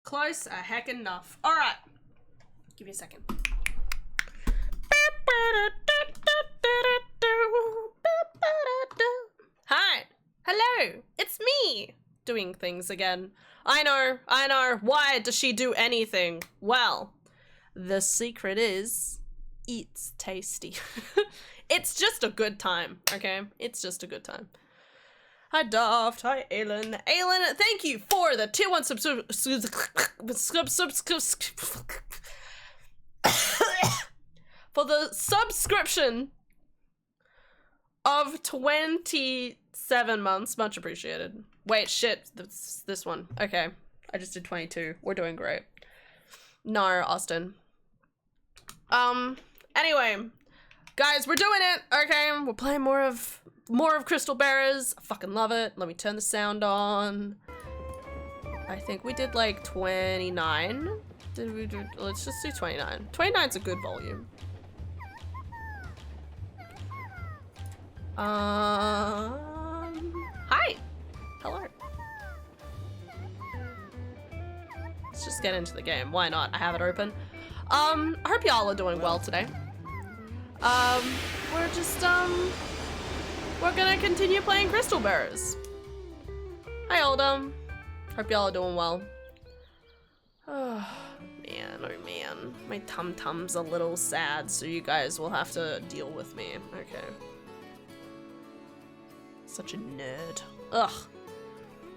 Close a heck enough. All right, give me a second. Hi, hello, it's me doing things again. I know. Why does she do anything? Well, the secret is it's tasty. It's just a good time, okay? It's just a good time. Hi Daft, hi Aylin. Aylin, thank you for the 2-1 for the subscription of 27 months. Much appreciated. Wait, shit, this one. Okay, I just did 22. We're doing great. No, Austin. Anyway, guys, we're doing it, okay? We're playing more of Crystal Bearers. I fucking love it. Let me turn the sound on. I think we did like 29. Did we do? Let's just do 29. 29's a good volume. Hi. Hello. Let's just get into the game. Why not? I have it open. I hope y'all are doing well today. We're just, we're gonna continue playing Crystal Bearers. Hi, Oldham. Hope y'all are doing well. Oh man. My tum-tum's a little sad, so you guys will have to deal with me. Okay. Such a nerd. Ugh.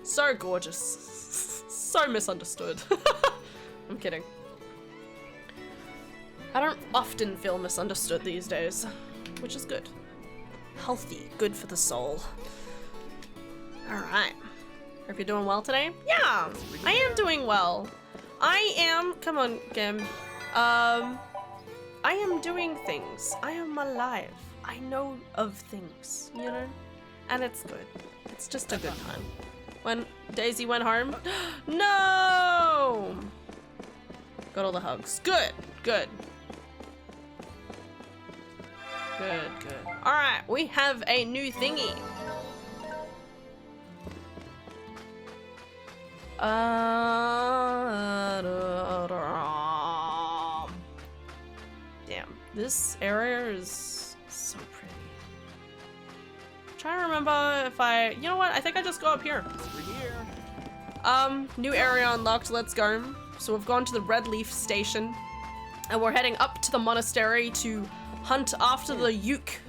So gorgeous. So misunderstood. I'm kidding. I don't often feel misunderstood these days, which is good. Healthy, good for the soul. Alright. Hope you're doing well today? Yeah, I am doing well. I am, come on, game. I am doing things. I am alive. I know of things, you know? And it's good. It's just a good time. When Daisy went home? No! Got all the hugs. Good, good. Good. Alright, we have a new thingy. Damn, this area is so pretty. Trying to remember if you know what? I think I just go up here. We're here. New area unlocked, let's go. So we've gone to the Red Leaf Station and we're heading up to the monastery to hunt after the Yuke.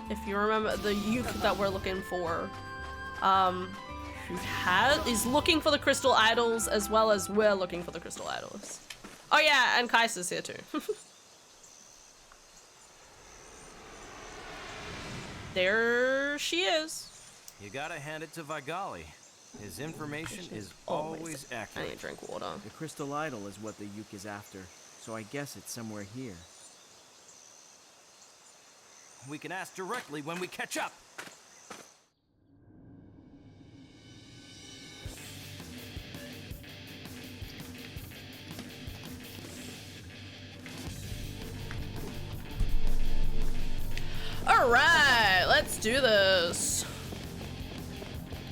If you remember the Yuke that we're looking for. Who is looking for the crystal idols as well as we're looking for the crystal idols. Oh yeah, and Kaisa's here too. There she is. You gotta hand it to Vigali. His information is always accurate. I need to drink water. The crystal idol is what the Yuke is after, so I guess it's somewhere here. We can ask directly when we catch up. Alright, let's do this.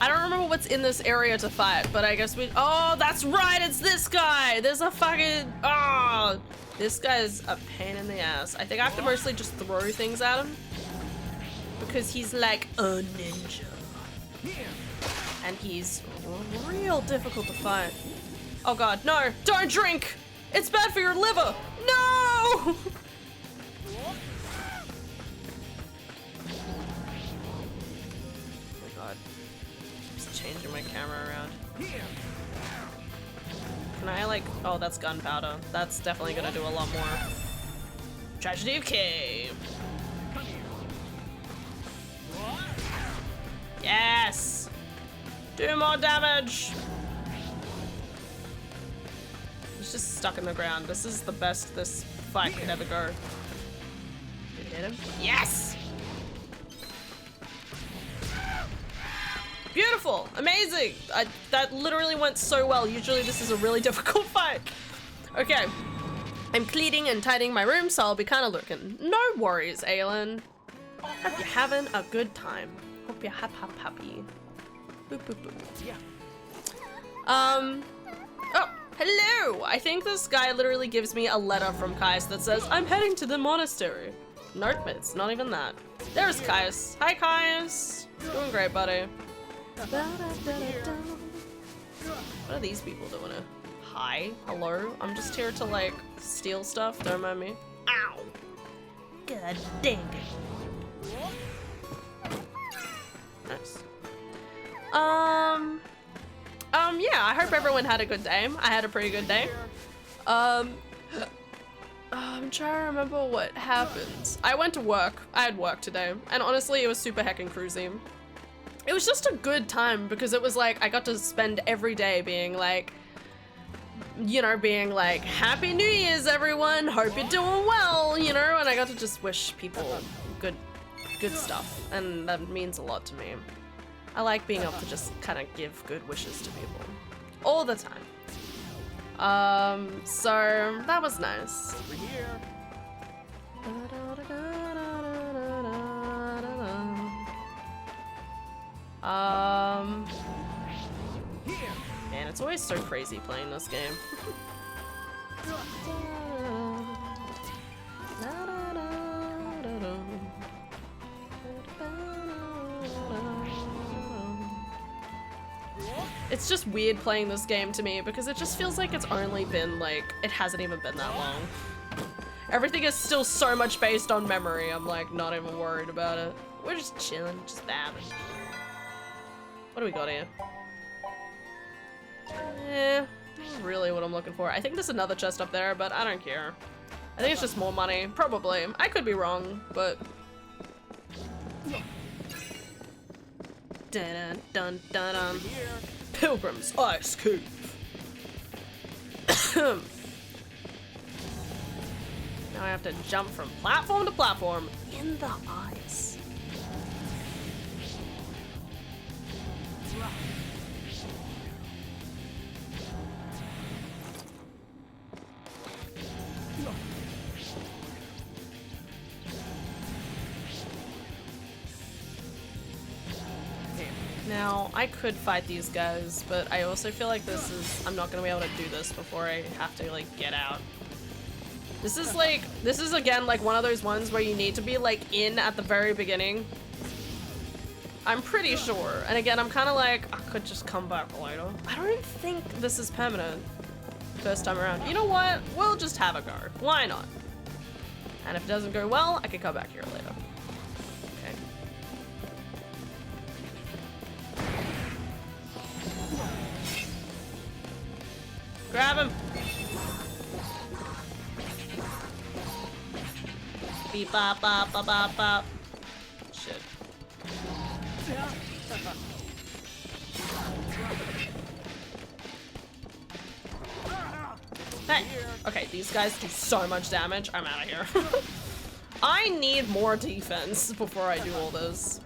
I don't remember what's in this area to fight, but I guess we... Oh, that's right, it's this guy! There's a fucking... Oh! This guy's a pain in the ass. I think I have to mostly just throw things at him. Because he's like a ninja. And he's real difficult to fight. Oh god, no! Don't drink! It's bad for your liver! No! Oh my god. Just changing my camera around. Can I like... Oh, that's gunpowder. That's definitely gonna do a lot more. Tragedy of Cave. Yes! Do more damage! He's just stuck in the ground. This is the best this fight could ever go. Did it hit him? Yes! Beautiful! Amazing! That literally went so well. Usually this is a really difficult fight. Okay. I'm cleaning and tidying my room, so I'll be kind of lurking. No worries, Aelin. Hope you're having a good time. Hope you're happy. Boop, boop, boop. Yeah. Oh, hello! I think this guy literally gives me a letter from Kais that says, I'm heading to the monastery. Nope, it's not even that. There's Kais. Hi, Kais. Doing great, buddy. What are these people doing? Hi? Hello? I'm just here to, like, steal stuff. Don't mind me. Ow! God dang it. Nice. Yeah, I hope everyone had a good day. I had a pretty good day. I'm trying to remember what happened. I went to work. I had work today. And honestly, it was super heckin' cruisy. It was just a good time because it was like, I got to spend every day being like, you know, being like, Happy New Year's, everyone. Hope you're doing well, you know? And I got to just wish people good stuff. And that means a lot to me. I like being able to just kind of give good wishes to people. All the time. So that was nice. Over here. Man, it's always so crazy playing this game. It's just weird playing this game to me because it just feels like it's only been like, it hasn't even been that long. Everything is still so much based on memory. I'm like not even worried about it. We're just chilling, just vibing. What do we got here? Not really what I'm looking for. I think there's another chest up there, but I don't care. I think it's just more money. Probably. I could be wrong, but... Dun dun dun dun. Pilgrim's Ice Cube. Now I have to jump from platform to platform in the ice. Now, I could fight these guys, but I also feel like this is... I'm not gonna be able to do this before I have to, like, get out. This is, like... This is, again, like, one of those ones where you need to be, like, in at the very beginning. I'm pretty sure. And again, I'm kind of like, I could just come back later. I don't think this is permanent. First time around. You know what? We'll just have a go. Why not? And if it doesn't go well, I could come back here later. Okay. Grab him! Beep bop bop bop bop bop. Shit. Hey! Okay, these guys do so much damage. I'm out of here. I need more defense before I do all this.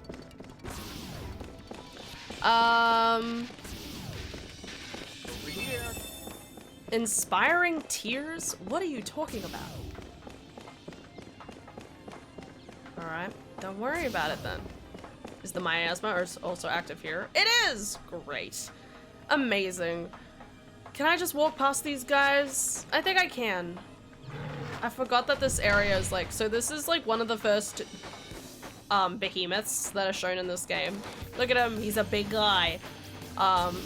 Inspiring tears? What are you talking about? Alright, don't worry about it then. Is the miasma also active here? It is! Great. Amazing. Can I just walk past these guys? I think I can. I forgot that this area is like, so this is like one of the first behemoths that are shown in this game. Look at him, he's a big guy.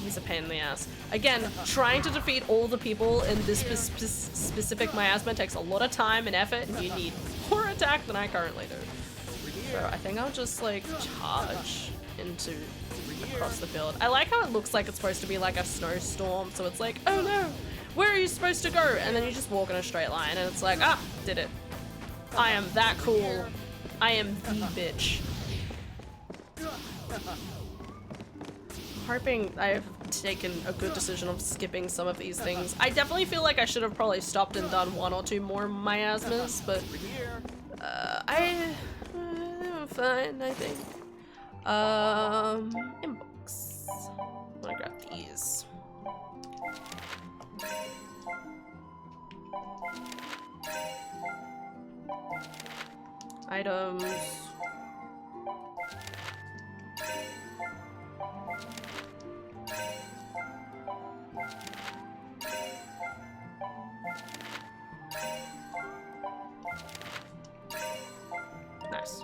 He's a pain in the ass. Again, trying to defeat all the people in this specific miasma takes a lot of time and effort, and you need more attack than I currently do. So I think I'll just like charge into across the field. I like how it looks like it's supposed to be like a snowstorm, so it's like, oh no, where are you supposed to go? And then you just walk in a straight line and it's like, ah, did it. I am that cool. I am the bitch. Hoping I've taken a good decision of skipping some of these things. I definitely feel like I should have probably stopped and done one or two more miasmas, but I'm fine, I think. Inbox. I'm gonna grab these. Items. Nice.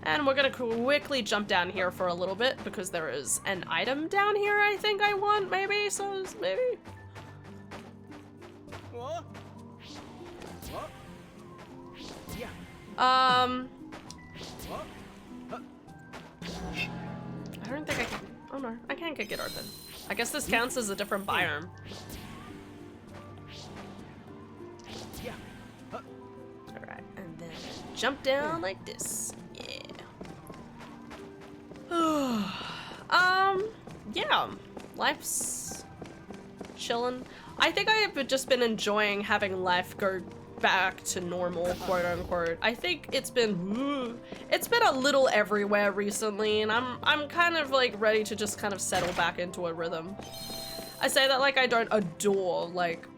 And we're gonna quickly jump down here for a little bit because there is an item down here I think I want, maybe, so maybe. What? What? Yeah. I What? don't think I can, oh no, I can't kick it open. I guess this counts as a different biome. Yeah. Alright, and then jump down like this. Yeah, life's chillin'. I think I have just been enjoying having life go back to normal, quote unquote. I think it's been a little everywhere recently, and I'm kind of like ready to just kind of settle back into a rhythm. I say that like I don't adore, like,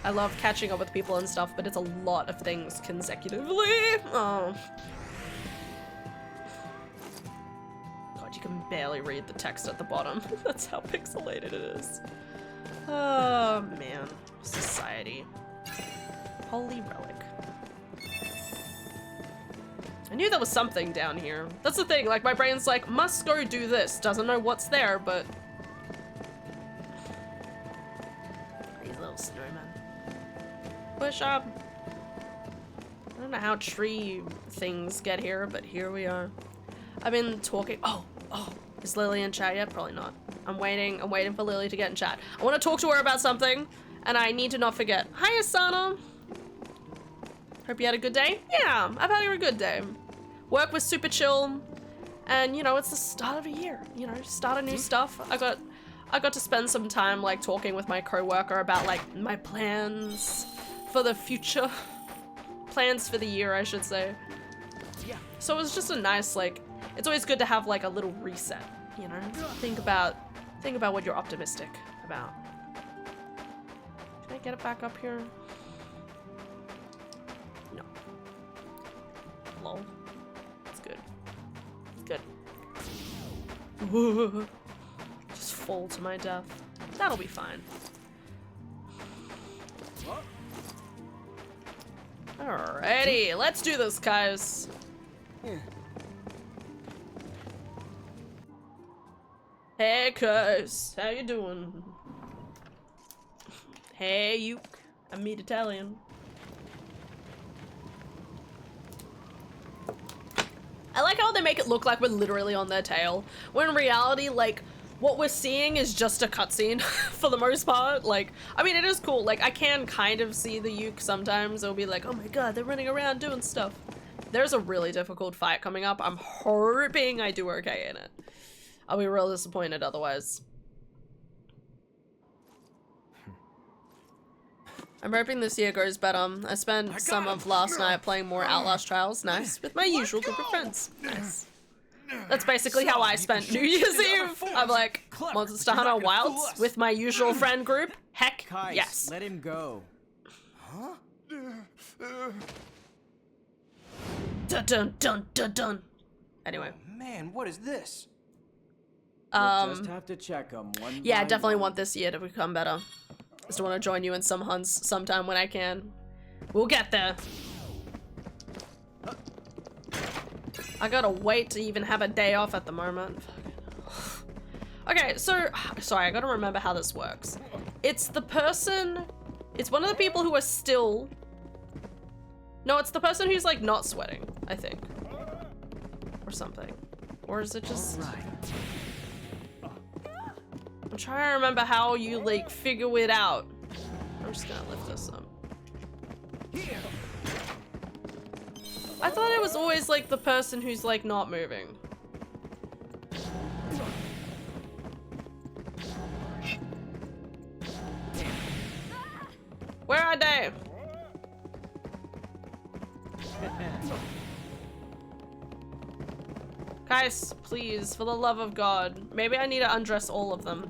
I love catching up with people and stuff, but it's a lot of things consecutively. Oh. You can barely read the text at the bottom. That's how pixelated it is. Oh man, society. Holy relic. I knew there was something down here. That's the thing, like my brain's like, must go do this. Doesn't know what's there, but... These little snowmen. Push up. I don't know how tree things get here, but here we are. I've been talking, oh, is Lily in chat yet? Probably not. I'm waiting for Lily to get in chat. I want to talk to her about something, and I need to not forget. Hi, Asana. Hope you had a good day? Yeah, I've had a good day. Work was super chill, and you know, it's the start of a year. You know, start a new stuff. I got to spend some time like talking with my coworker about like my plans for the future. Plans for the year, I should say. Yeah. So it was just a nice like, it's always good to have like a little reset, you know? Think about what you're optimistic about. Can I get it back up here? No. Lol. It's good. It's good. Just fall to my death. That'll be fine. Alrighty, let's do this, guys. Yeah. Hey, cuz, how you doing? Hey, you. I'm meat Italian. I like how they make it look like we're literally on their tail, when in reality, like, what we're seeing is just a cutscene for the most part. Like, I mean, it is cool. Like, I can kind of see the uke sometimes. It'll be like, oh my god, they're running around doing stuff. There's a really difficult fight coming up. I'm hoping I do okay in it. I'll be real disappointed otherwise. I'm hoping this year goes better. I spent some of last night playing more Outlast Trials, nice, with my usual group of friends. Nice. That's basically how I spent New Year's Eve. I'm like, Monster Hunter Wilds with my usual friend group. Heck, Kais, yes. let him go. Huh? Dun dun dun dun dun. Anyway. Man, what is this? We'll just have to check them one Yeah, I by definitely one. want this year to become better. Just want to join you in some hunts sometime when I can. We'll get there. I gotta wait to even have a day off at the moment. Okay, so, sorry, I gotta remember how this works. It's the person, it's one of the people who are still, no, it's the person who's like not sweating, I think. Or something. Or is it just, I'm trying to remember how you like figure it out. I'm just gonna lift this up. I thought it was always like the person who's like not moving. Where are they? Guys, please, for the love of God. Maybe I need to undress all of them.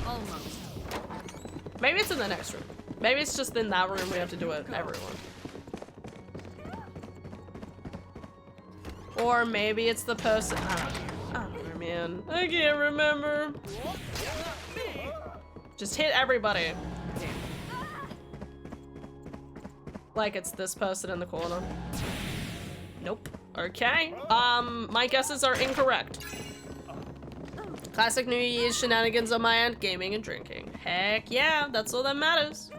Almost. Maybe it's in the next room. Maybe it's just in that room we have to do it, everyone. Or maybe it's the person, I don't know, man. I can't remember. Just hit everybody. Like it's this person in the corner. Nope. Okay. My guesses are incorrect. Classic New Year's shenanigans on my end, gaming and drinking. Heck yeah, that's all that matters.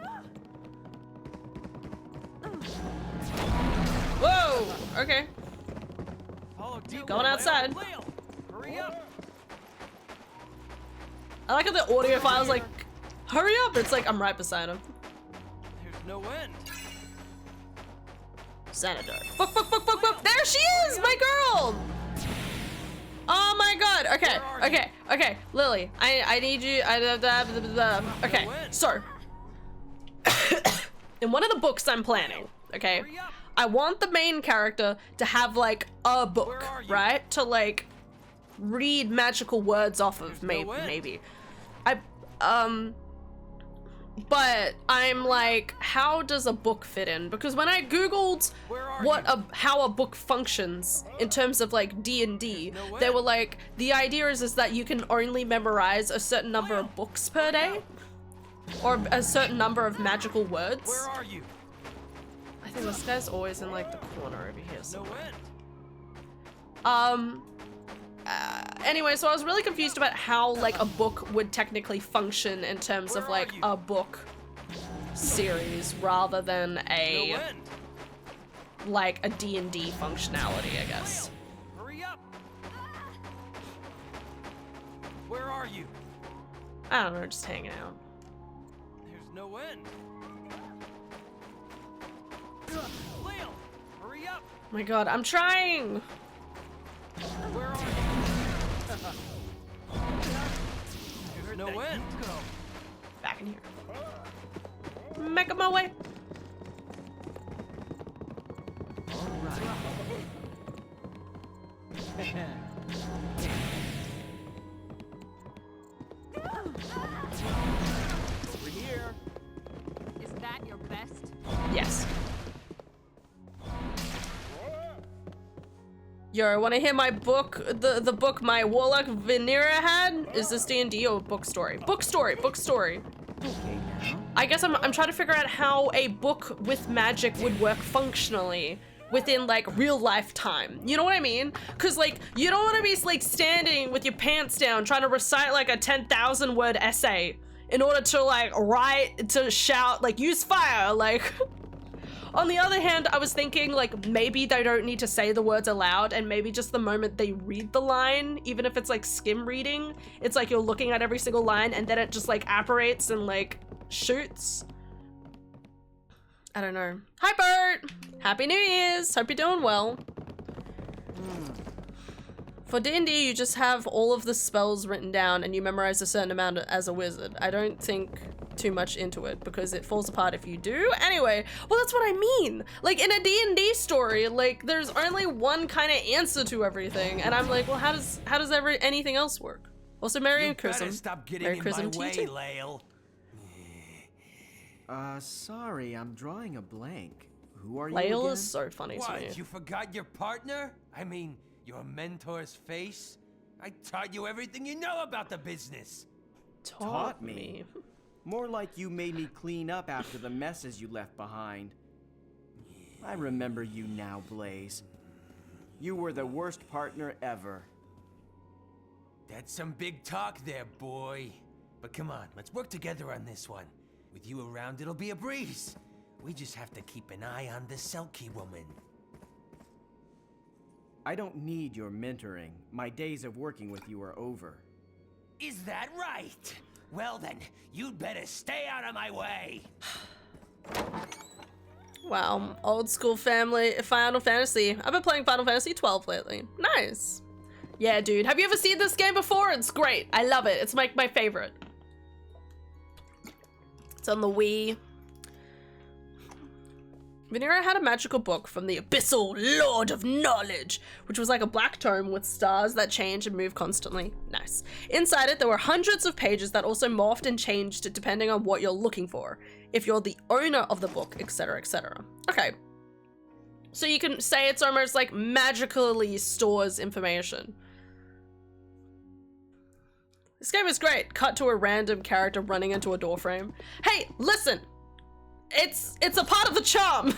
Whoa, okay. Going outside. Hurry up. I like how the audio file's like, hurry up, it's like I'm right beside him. There's no end. Senator. Book, book, book, book, book. There she is, my girl! Oh my god, okay, okay, okay, Lily, I need you, okay, so, in one of the books I'm planning, okay, I want the main character to have, like, a book, right, to, like, read magical words off of, maybe, but I'm like, how does a book fit in? Because when I googled how a book functions in terms of like D&D, they were like, the idea is that you can only memorize a certain number of books per day, or a certain number of magical words. Where are you? I think this guy's always in like the corner over here No somewhere. end. Anyway, so I was really confused about how like a book would technically function in terms of like a book series rather than a No end. like a D&D functionality, I guess. Hurry up. Where are you? I don't know, just hanging out. There's no end. Leo, hurry up. Oh my god, I'm trying! Where are you? There's no end. Back in here. Making my way. Over here. Is that your best? Yes. Yo, wanna hear my book, the book my Warlock Venera had? Is this D&D or book story? Book story, book story. Okay now. I guess I'm trying to figure out how a book with magic would work functionally within like real life time. You know what I mean? Cause like, you don't wanna be like standing with your pants down trying to recite like a 10,000 word essay in order to like write, to shout, like use fire, like. On the other hand, I was thinking like maybe they don't need to say the words aloud, and maybe just the moment they read the line, even if it's like skim reading, it's like you're looking at every single line and then it just like apparates and like shoots. I don't know. Hi Bert! Happy New Year's! Hope you're doing well. For D&D, you just have all of the spells written down and you memorize a certain amount as a wizard. I don't think too much into it because it falls apart if you do. Anyway, well, that's what I mean. Like, in a D&D story, like, there's only one kind of answer to everything. And I'm like, well, how does anything else work? Also, Merry Christmas. Stop getting Merry in Christmas my to you way, too. Lael. Sorry, I'm drawing a blank. Who are you Lael again? is so funny to me. What, you forgot your partner? I mean, your mentor's face? I taught you everything you know about the business. Taught me. More like you made me clean up after the messes you left behind. I remember you now, Blaze. You were the worst partner ever. That's some big talk there, boy. But come on, let's work together on this one. With you around, it'll be a breeze. We just have to keep an eye on the Selkie woman. I don't need your mentoring. My days of working with you are over. Is that right? Well then, you'd better stay out of my way. Wow, old school family, Final Fantasy. I've been playing Final Fantasy 12 lately. Nice. Yeah, dude, have you ever seen this game before? It's great. I love it. It's like my favorite. It's on the Wii. Venera had a magical book from the Abyssal Lord of Knowledge, which was like a black tome with stars that change and move constantly. Nice. Inside it, there were hundreds of pages that also morphed and changed depending on what you're looking for, if you're the owner of the book, etc., etc. Okay. So you can say it's almost like magically stores information. This game is great. Cut to a random character running into a doorframe. Hey, listen! It's a part of the charm.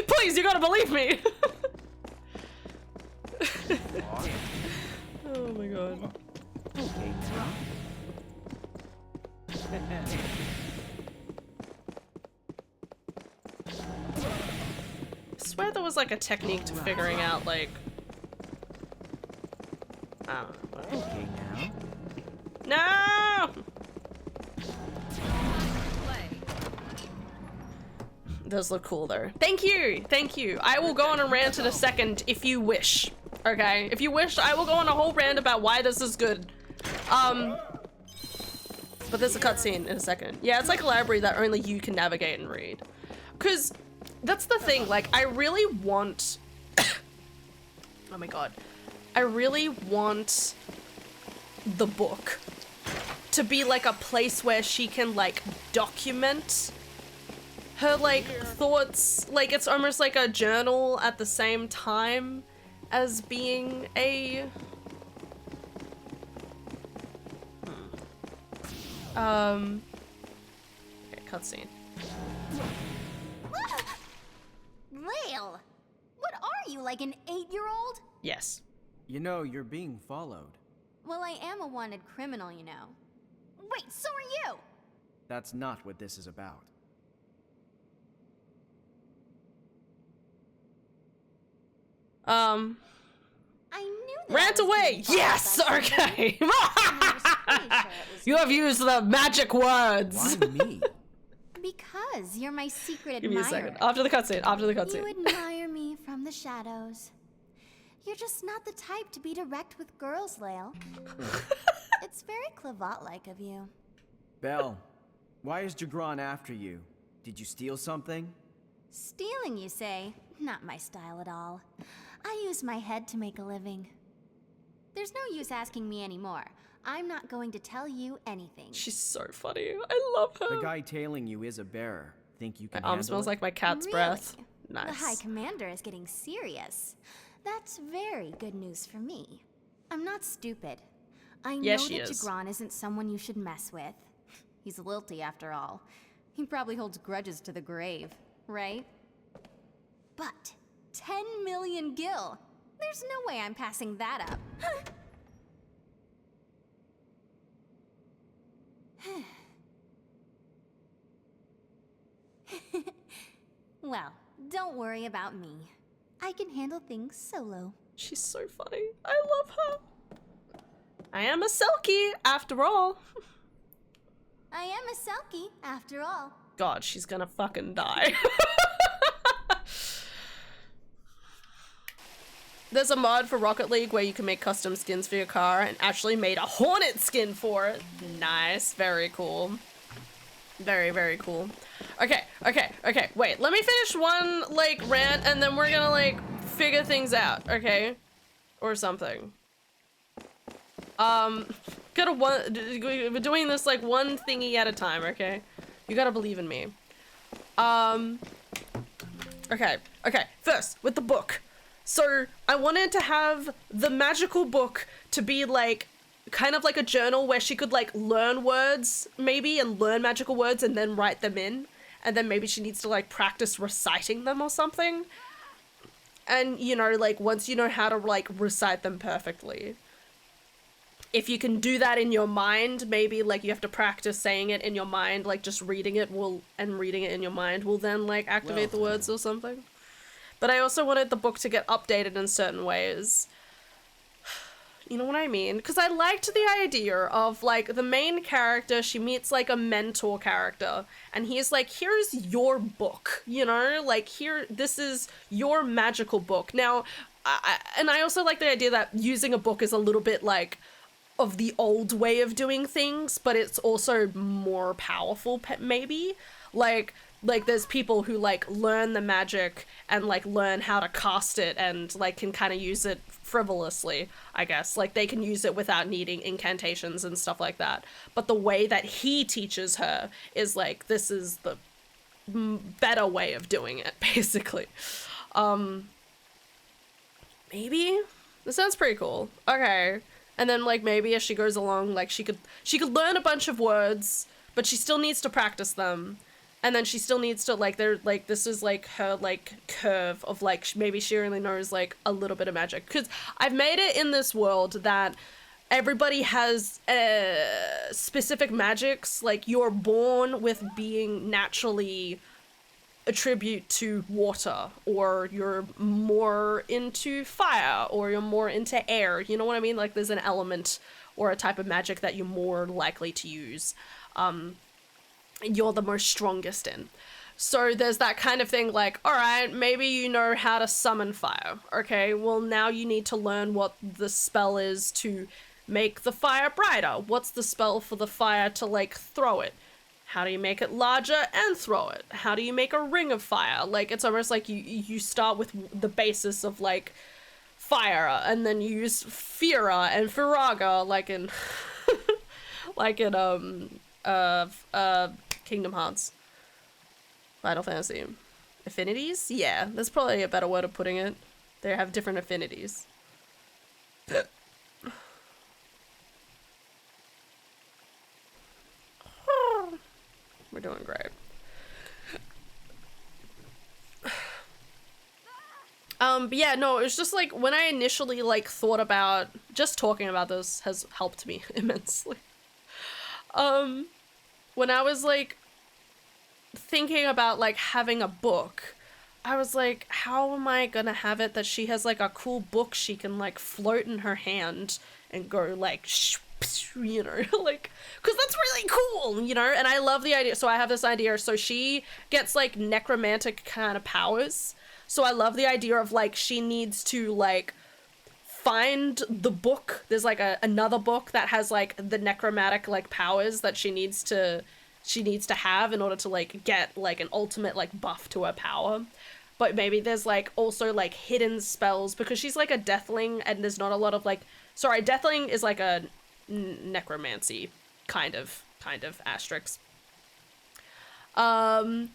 Please, you gotta believe me. Oh my god. Okay, I swear there was like a technique to figuring out like... okay now. No! Those look cool though. Thank you, thank you. I will go on a rant in a second if you wish. Okay, if you wish, I will go on a whole rant about why this is good. But there's a cutscene in a second. Yeah, it's like a library that only you can navigate and read. Cause that's the thing, like I really want, oh my god. I really want the book to be like a place where she can like document her like thoughts, like it's almost like a journal at the same time as being a okay, cutscene. Lael, what are you, like an 8-year-old? Yes. You know, you're being followed. Well, I am a wanted criminal, you know. Wait, so are you! That's not what this is about. I knew that. Rant away! Yes! Okay! You have used the magic words! Why me? Because you're my secret Give me admirer. a second. After the cutscene, after the cutscene. You admire me from the shadows. You're just not the type to be direct with girls, Lael. It's very Clavat-like of you. Belle, why is Jagron after you? Did you steal something? Stealing, you say? Not my style at all. I use my head to make a living. There's no use asking me anymore. I'm not going to tell you anything. She's so funny. I love her. The guy tailing you is a bearer. Think you can My arm handle smells it? like my cat's Really? breath. The High Nice. Commander is getting serious. That's very good news for me. I'm not stupid. I know Yes, she that is. Jagron isn't someone you should mess with. He's lilty after all. He probably holds grudges to the grave, right? But 10 million gil. There's no way I'm passing that up. Well, don't worry about me. I can handle things solo. She's so funny. I love her. I am a Selkie, after all. I am a Selkie, after all. God, she's gonna fucking die. There's a mod for Rocket League where you can make custom skins for your car, and actually made a Hornet skin for it. Nice, very cool. Very, very cool. Okay, wait, let me finish one, like, rant, and then we're gonna, like, figure things out, okay? Or something. We're doing this, like, one thingy at a time, okay? You gotta believe in me. Okay, first, with the book. So, I wanted to have the magical book to be, like, kind of like a journal where she could, like, learn words, maybe, and learn magical words and then write them in. And then maybe she needs to, like, practice reciting them or something. And, you know, like, once you know how to, like, recite them perfectly. If you can do that in your mind, maybe, like, you have to practice saying it in your mind, like, just reading it and reading it in your mind will then, like, activate the words or something. But I also wanted the book to get updated in certain ways. You know what I mean? Because I liked the idea of, like, the main character, she meets, like, a mentor character, and he's like, here's your book, you know? Like, this is your magical book. Now, I also like the idea that using a book is a little bit, like, of the old way of doing things, but it's also more powerful, maybe? Like there's people who, like, learn the magic and, like, learn how to cast it and, like, can kind of use it frivolously, I guess. Like, they can use it without needing incantations and stuff like that. But the way that he teaches her is, like, this is the better way of doing it, basically. Maybe? This sounds pretty cool. Okay. And then, like, maybe as she goes along, like, she could learn a bunch of words, but she still needs to practice them. And then she still needs to, like, this is, like, her, like, curve of, like, maybe she only knows, like, a little bit of magic. Because I've made it in this world that everybody has specific magics. Like, you're born with being naturally attribute to water, or you're more into fire, or you're more into air. You know what I mean? Like, there's an element or a type of magic that you're more likely to use. You're the most strongest in. So there's that kind of thing, like, all right, maybe you know how to summon fire. Okay, well, now you need to learn what the spell is to make the fire brighter. What's the spell for the fire to, like, throw it? How do you make it larger and throw it? How do you make a ring of fire? Like, it's almost like you start with the basis of, like, fire, and then you use Fira and Firaga, like in like in Kingdom Hearts, Final Fantasy. Affinities? Yeah, that's probably a better way of putting it. They have different affinities. We're doing great. But yeah, no, it was just like when I initially, like, thought about just talking about this has helped me immensely. When I was, like, thinking about, like, having a book, I was like, how am I gonna have it that she has, like, a cool book she can, like, float in her hand and go, like, you know, like, because that's really cool, you know, and I love the idea. So I have this idea, so she gets, like, necromantic kind of powers, so I love the idea of, like, she needs to, like, find the book. There's, like, another book that has, like, the necromantic, like, powers that she needs to have in order to, like, get, like, an ultimate, like, buff to her power. But maybe there's, like, also, like, hidden spells, because she's, like, a deathling, and there's not a lot of, like, sorry, deathling is, like, a necromancy kind of asterisk. And,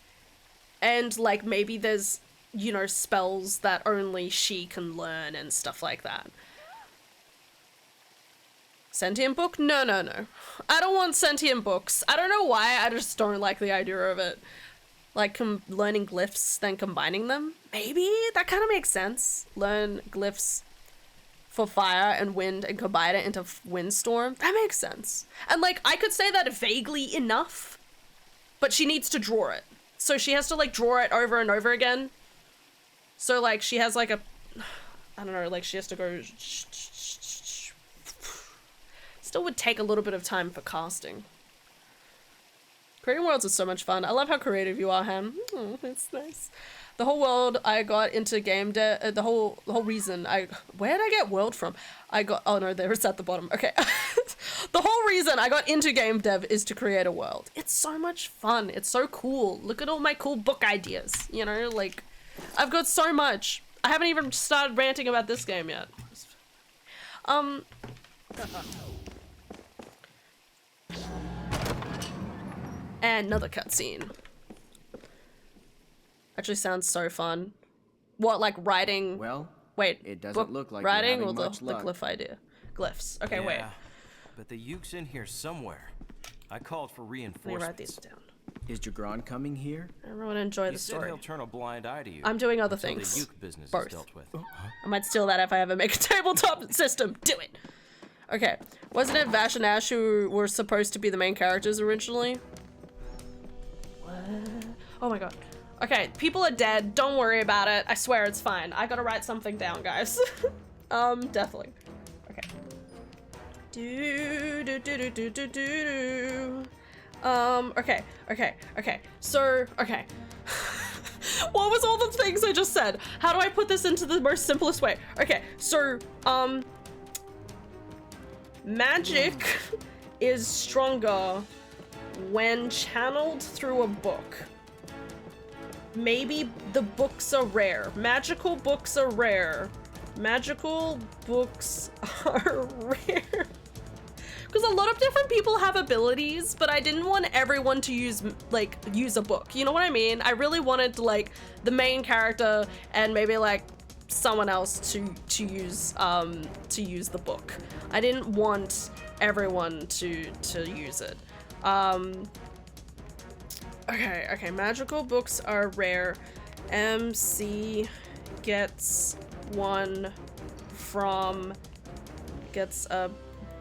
like, maybe there's, you know, spells that only she can learn and stuff like that. Sentient book? No. I don't want sentient books. I don't know why, I just don't like the idea of it. Like, learning glyphs, then combining them? Maybe? That kind of makes sense. Learn glyphs for fire and wind and combine it into windstorm. That makes sense. And, like, I could say that vaguely enough, but she needs to draw it. So she has to, like, draw it over and over again. So, like, she has, like, I don't know, like, she has to go... Still would take a little bit of time for casting. Creating worlds is so much fun. I love how creative you are, Ham. Oh, it's nice. The whole world I got into game dev, the whole reason where did I get world from? Oh no, there it's at the bottom. Okay. The whole reason I got into game dev is to create a world. It's so much fun. It's so cool. Look at all my cool book ideas, you know, like I've got so much. I haven't even started ranting about this game yet. And another cutscene. Actually sounds so fun. What, like writing? Well, wait, it doesn't look like writing you're or having much the luck. glyph idea? Glyphs. Okay, Yeah, wait. but the Uke's in here somewhere. I called for Let me reinforcements. write these down. Is Jagron coming here? Everyone enjoy He the said story. he'll turn a blind eye to you. I'm doing other until things. The Uke business Both. is dealt with. I might steal that if I ever make a tabletop system. Do it. Okay. Wasn't it Vash and Ash who were supposed to be the main characters originally? What? Oh my god. Okay, people are dead. Don't worry about it. I swear it's fine. I gotta write something down, guys. Definitely. Okay. Okay. So, okay. What was all the things I just said? How do I put this into the most simplest way? Okay, so, magic is stronger when channeled through a book. Maybe the books are rare. Magical books are rare. Magical books are rare. Because a lot of different people have abilities, but I didn't want everyone to use a book. You know what I mean? I really wanted like the main character and maybe like someone else to use the book. I didn't want everyone to use it. Okay, magical books are rare. MC gets a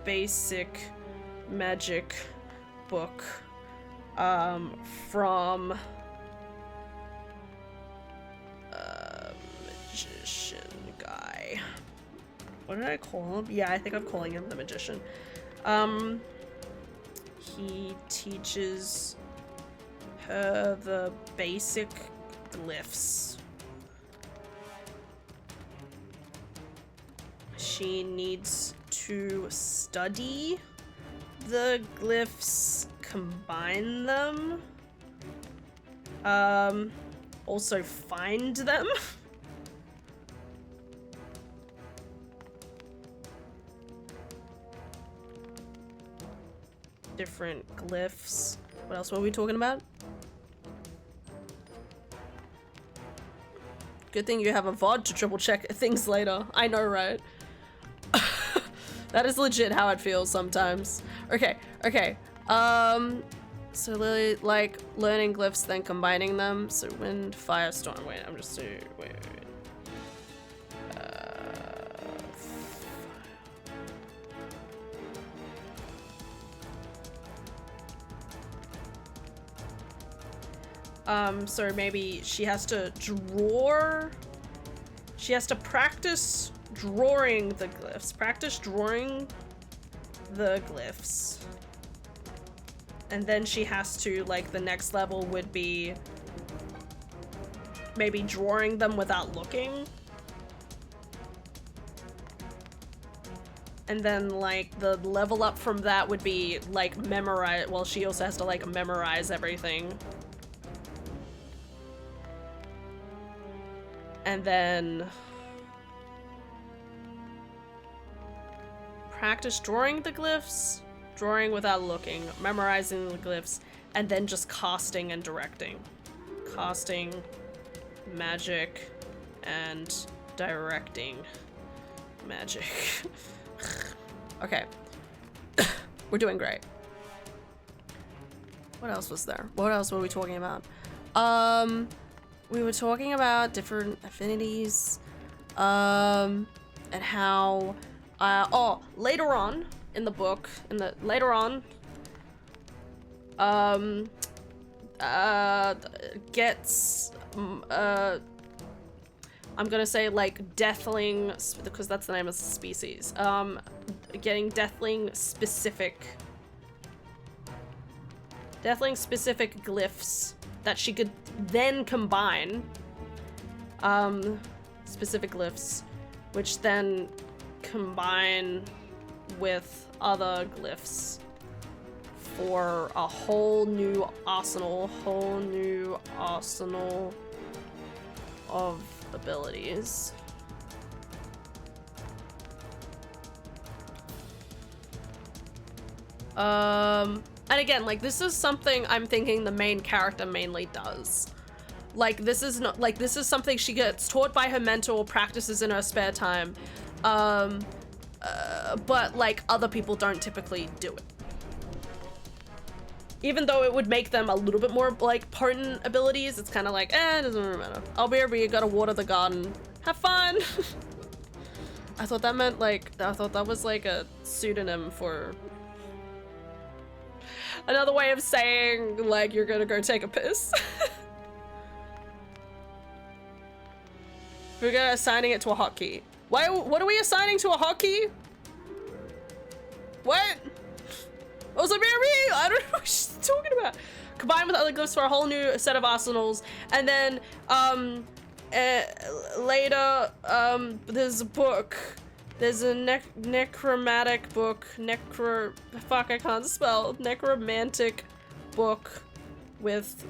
basic magic book from a magician guy. What did I call him? Yeah, I think I'm calling him the magician. He teaches her the basic glyphs. She needs to study the glyphs, combine them, also find them. Different glyphs. What else were we talking about? Good thing you have a VOD to triple check things later. I know, right? That is legit how it feels sometimes. Okay. So Lily, like, learning glyphs, then combining them. So wind, fire, storm. Wait, I'm just wait. So maybe she has to draw. She has to practice drawing the glyphs. And then she has to, like, the next level would be maybe drawing them without looking. And then, like, the level up from that would be, like, memorize. Well, she also has to, like, memorize everything. And then practice drawing the glyphs, drawing without looking, memorizing the glyphs, and then just casting and directing. Casting, magic, and directing magic. Okay. We're doing great. What else was there? What else were we talking about? We were talking about different affinities, and how, later on in the book, gets, I'm gonna say, like, Deathling, because that's the name of the species, getting Deathling specific Deathling specific glyphs that she could then combine. Specific glyphs, which then combine with other glyphs for a whole new arsenal of abilities. And again, like, this is something I'm thinking the main character mainly does. Like, this is not, like, this is something she gets taught by her mentor, practices in her spare time. But, like, other people don't typically do it. Even though it would make them a little bit more, like, potent abilities, it's kind of like, it doesn't really matter. I'll be over, you gotta water the garden. Have fun! I thought that meant, like, I thought that was, like, a pseudonym for... another way of saying, like, you're gonna go take a piss. We're gonna assigning it to a hotkey. Why? What are we assigning to a hotkey? What? I was like, Mary, I don't know what she's talking about. Combined with other glyphs for a whole new set of arsenals, and then later there's a book. There's a necromantic book. Fuck, I can't spell. Necromantic book with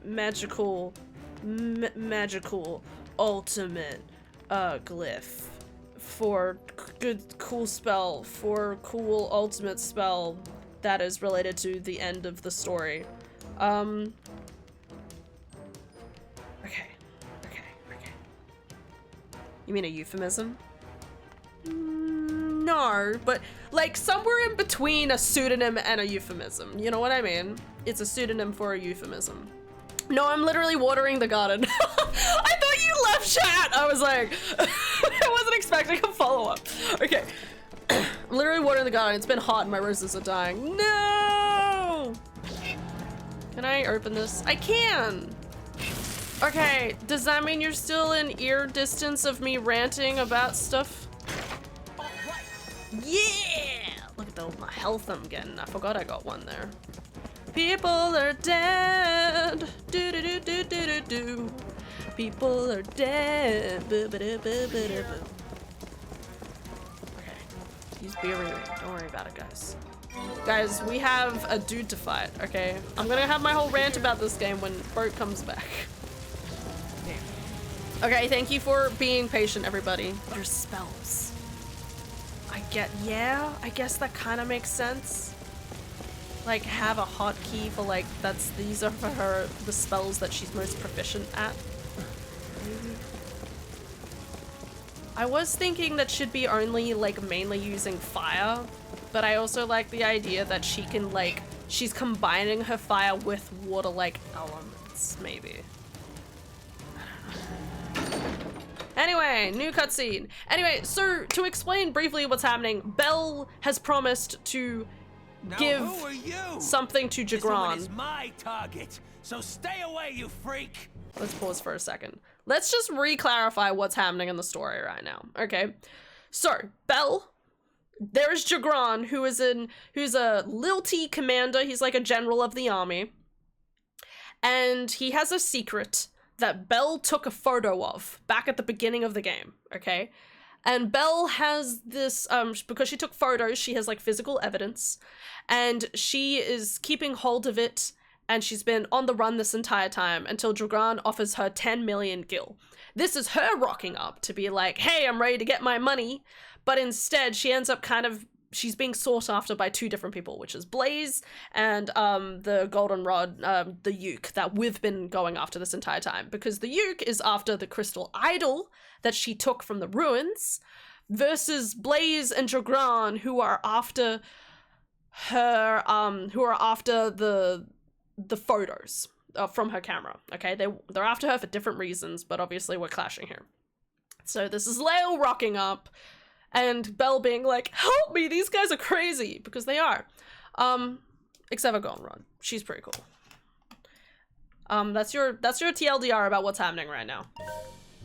magical ultimate glyph for good cool spell for cool ultimate spell that is related to the end of the story. Okay. You mean a euphemism? No, but like somewhere in between a pseudonym and a euphemism. You know what I mean? It's a pseudonym for a euphemism. No, I'm literally watering the garden. I thought you left chat. I was like, I wasn't expecting a follow-up. Okay. I'm literally watering the garden. It's been hot and my roses are dying. No! Can I open this? I can! Okay, does that mean you're still in ear distance of me ranting about stuff? Yeah! Look at the health I'm getting. I forgot I got one there. People are dead. Do do do do do do do. People are dead. Boo, ba, do, boo, ba, do, boo. Okay. Use beer. Don't worry about it, guys. Guys, we have a dude to fight, okay? I'm gonna have my whole rant about this game when Boat comes back. Okay, thank you for being patient, everybody. Your spells. Yeah, I guess that kind of makes sense. Like, have a hotkey for, like, these are for her, the spells that she's most proficient at. I was thinking that should be only, like, mainly using fire, but I also like the idea that she can, like, she's combining her fire with water-like elements, maybe. Anyway, new cutscene. Anyway, so to explain briefly what's happening, Belle has promised to give something to Jagran. This woman is my target, so stay away, you freak. Let's pause for a second. Let's just re-clarify what's happening in the story right now. Okay, so Belle, there's Jagran, who's a lilty commander. He's like a general of the army, and he has a secret that Belle took a photo of back at the beginning of the game, okay? And Belle has this, because she took photos, she has like physical evidence, and she is keeping hold of it, and she's been on the run this entire time until Jagran offers her 10 million gil. This is her rocking up to be like, hey, I'm ready to get my money, but instead she ends up she's being sought after by two different people, which is Blaze and the Goldenrod, the Uke, that we've been going after this entire time. Because the Uke is after the crystal idol that she took from the ruins, versus Blaze and Jagran, who are after her, who are after the photos from her camera. Okay, they're after her for different reasons, but obviously we're clashing here. So this is Lale rocking up, and Belle being like, help me, these guys are crazy, because they are. Except for Goldenrod. She's pretty cool. That's your TLDR about what's happening right now.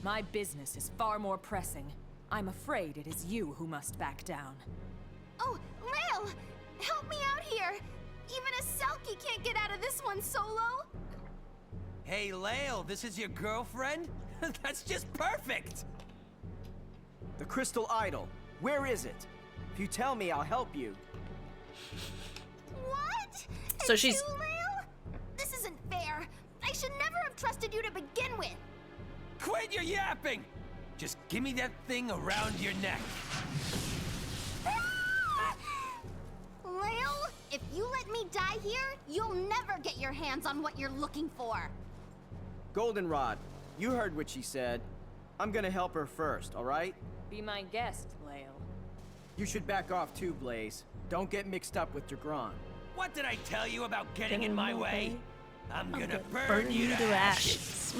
My business is far more pressing. I'm afraid it is you who must back down. Oh, Lale! Help me out here! Even a Selkie can't get out of this one, Solo? Hey, Lael, this is your girlfriend? That's just perfect! The crystal idol. Where is it? If you tell me, I'll help you. What? So she's- Too, Lil? This isn't fair. I should never have trusted you to begin with. Quit your yapping! Just give me that thing around your neck. Lil, if you let me die here, you'll never get your hands on what you're looking for. Goldenrod, you heard what she said. I'm gonna help her first, all right? Be my guest, Lael. You should back off too, Blaze. Don't get mixed up with Degron. What did I tell you about getting in my way? I'm gonna burn Burn you to ashes.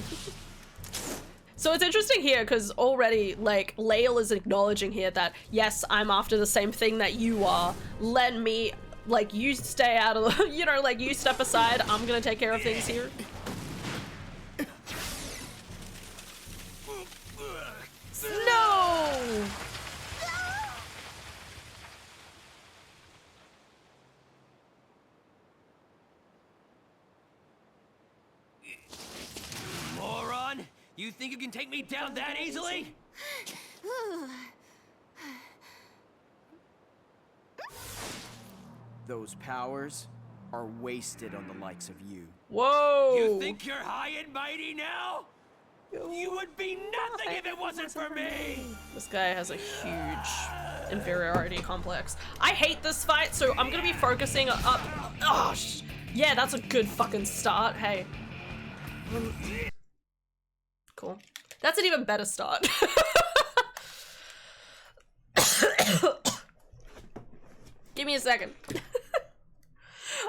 So it's interesting here because already, like, Lael is acknowledging here that, yes, I'm after the same thing that you are. Let me, like, you stay out of the, you know, like, you step aside. I'm gonna take care of things here. No! Moron! You think you can take me down that easily? Those powers are wasted on the likes of you. Whoa! You think you're high and mighty now? You would be nothing if it wasn't for me! This guy has a huge inferiority complex. I hate this fight, so I'm gonna be focusing up. Oh, yeah, that's a good fucking start. Hey. Cool. That's an even better start. Give me a second.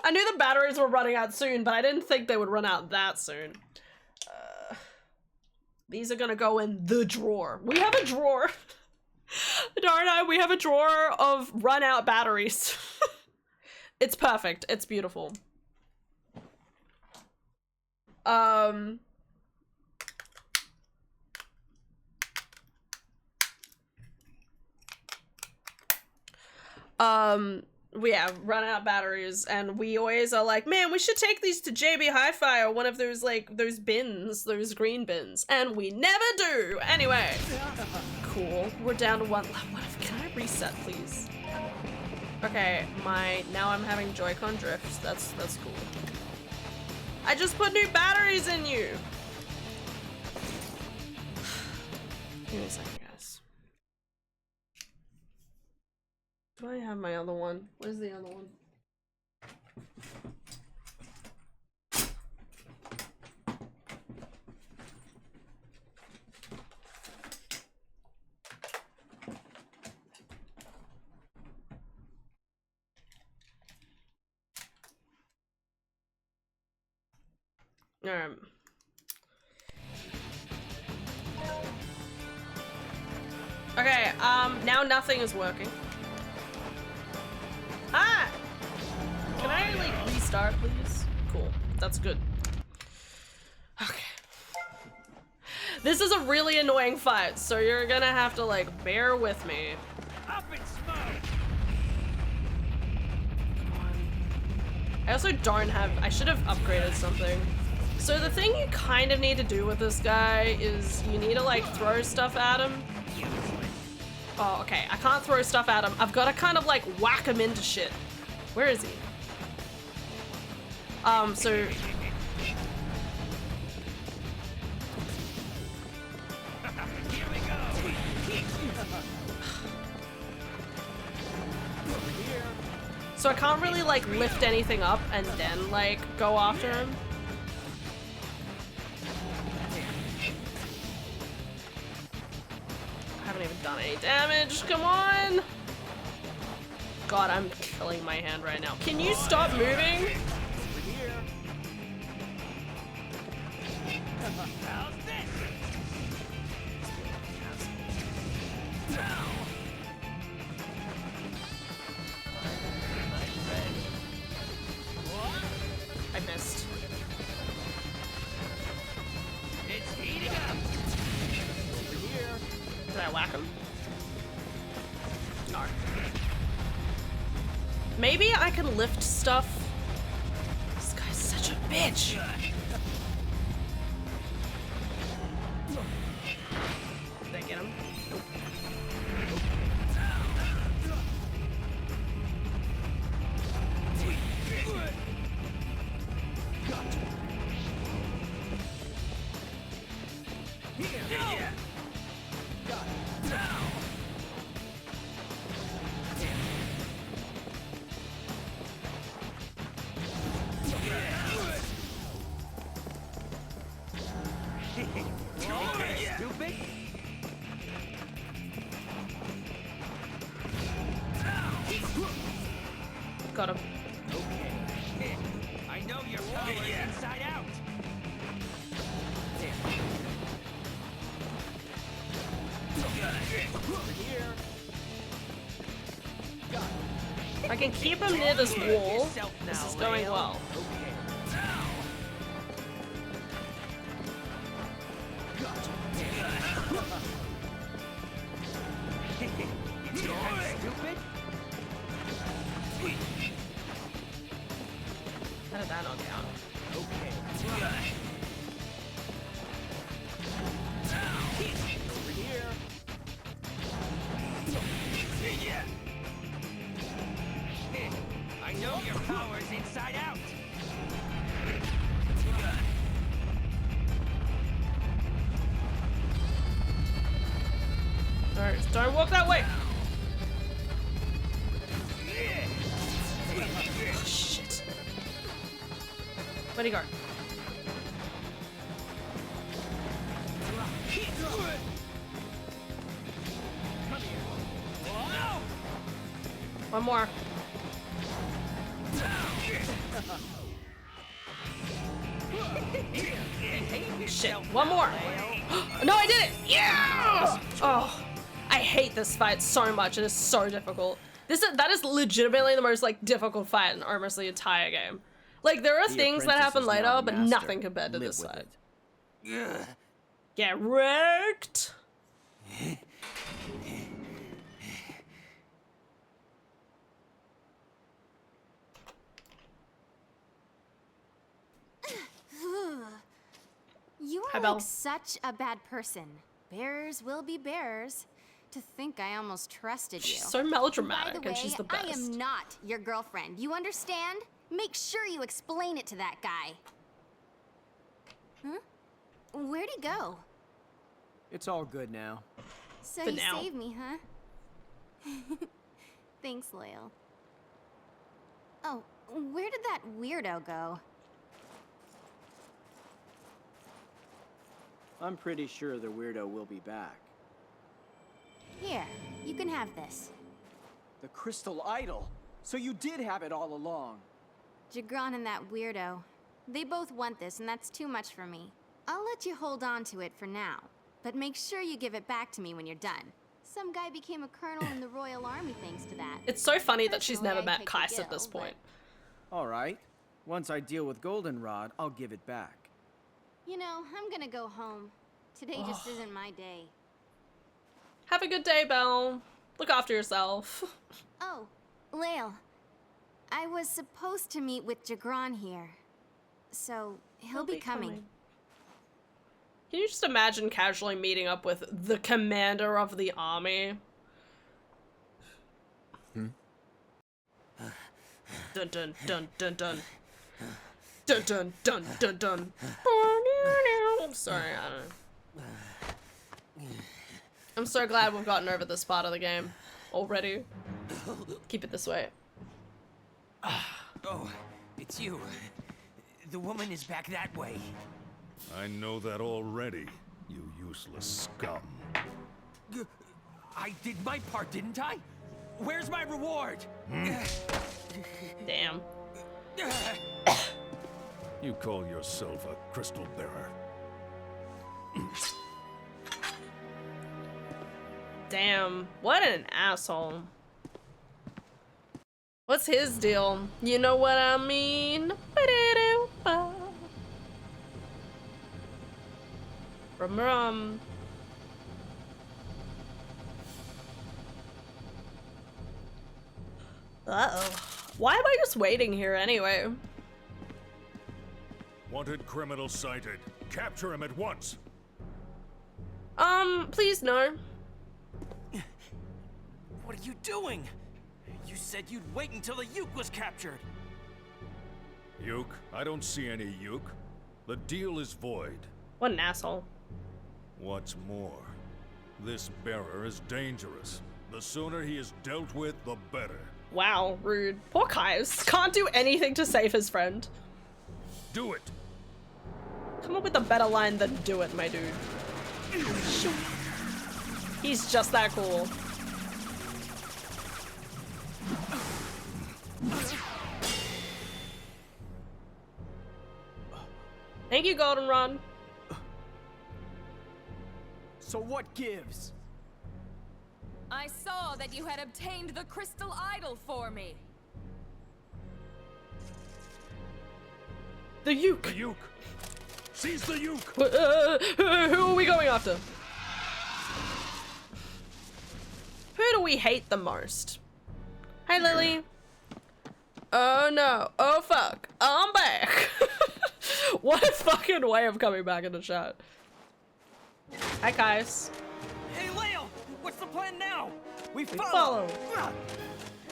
I knew the batteries were running out soon, but I didn't think they would run out that soon. These are gonna go in the drawer. We have a drawer. Darn I, we have a drawer of run out batteries. It's perfect. It's beautiful. We have run out batteries, and we always are like, man, we should take these to JB Hi-Fi or one of those, like, those bins, those green bins, and we never do. Anyway, cool. We're down to one. Can I reset, please? Okay, now I'm having Joy-Con drifts. That's cool. I just put new batteries in you. Give me a second, guys. Do I have my other one? Where's the other one? Alright. Okay, now nothing is working. Ah! Can I, like, restart, please? Cool. That's good. Okay. This is a really annoying fight, so you're gonna have to, like, bear with me. Up in smoke! Come on. I also don't have... I should have upgraded something. So the thing you kind of need to do with this guy is you need to, like, throw stuff at him. Oh, okay. I can't throw stuff at him. I've got to kind of, like, whack him into shit. Where is he? So... Here we go! So I can't really, like, lift anything up and then, like, go after him. I haven't even done any damage. Come on! God, I'm killing my hand right now. Can you stop moving? How's this? I missed. It's heating up! Did I whack him? No. Maybe I can lift stuff. This guy's such a bitch! Did I get him? Nope. Stupid. Got him. Okay. I know your power is inside out. If I can keep him near this wall, this is going well. Stupid. How did that not count? I know your power is inside out. Don't walk that way! Oh, shit. Where'd he go? One more. Shit, one more. No, I did it! Yeah! Oh, I hate this fight so much. It is so difficult. That is legitimately the most like difficult fight in almost the entire game. Like there are things that happen later, but nothing compared to this fight. Get wrecked. You Hi, are Belle. like such a bad person. Bears will be bears. To think I almost trusted you. She's so melodramatic, By the way, and she's the best. I am not your girlfriend. You understand? Make sure you explain it to that guy. Huh? Where'd he go? It's all good now. So For you now. saved me, huh? Thanks, Loyal. Oh, where did that weirdo go? I'm pretty sure the weirdo will be back. Here, you can have this. The crystal idol! So you did have it all along. Jagron and that weirdo. They both want this, and that's too much for me. I'll let you hold on to it for now, but make sure you give it back to me when you're done. Some guy became a colonel in the Royal Army thanks to that. It's so funny that she's never Personally, I'd met take the Kais at this Gil, point. All right. Once I deal with Goldenrod, I'll give it back. You know, I'm gonna go home. Today just isn't my day. Have a good day, Belle. Look after yourself. Oh, Lael. I was supposed to meet with Jagron here. So, he'll be coming. Can you just imagine casually meeting up with the commander of the army? Dun dun dun dun dun. Dun dun dun dun dun. Sorry, I don't know. I'm so glad we've gotten over this part of the game already. Keep it this way. Oh, it's you. The woman is back that way. I know that already, you useless scum. I did my part, didn't I? Where's my reward? Damn. You call yourself a crystal bearer. Damn. What an asshole. What's his deal? You know what I mean? Rum. Uh-oh. Why am I just waiting here anyway? Wanted criminal sighted. Capture him at once. Please no. What are you doing? You said you'd wait until the Uke was captured. Uke? I don't see any Uke. The deal is void. What an asshole. What's more, this bearer is dangerous. The sooner he is dealt with, the better. Wow, rude. Poor Kaius. Can't do anything to save his friend. Do it! Come up with a better line than do it, my dude. He's just that cool. Thank you, Goldenrod. So what gives? I saw that you had obtained the crystal idol for me. The Uke. The Uke! Seize the Uke! Who are we going after? Who do we hate the most? Hi, Lily. Oh no. Oh fuck. I'm back. What a fucking way of coming back in the chat. Hi, guys. Hey, Leo! What's the plan now? We follow.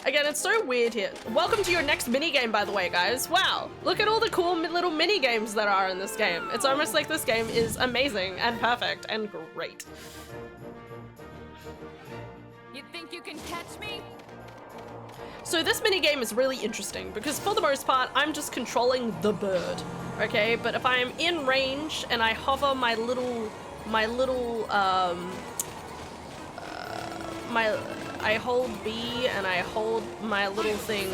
Again, it's so weird here. Welcome to your next minigame, by the way, guys. Wow, look at all the cool little mini-games that are in this game. It's almost like this game is amazing and perfect and great. You think you can catch me? So this minigame is really interesting because for the most part, I'm just controlling the bird, okay? But if I am in range and I hover I hold B and I hold my little thing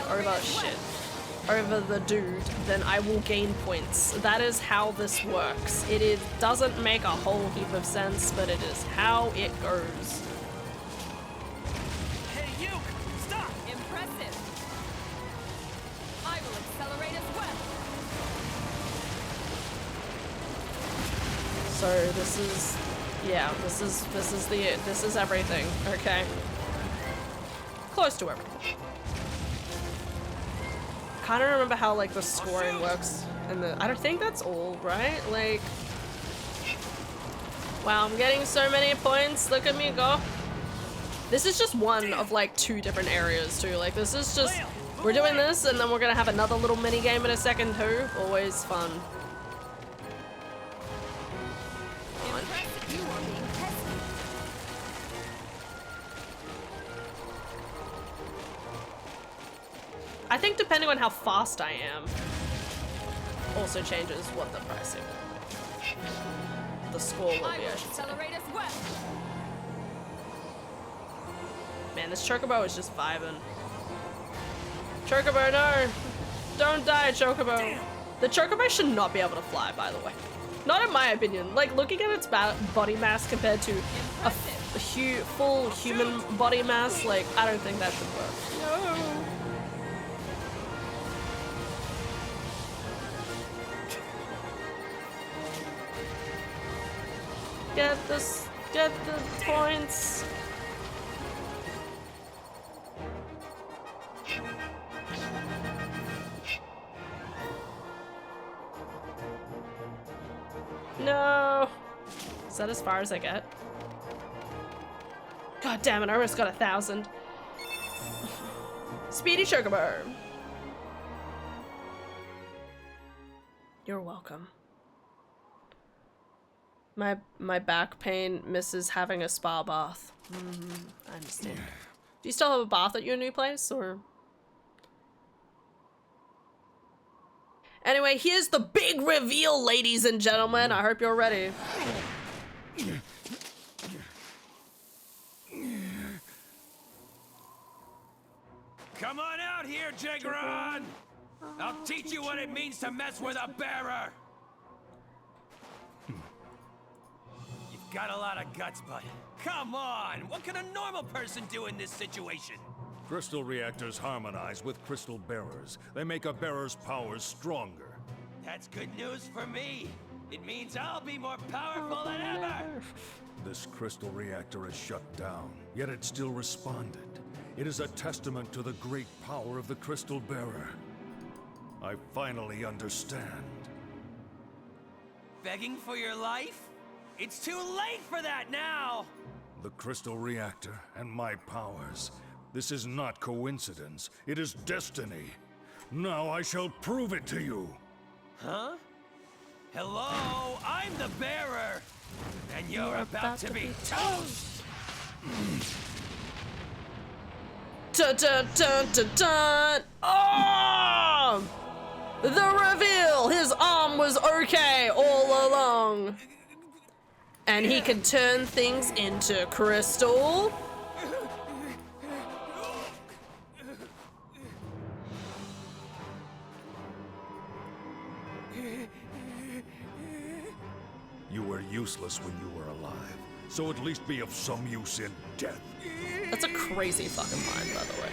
over the dude, then I will gain points. That is how this works. It doesn't make a whole heap of sense, but it is how it goes. Hey, Uke! Stop! Impressive. I will accelerate as well. So this is, yeah, this is everything, okay? Close to everything. Kind of remember how like the scoring works and I don't think that's all, right? Like, wow, I'm getting so many points. Look at me go. This is just one of like 2 different areas too. Like this is just, we're doing this and then we're gonna have another little mini game in a second too. Always fun. You are being tested. I think depending on how fast I am also changes what the pricing, the score will be, I should say. Accelerate as well. Man, this Chocobo is just vibing. Chocobo, no! Don't die, Chocobo! The Chocobo should not be able to fly, by the way. Not in my opinion. Like, looking at its body mass compared to a full human body mass, like, I don't think that should work. No! Get the points. No. Is that as far as I get? God damn it, I almost got 1,000. Speedy Chocobo. You're welcome. My back pain misses having a spa bath. I understand. Do you still have a bath at your new place, or? Anyway, here's the big reveal, ladies and gentlemen. I hope you're ready. Come on out here, Jagron! I'll teach you what it means to mess with a bearer! You've got a lot of guts, bud. Come on! What can a normal person do in this situation? Crystal reactors harmonize with crystal bearers. They make a bearer's powers stronger. That's good news for me. It means I'll be more powerful than ever! This crystal reactor is shut down, yet it still responded. It is a testament to the great power of the crystal bearer. I finally understand. Begging for your life? It's too late for that now! The crystal reactor and my powers. This is not coincidence. It is destiny. Now I shall prove it to you. Huh? Hello, I'm the bearer! And you're about to be toast! Dun dun dun dun dun! Oh! The reveal! His arm was okay all along. And he can turn things into crystal. You were useless when you were alive, so at least be of some use in death. That's a crazy fucking line, by the way.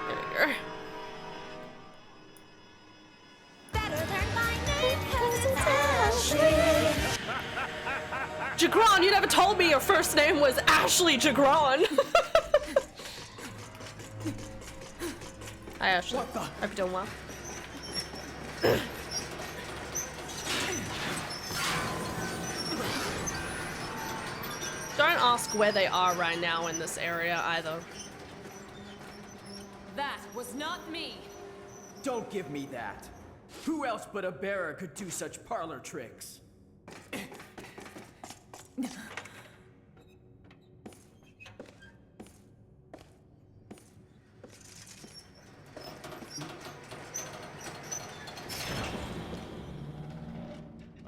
There we go. Jagron, you never told me your first name was Ashley Jagron. Hi, Ashley. Hope you're doing well. Don't ask where they are right now in this area either. That was not me. Don't give me that. Who else but a bearer could do such parlor tricks?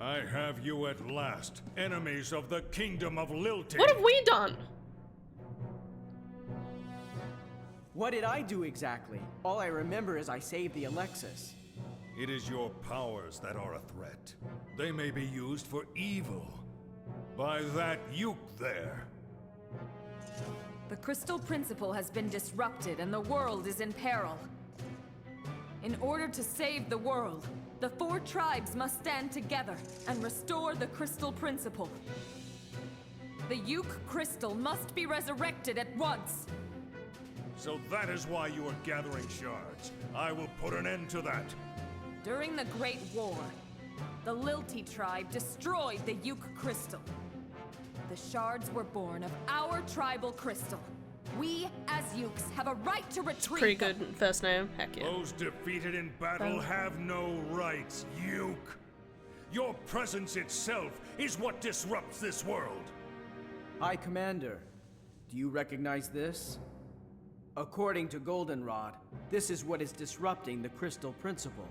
I have you at last, enemies of the kingdom of Lilty. What have we done? What did I do exactly? All I remember is I saved the Alexis. It is your powers that are a threat. They may be used for evil. By that Yuke there. The crystal principle has been disrupted and the world is in peril. In order to save the world, the 4 tribes must stand together and restore the crystal principle. The Yuke crystal must be resurrected at once. So that is why you are gathering shards. I will put an end to that. During the Great War, the Lilty tribe destroyed the Yuke crystal. The shards were born of our tribal crystal. We, as Yukes, have a right to retrieve Pretty them. good first name. Heck yeah. Those defeated in battle have no rights, Yuke. Your presence itself is what disrupts this world. High Commander, do you recognize this? According to Goldenrod, this is what is disrupting the crystal principle.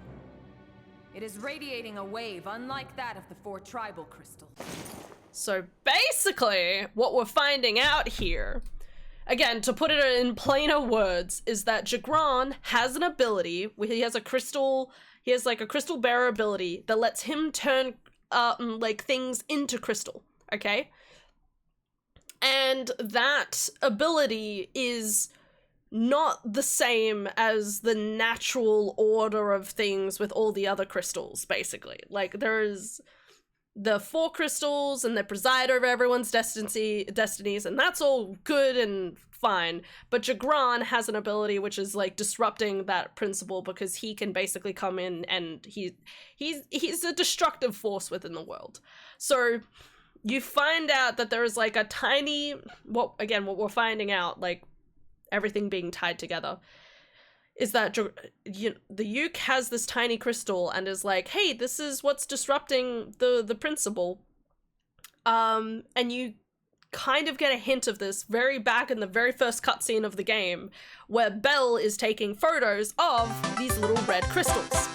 It is radiating a wave unlike that of the 4 tribal crystals. So basically, what we're finding out here, again, to put it in plainer words, is that Jagron has an ability where he has a crystal bearer ability that lets him turn like things into crystal, okay? And that ability is not the same as the natural order of things with all the other crystals, basically. Like, there's the 4 crystals and they preside over everyone's destinies, and that's all good and fine. But Jagron has an ability which is like disrupting that principle because he can basically come in and he's a destructive force within the world. So you find out that there is like a tiny, what we're finding out, like everything being tied together, is that the Yuke has this tiny crystal and is like, hey, this is what's disrupting the principle. And you kind of get a hint of this very back in the very first cutscene of the game, where Belle is taking photos of these little red crystals.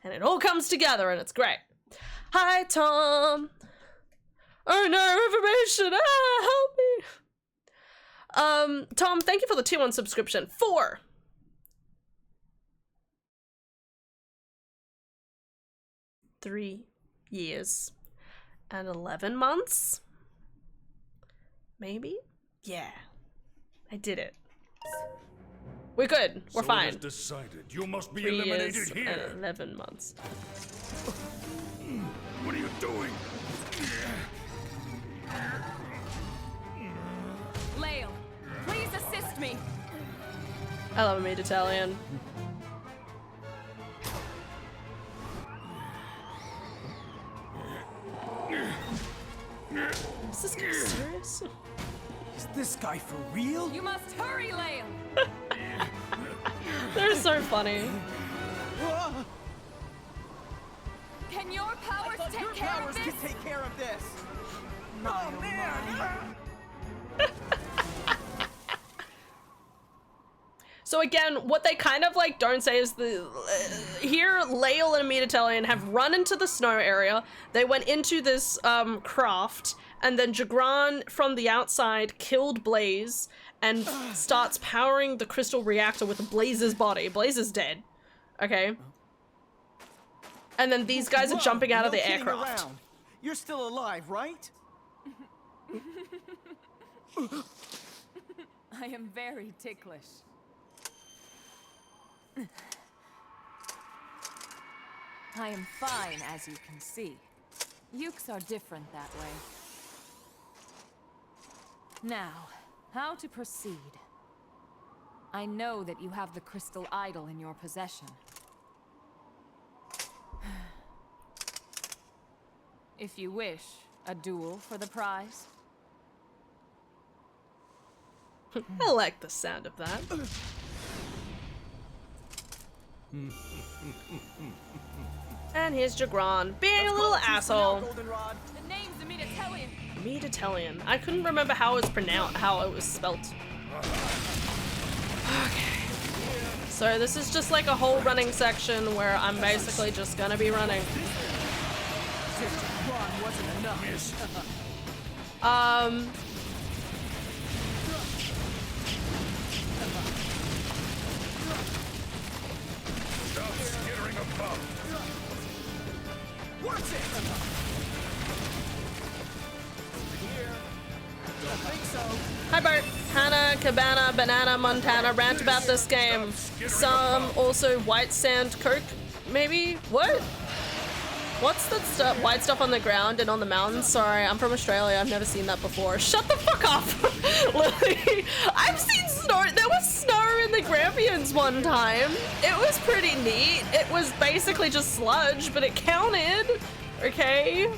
And it all comes together and it's great. Hi, Tom. Oh no, information, help me. Tom, thank you for the 2-1 subscription. 4. $3 years and 11 months? Maybe? Yeah. I did it. We're good. We're fine. So it is decided. You must be 3 eliminated years here. and 11 months. What are you doing? Lael, please assist me. I love a maid Italian. This guy for real? You must hurry, Lael! They're so funny. Can your powers take Your care powers of can this? take care of this. Oh man! So again, what they kind of like don't say is the here Lael and Metatelian have run into the snow area. They went into this craft, and then Jagran from the outside killed Blaze and starts powering the crystal reactor with Blaze's body. Blaze is dead. Okay. And then these guys are jumping out of the aircraft. Around. You're still alive, right? I am very ticklish. I am fine, as you can see. Ukes are different that way. Now, how to proceed? I know that you have the crystal idol in your possession. If you wish, a duel for the prize? I like the sound of that. And here's Jagran being a little asshole. Goldenrod. The name's Metatelian. Metatelian. I couldn't remember how it was pronounced, how it was spelt. Okay. So this is just like a whole running section where I'm basically just gonna be running. Wasn't enough. Stop skittering about. Watch it. Don't think so. Hi Bart. Hannah, Cabana, Banana, Montana rant about this game. Some also white sand coke, maybe? What? What's that stuff? White stuff on the ground and on the mountains? Sorry, I'm from Australia. I've never seen that before. Shut the fuck up! Literally, I've seen snow. There was snow in the Grampians one time. It was pretty neat. It was basically just sludge, but it counted. Okay?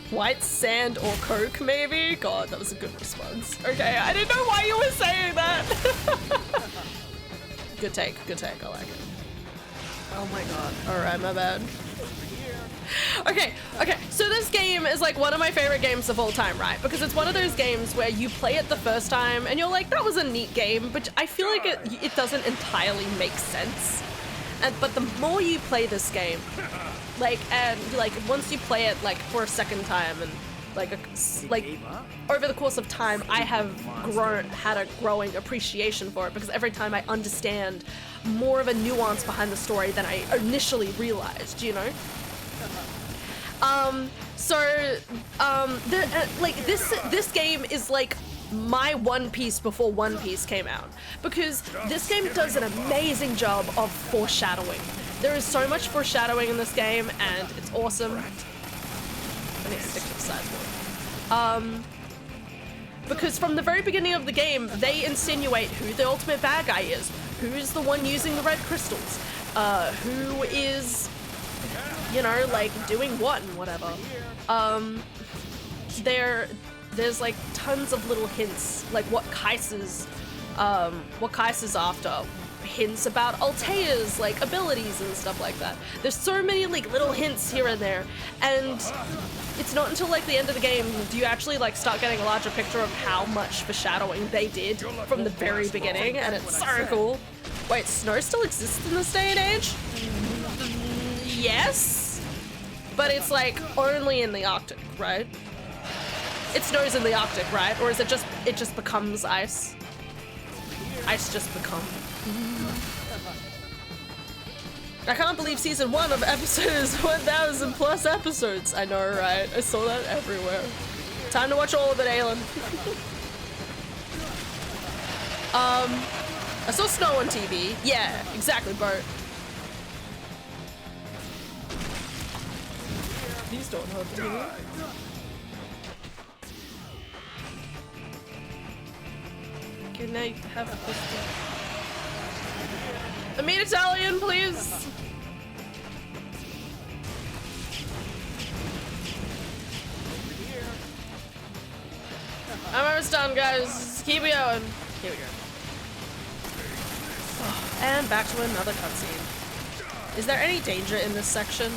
White sand or coke, maybe? God, that was a good response. Okay, I didn't know why you were saying that. Good take, I like it. Oh my god. Alright, my bad. Okay, so this game is like one of my favorite games of all time, right? Because it's one of those games where you play it the first time and you're like, that was a neat game, but I feel like it doesn't entirely make sense. But the more you play this game, once you play it like for a second time and over the course of time, I have had a growing appreciation for it because every time I understand more of a nuance behind the story than I initially realized, you know? This game is like my One Piece before One Piece came out, because this game does an amazing job of foreshadowing. There is so much foreshadowing in this game, and it's awesome. I need to stick to the sideboard. Because from the very beginning of the game, they insinuate who the ultimate bad guy is, who's the one using the red crystals, who is, you know, like doing what and whatever. There's like tons of little hints, like what Kaiser's after. Hints about Altea's like abilities and stuff like that. There's so many like little hints here and there, and it's not until like the end of the game do you actually like start getting a larger picture of how much foreshadowing they did from the very beginning, and it's so cool. Wait, snow still exists in this day and age? Yes, but it's like only in the Arctic, right? It snows in the Arctic, right? Or is it just becomes ice? Ice just become. I can't believe season 1 of episodes 1,000 plus episodes. I know, right? I saw that everywhere. Time to watch all of it, Aelin. I saw snow on TV. Yeah, exactly, Bart. Please don't hurt me. Good night, have a pistol. The Metatelian, please! I'm almost done, guys. Just keep going. Here we go. And back to another cutscene. Is there any danger in this section?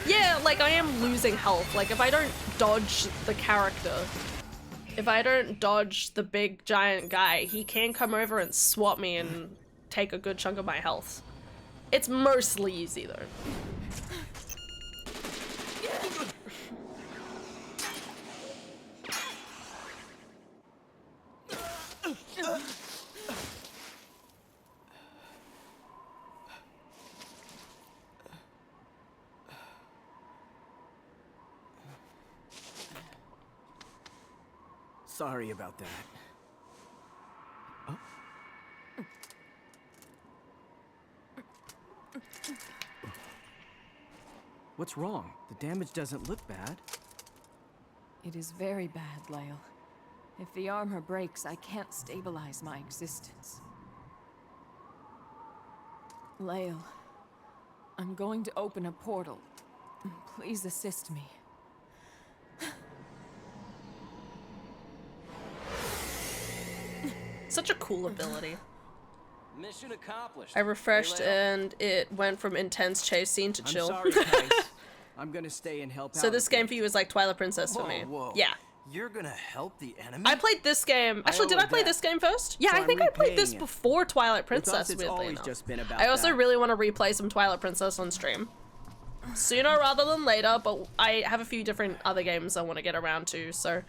Yeah, like I am losing health. Like if I don't dodge the character, if I don't dodge the big giant guy, he can come over and swap me and take a good chunk of my health. It's mostly easy though. Sorry about that. What's wrong? The damage doesn't look bad. It is very bad, Lael. If the armor breaks, I can't stabilize my existence. Lael, I'm going to open a portal. Please assist me. Such a cool ability. Mission accomplished. I refreshed Hey, Lael. and it went from intense chase scene to chill. I'm sorry, guys. I'm gonna stay and help out. So this a bit. game for you is like Twilight Princess for me. Whoa. Yeah. You're gonna help the enemy? I played this game. Actually, did I play this game first? Yeah, So I think I'm I played this repaying it. before Twilight With Princess, us, it's weirdly always enough. just been about I also that. really want to replay some Twilight Princess on stream. Sooner rather than later, but I have a few different other games I want to get around to, so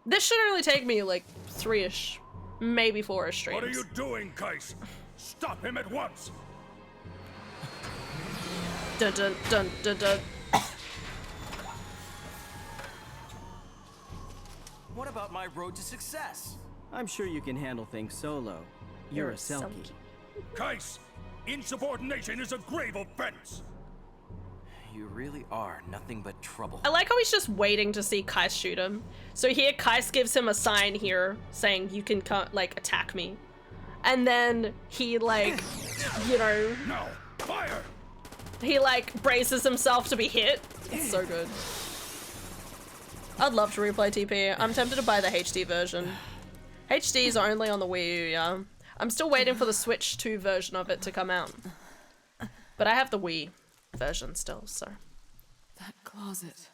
this should only take me like 3-ish, maybe 4-ish streams. What are you doing, Kais? Stop him at once! Dun dun dun dun dun. What about my road to success? I'm sure you can handle things solo. You're a Selkie. Kais, insubordination is a grave offense! You really are nothing but trouble. I like how he's just waiting to see Kais shoot him. So here, Kais gives him a sign here saying you can like attack me. And then he like, you know, Now, fire! he like braces himself to be hit. It's so good. I'd love to replay TP. I'm tempted to buy the HD version. HD is only on the Wii U, yeah. I'm still waiting for the Switch 2 version of it to come out. But I have the Wii version still, so. That closet.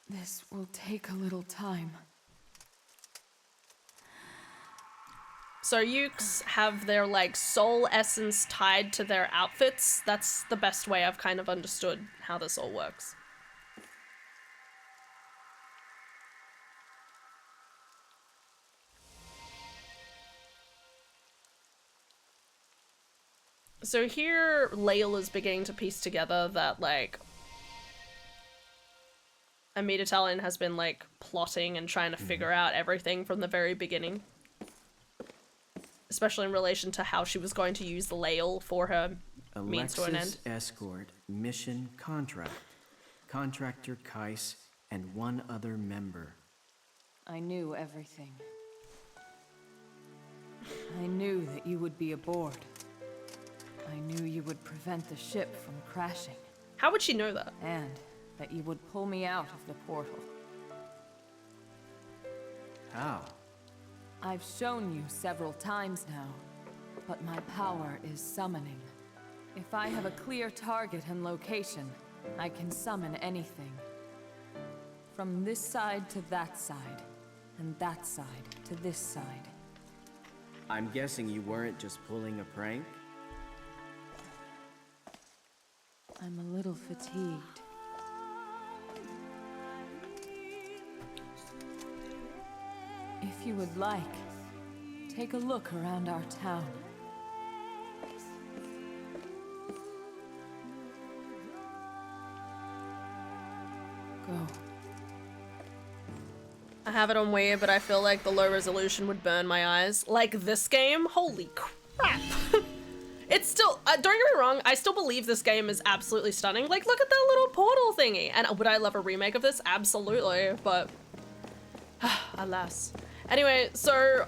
This will take a little time. So Ukes have their like soul essence tied to their outfits. That's the best way I've kind of understood how this all works. So here, Lael is beginning to piece together that, like, AEST has been, like, plotting and trying to figure out everything from the very beginning. Especially in relation to how she was going to use Lael for her means to an end. Alexis Escort, mission contract. Contractor Kais, and one other member. I knew everything. I knew that you would be aboard. I knew you would prevent the ship from crashing. How would she know that? And that you would pull me out of the portal. How? I've shown you several times now, but my power is summoning. If I have a clear target and location, I can summon anything. From this side to that side, and that side to this side. I'm guessing you weren't just pulling a prank? I'm a little fatigued. If you would like, take a look around our town. Go. I have it on Wii, but I feel like the low resolution would burn my eyes. Like this game? Holy crap. It's still, don't get me wrong, I still believe this game is absolutely stunning. Like, look at that little portal thingy. And would I love a remake of this? Absolutely, but alas. Anyway, so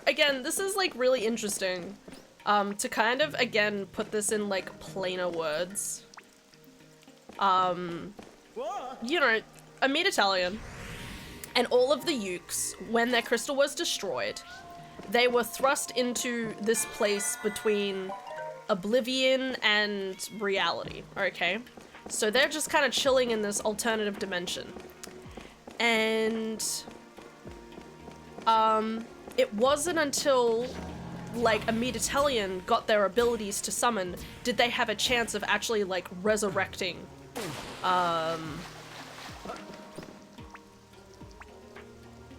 again, this is like really interesting To kind of, again, put this in, like, plainer words. You know, a Italian and all of the Ukes, when their crystal was destroyed, they were thrust into this place between oblivion and reality, okay? So they're just kind of chilling in this alternative dimension. And, it wasn't until, like, a Italian got their abilities to summon did they have a chance of actually, like, resurrecting,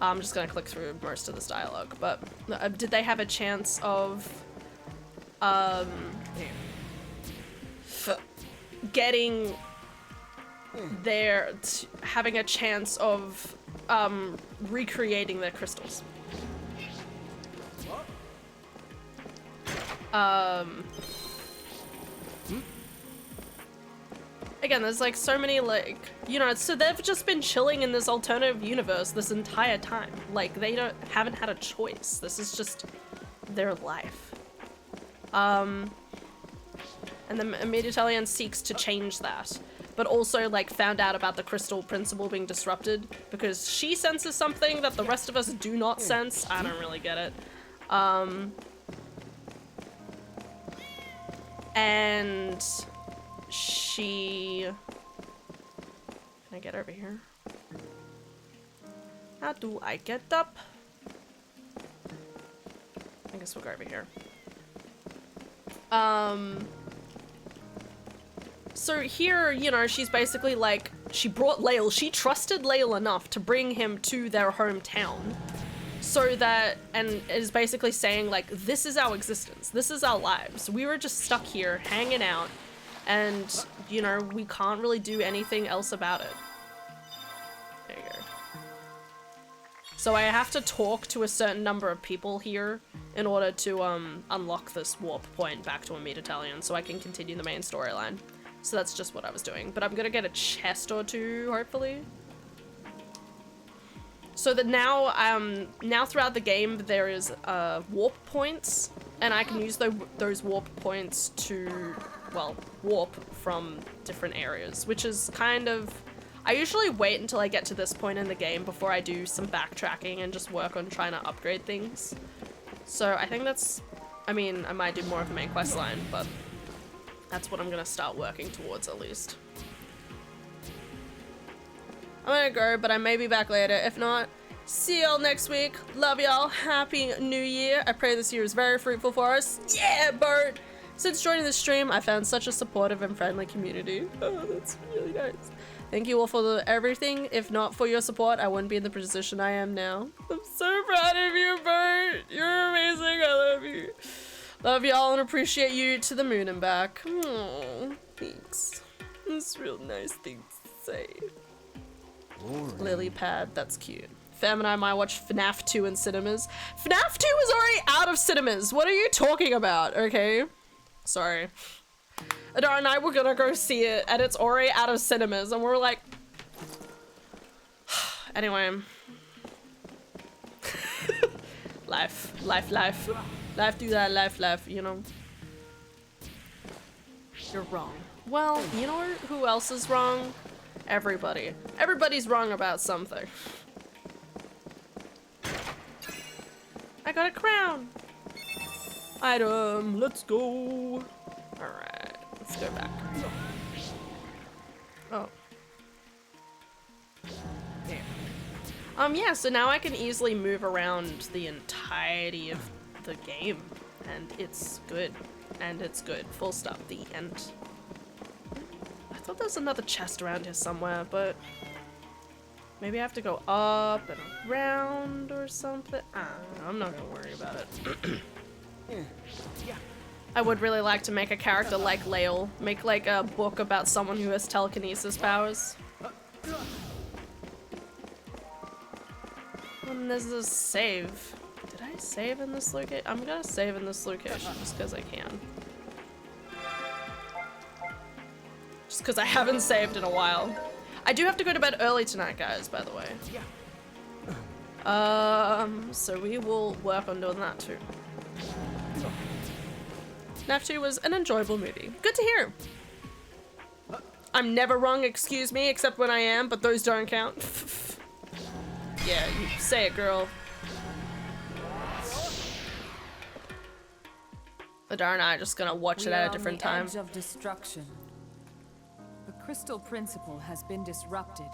I'm just gonna click through most of this dialogue, but did they have a chance of getting having a chance of recreating their crystals? Again, there's like so many, like, you know, so they've just been chilling in this alternative universe this entire time. Like, they haven't had a choice. This is just their life. And the Italian seeks to change that, but also, like, found out about the crystal principle being disrupted because she senses something that the rest of us do not sense. I don't really get it. And she... Can I get over here? How do I get up? I guess we'll go over here. So here, you know, she's basically like, she brought Lael, she trusted Lael enough to bring him to their hometown. So that, and is basically saying like, this is our existence, this is our lives. We were just stuck here, hanging out, and, you know, we can't really do anything else about it. There you go. So I have to talk to a certain number of people here in order to unlock this warp point back to a Italian so I can continue the main storyline. So that's just what I was doing. But I'm gonna get a chest or two, hopefully. So that now throughout the game there is warp points, and I can use those warp points to, well, warp from different areas, which is kind of... I usually wait until I get to this point in the game before I do some backtracking and just work on trying to upgrade things. So I think that's... I mean, I might do more of the main quest line, but that's what I'm gonna start working towards at least. I'm gonna go, but I may be back later. If not, see y'all next week. Love y'all. Happy New Year. I pray this year is very fruitful for us. Yeah, Bert! Since joining the stream, I found such a supportive and friendly community. Oh, that's really nice. Thank you all for everything. If not for your support, I wouldn't be in the position I am now. I'm so proud of you, Bert. You're amazing. I love you. Love y'all and appreciate you to the moon and back. Oh, thanks. That's real nice thing to say. Lily pad, that's cute. Fam and I might watch FNAF 2 in cinemas. FNAF 2 is already out of cinemas. What are you talking about? Okay. Sorry. Adara and I were gonna go see it and it's already out of cinemas and we're like... Anyway. Life. Life do that, life, you know. You're wrong. Well, you know who else is wrong? Everybody. Everybody's wrong about something. I got a crown! Item, let's go! Alright, let's go back. Oh. Damn. Yeah, so now I can easily move around the entirety of the game. And it's good. And it's good. Full stop. The end. I thought there was another chest around here somewhere, but maybe I have to go up and around or something. I don't know. I'm not gonna worry about it. I would really like to make a character like Lael. Make like a book about someone who has telekinesis powers. And there's a save. Did I save in this location? I'm gonna save in this location just because I can. Just because I haven't saved in a while. I do have to go to bed early tonight, guys, by the way. So we will work on doing that too. NAF2 was an enjoyable movie. Good to hear. I'm never wrong, excuse me, except when I am, but those don't count. Yeah, you say it, girl. Adara and I are just gonna watch it at a different time. Edge of destruction. The crystal principle has been disrupted,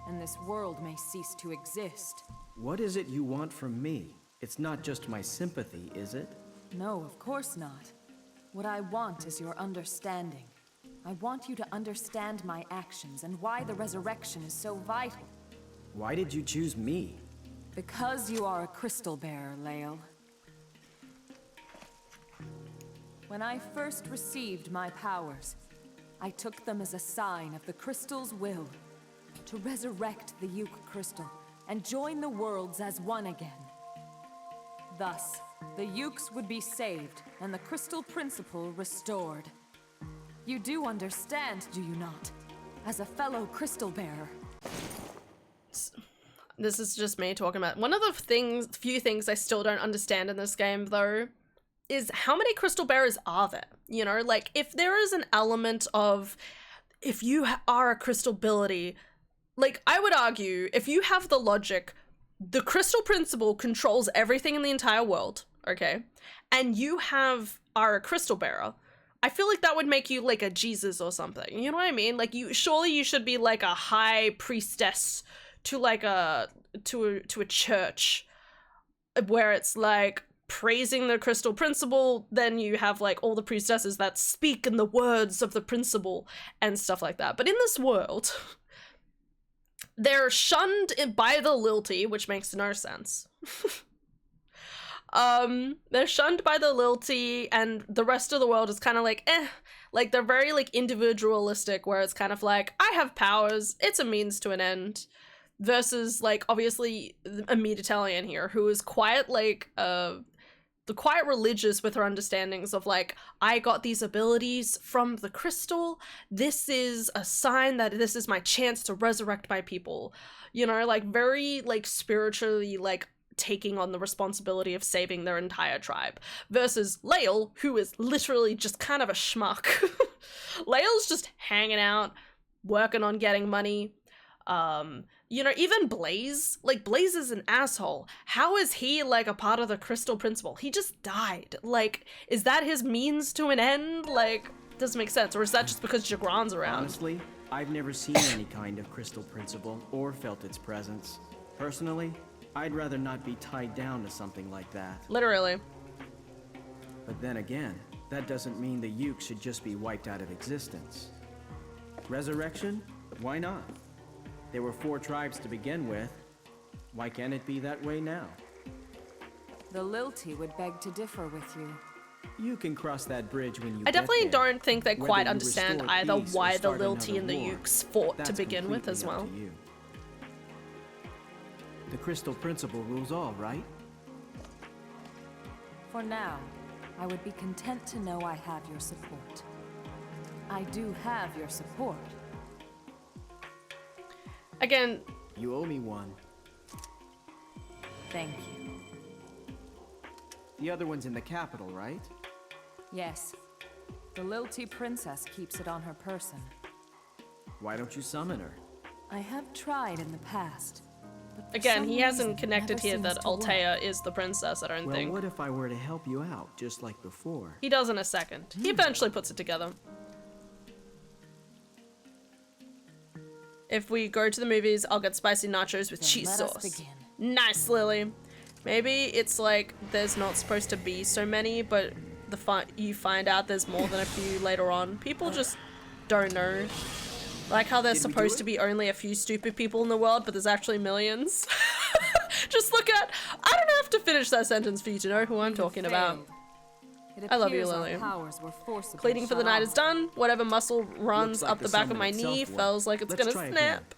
and this world may cease to exist. What is it you want from me? It's not just my sympathy, is it? No, of course not. What I want is your understanding. I want you to understand my actions and why the resurrection is so vital. Why did you choose me? Because you are a crystal bearer, Lael. When I first received my powers, I took them as a sign of the crystal's will to resurrect the Yuk crystal and join the worlds as one again. Thus, the Yuks would be saved and the crystal principle restored. You do understand, do you not? As a fellow crystal bearer. This is just me talking about one of the few things I still don't understand in this game, though, is how many crystal bearers are there? You know, like, if there is an element of, if you are a crystal ability, like, I would argue, if you have the logic, the crystal principle controls everything in the entire world, okay? And you are a crystal bearer, I feel like that would make you like a Jesus or something. You know what I mean? Like, surely you should be like a high priestess to like to a church where it's like praising the crystal principle. Then you have like all the priestesses that speak in the words of the principle and stuff like that. But in this world, they're shunned by the Lilty, which makes no sense. They're shunned by the Lilty, and the rest of the world is kind of like, eh. Like, they're very, like, individualistic, where it's kind of like, I have powers, it's a means to an end. Versus, like, obviously, a Mediterranean here, who is quite, like, quite religious with her understandings of, like, I got these abilities from the crystal, this is a sign that this is my chance to resurrect my people. You know, like, very, like, spiritually, like, taking on the responsibility of saving their entire tribe, versus Lael, who is literally just kind of a schmuck. Lael's just hanging out, working on getting money. You know, even Blaze, like, Blaze is an asshole. How is he, like, a part of the crystal principle? He just died. Like, is that his means to an end? Like, doesn't make sense. Or is that just because Jagran's around? Honestly, I've never seen any kind of crystal principle or felt its presence. Personally, I'd rather not be tied down to something like that. Literally. But then again, that doesn't mean the Yuk should just be wiped out of existence. Resurrection? Why not? There were 4 tribes to begin with. Why can't it be that way now? The Lilty would beg to differ with you. You can cross that bridge when you I definitely get there. don't think they Whether quite you understand restore either peace or why the start Lilty and the another war, Yuks fought to that's begin with as completely well. up to you. The crystal principle rules all, right? For now, I would be content to know I have your support. I do have your support. Again, You owe me one. Thank you. The other one's in the capital, right? Yes. The Lilty princess keeps it on her person. Why don't you summon her? I have tried in the past. But for again, some he hasn't reason, it connected never here seems that to work. Altea is the princess, I don't Well, think. what if I were to help you out, just like before? He does in a second. He eventually puts it together. If we go to the movies, I'll get spicy nachos with Then cheese let us sauce. begin. Nice, Lily. Maybe it's like there's not supposed to be so many, but you find out there's more than a few later on. People just don't know. Like how there's Did we do supposed it? to be only a few stupid people in the world, but there's actually millions. Just look at... I don't have to finish that sentence for you to know who I'm We talking have about. failed. It I love you, appears our Lily. powers were forcibly Cleaning for the shut night off. is done. Whatever muscle runs Looks like up the the back of summon my itself knee worked. feels like it's Let's gonna try again. snap.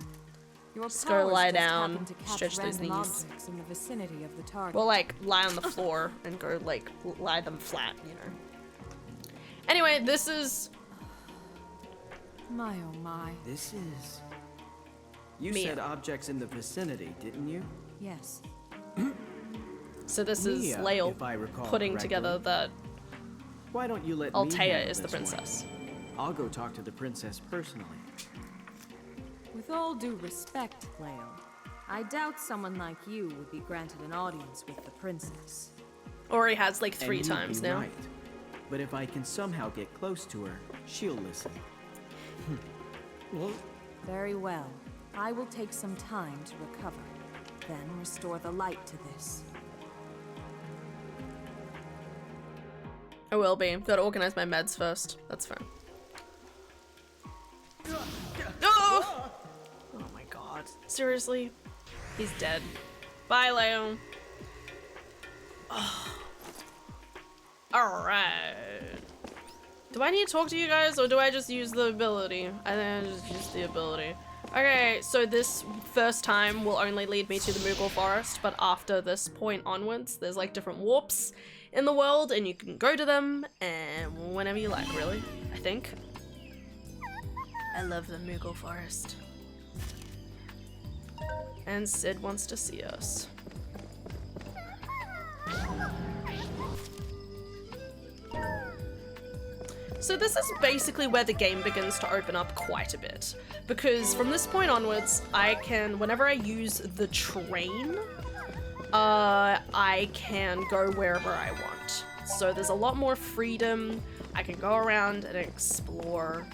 Your Just go lie powers just down, happen to catch stretch those random knees. objects in the vicinity of the target. Well, like, lie on the floor and go, like, lie them flat, you know. Anyway, this is... My oh my. This is... You Mia. said objects in the vicinity, didn't you? Yes. So this is Mia, Lael if I recall putting correctly. together that Why don't you let me Altea handle is the this one? princess. I'll go talk to the princess personally. With all due respect, Leo, I doubt someone like you would be granted an audience with the princess. Ori has like And 3 you'd times be now. right. But if I can somehow get close to her, she'll listen. Very well. I will take some time to recover, then restore the light to this. I will be. Gotta organize my meds first. That's fine. Oh! Oh my god. Seriously? He's dead. Bye, Leo. Oh. Alright. Do I need to talk to you guys, or do I just use the ability? I think I just use the ability. Okay, so this first time will only lead me to the Moogle Forest, but after this point onwards, there's like different warps in the world, and you can go to them and whenever you like, really, I think. I love the Moogle Forest. And Sid wants to see us. So this is basically where the game begins to open up quite a bit, because from this point onwards, I can, whenever I use the train, I can go wherever I want. So there's a lot more freedom. I can go around and explore.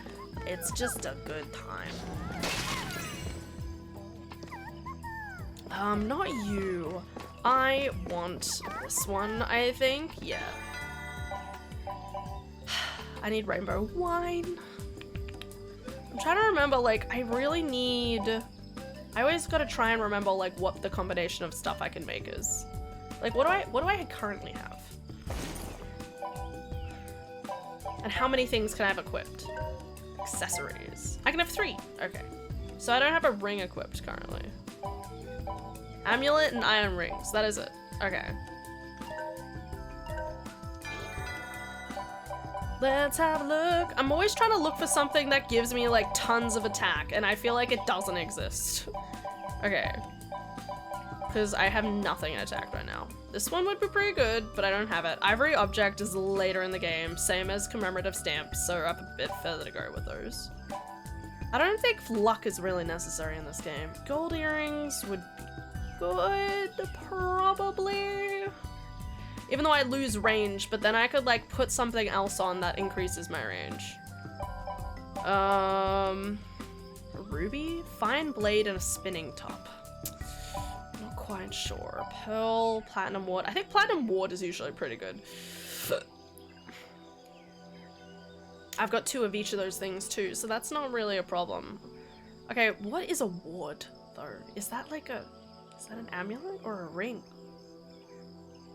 It's just a good time. Not you. I want this one, I think. Yeah. I need rainbow wine. I'm trying to remember, like, I really need... I always gotta try and remember, like, what the combination of stuff I can make is. Like, what do I currently have? And how many things can I have equipped? Accessories. I can have 3. Okay. So I don't have a ring equipped currently. Amulet and iron rings. That is it. Okay. Let's have a look. I'm always trying to look for something that gives me like tons of attack, and I feel like it doesn't exist. Okay. Because I have nothing in attack right now. This one would be pretty good, but I don't have it. Ivory object is later in the game, same as commemorative stamps, so up a bit further to go with those. I don't think luck is really necessary in this game. Gold earrings would be good, probably. Even though I lose range, but then I could like put something else on that increases my range. Ruby? Fine blade and a spinning top. Not quite sure. Pearl, platinum ward. I think platinum ward is usually pretty good. I've got 2 of each of those things too, so that's not really a problem. Okay, what is a ward though? Is that like a... Is that an amulet or a ring?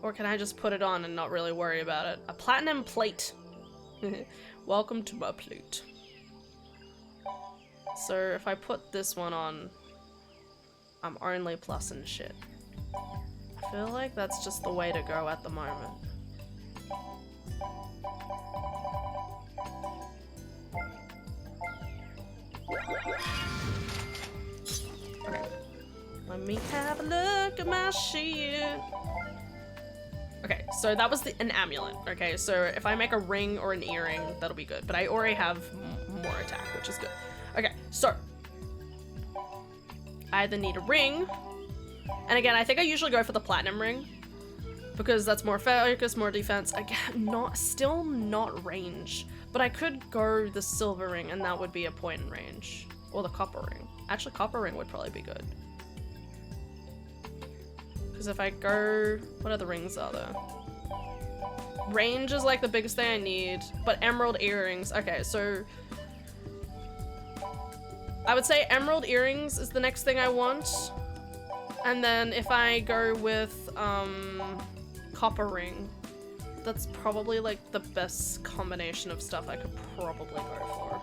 Or can I just put it on and not really worry about it? A platinum plate. Welcome to my plate. So if I put this one on, I'm only plussing shit. I feel like that's just the way to go at the moment. Okay. Let me have a look at my shit. Okay, so that was an amulet. Okay, so if I make a ring or an earring, that'll be good. But I already have more attack, which is good. Okay, so I either need a ring, and again, I think I usually go for the platinum ring because that's more focus, more defense. Again, still not range, but I could go the silver ring, and that would be a point in range, or the copper ring. Actually, copper ring would probably be good. Because if I go... What other rings are there? Range is like the biggest thing I need, but emerald earrings. Okay, so... I would say emerald earrings is the next thing I want. And then if I go with copper ring, that's probably like the best combination of stuff I could probably go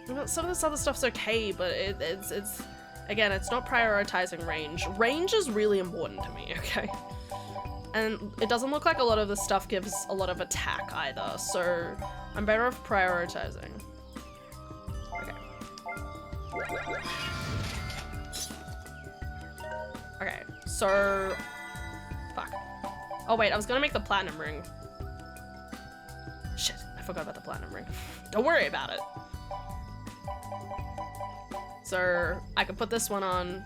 for. Some of this other stuff's okay, but it's again, it's not prioritizing range. Range is really important to me, okay? And it doesn't look like a lot of this stuff gives a lot of attack either, so I'm better off prioritizing. Okay. Okay, so... Fuck. Oh wait, I was gonna make the platinum ring. Shit, I forgot about the platinum ring. Don't worry about it. So I could put this one on.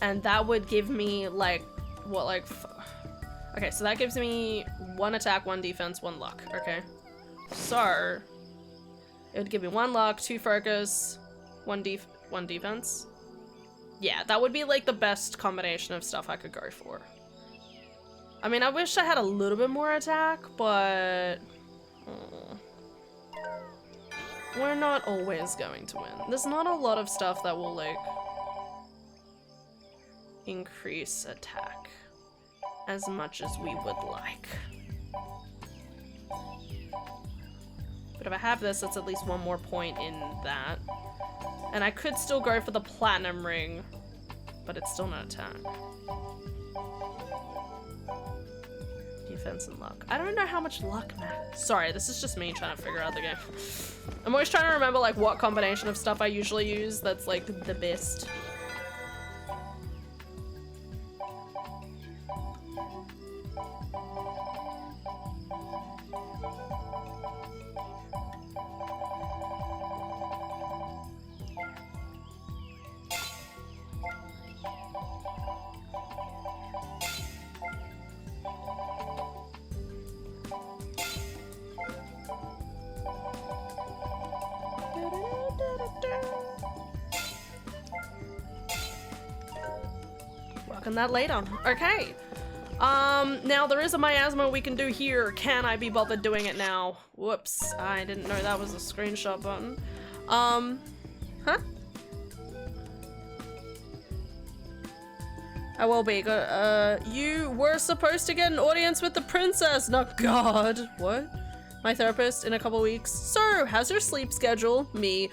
And that would give me like, what, like, okay, so that gives me 1 attack, 1 defense, 1 luck, okay? So, it would give me 1 luck, 2 focus, 1 defense. Yeah, that would be like the best combination of stuff I could go for. I mean, I wish I had a little bit more attack, but we're not always going to win. There's not a lot of stuff that will like increase attack as much as we would like. But if I have this, that's at least 1 more point in that. And I could still go for the platinum ring, but it's still not attack. Defense and luck. I don't know how much luck matters. Sorry, this is just me trying to figure out the game. I'm always trying to remember like what combination of stuff I usually use that's like the best. Working that later. Okay. Now there is a miasma we can do here. Can I be bothered doing it now? Whoops. I didn't know that was a screenshot button. Huh? I will be. You were supposed to get an audience with the princess. No, God. What? My therapist in a couple weeks. So, how's your sleep schedule? Me.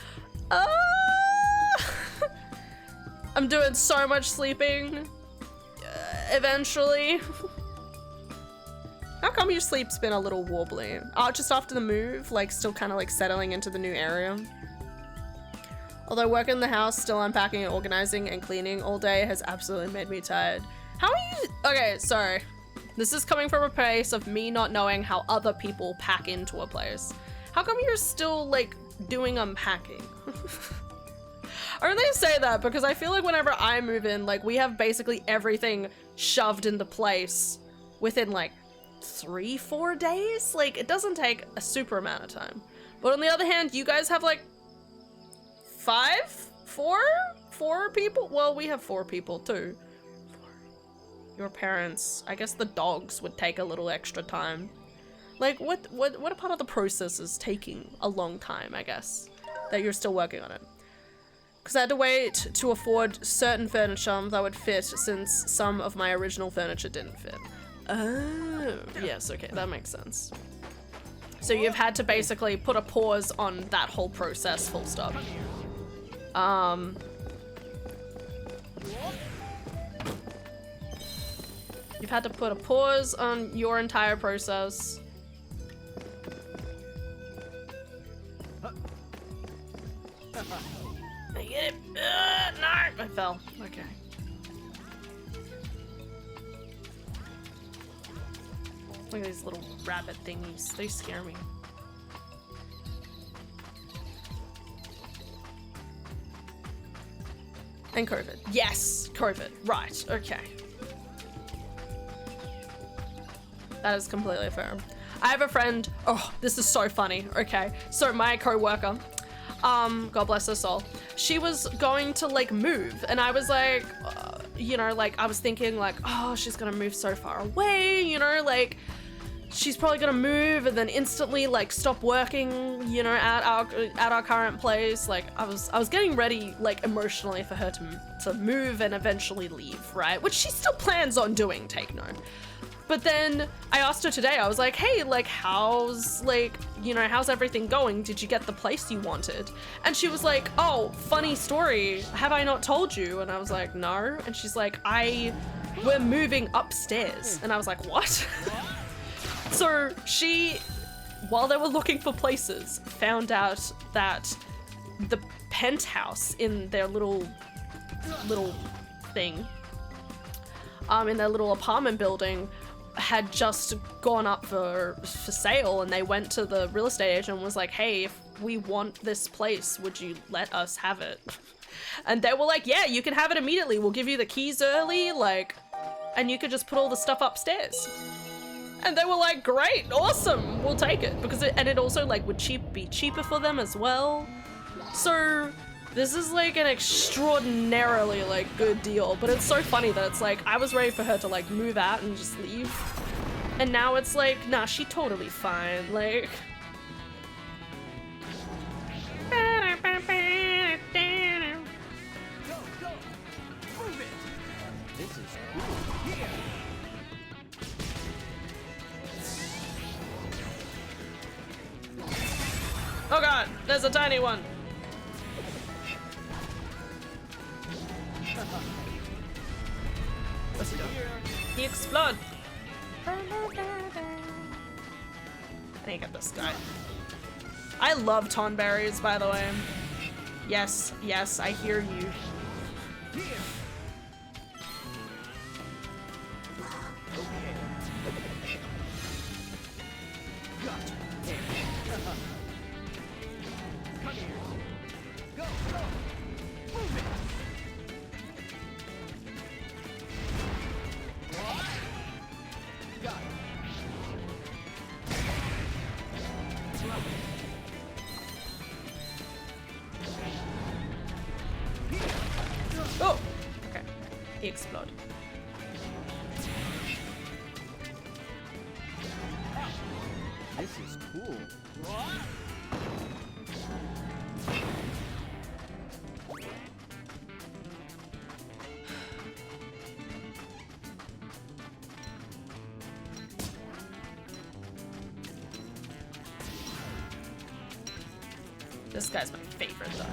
I'm doing so much sleeping. Eventually. How come your sleep's been a little wobbly? Oh, just after the move, like still kind of like settling into the new area. Although working in the house, still unpacking and organizing and cleaning all day has absolutely made me tired. How are you? Okay, sorry. This is coming from a place of me not knowing how other people pack into a place. How come you're still like doing unpacking? I only say that because I feel like whenever I move in, like we have basically everything shoved into place within like 3-4 days. Like it doesn't take a super amount of time. But on the other hand, you guys have like 4 people? Well, we have 4 people too. Your parents, I guess the dogs would take a little extra time. Like what a part of the process is taking a long time, I guess, that you're still working on it. Because I had to wait to afford certain furniture that would fit since some of my original furniture didn't fit. Oh, yes, okay, that makes sense. So you've had to basically put a pause on that whole process, full stop. You've had to put a pause on your entire process. I get it. No, I fell. Okay. Look at these little rabbit thingies. They scare me. And COVID. Yes, COVID. Right. Okay. That is completely fair. I have a friend. Oh, this is so funny. Okay. So my co-worker, God bless her soul, she was going to like move, and I was like, you know, like I was thinking like, oh, she's gonna move so far away, you know, like she's probably gonna move and then instantly like stop working, you know, at our current place. Like I was getting ready like emotionally for her to move and eventually leave, right? Which she still plans on doing, take note. But then I asked her today, I was like, hey, like, how's, like, you know, how's everything going? Did you get the place you wanted? And she was like, oh, funny story. Have I not told you? And I was like, no. And she's like, we're moving upstairs. And I was like, what? So she, while they were looking for places, found out that the penthouse in their little thing, in their little apartment building, had just gone up for sale, and they went to the real estate agent and was like, hey, if we want this place, would you let us have it? And they were like, yeah, you can have it immediately. We'll give you the keys early, like, and you could just put all the stuff upstairs. And they were like, great, awesome, we'll take it. Because it also like would be cheaper for them as well. So this is like an extraordinarily like good deal, but it's so funny that it's like, I was ready for her to like move out and just leave. And now it's like, nah, she totally fine, like. This is cool. Here. Oh god, there's a tiny one. What's he doing? He explode. I think get this guy. I love tonberries, by the way. Yes, yes, I hear you. Oh! Okay. He exploded. This is cool. This guy's my favorite though.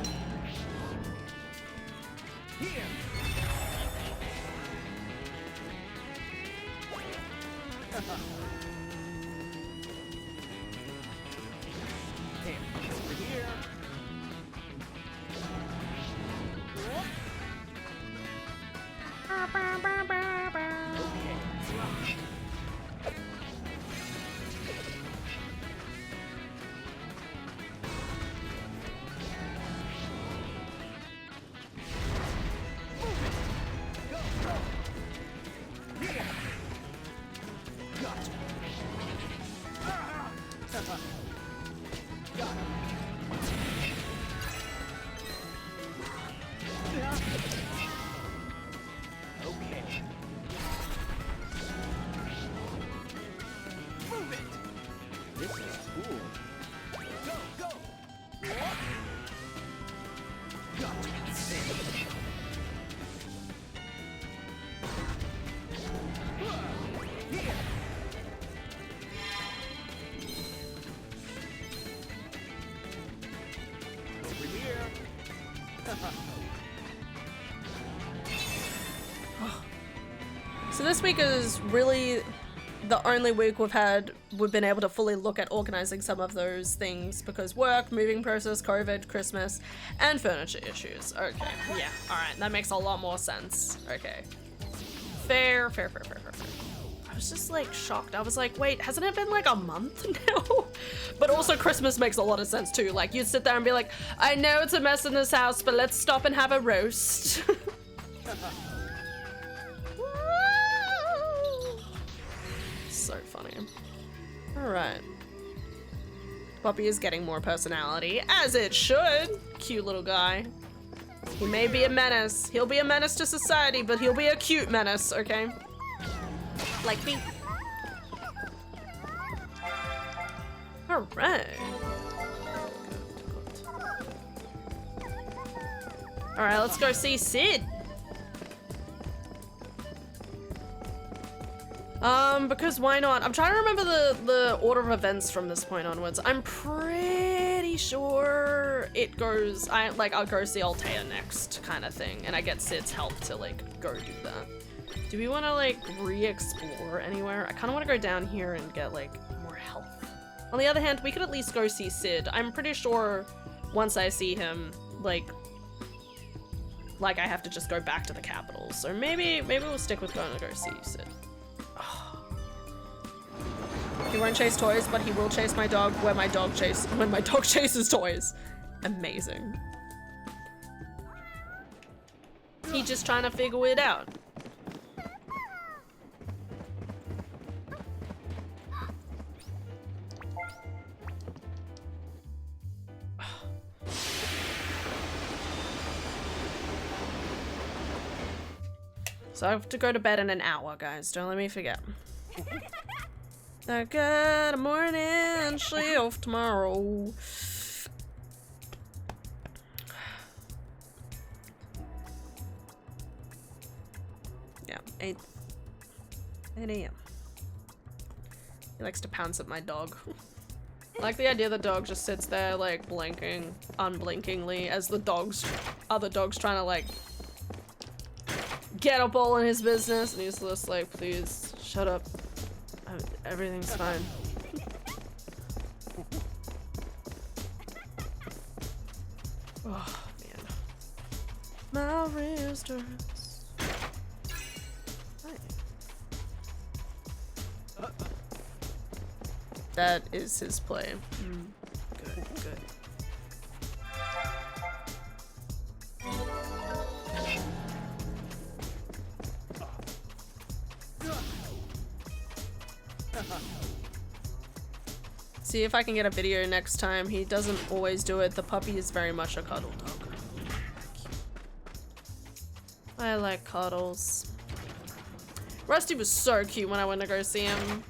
So this week is really the only week we've been able to fully look at organizing some of those things because work, moving process, COVID, Christmas, and furniture issues. Okay, yeah, all right, that makes a lot more sense. Okay, fair. I was just like shocked. I was like, wait, hasn't it been like a month now? But also Christmas makes a lot of sense too. Like you'd sit there and be like, I know it's a mess in this house, but let's stop and have a roast. So funny. All right. Puppy is getting more personality, as it should. Cute little guy. He may be a menace. He'll be a menace to society, but he'll be a cute menace, okay? Like me. All right. All right, let's go see Sid. Because why not? I'm trying to remember the order of events from this point onwards. I'm pretty sure it goes, I'll go see Altea next kind of thing, and I get Sid's help to like go do that. Do we want to like re-explore anywhere? I kind of want to go down here and get like more health. On the other hand, we could at least go see Sid. I'm pretty sure once I see him, like I have to just go back to the capital. So maybe we'll stick with going to go see Sid. He won't chase toys, but he will chase my dog when my dog chases toys. Amazing. He's just trying to figure it out. So I have to go to bed in an hour, guys. Don't let me forget. I got a morning shift tomorrow. Yeah, 8 a.m. He likes to pounce at my dog. I like the idea the dog just sits there, like, blinking unblinkingly as the other dogs trying to, like, get up all in his business, and he's just like, please, shut up. Everything's fine. Oh, man. My wrist hurts. Hi. That is his play. Good, good. See if I can get a video next time. He doesn't always do it. The puppy is very much a cuddle dog. I like cuddles. Rusty was so cute when I went to go see him.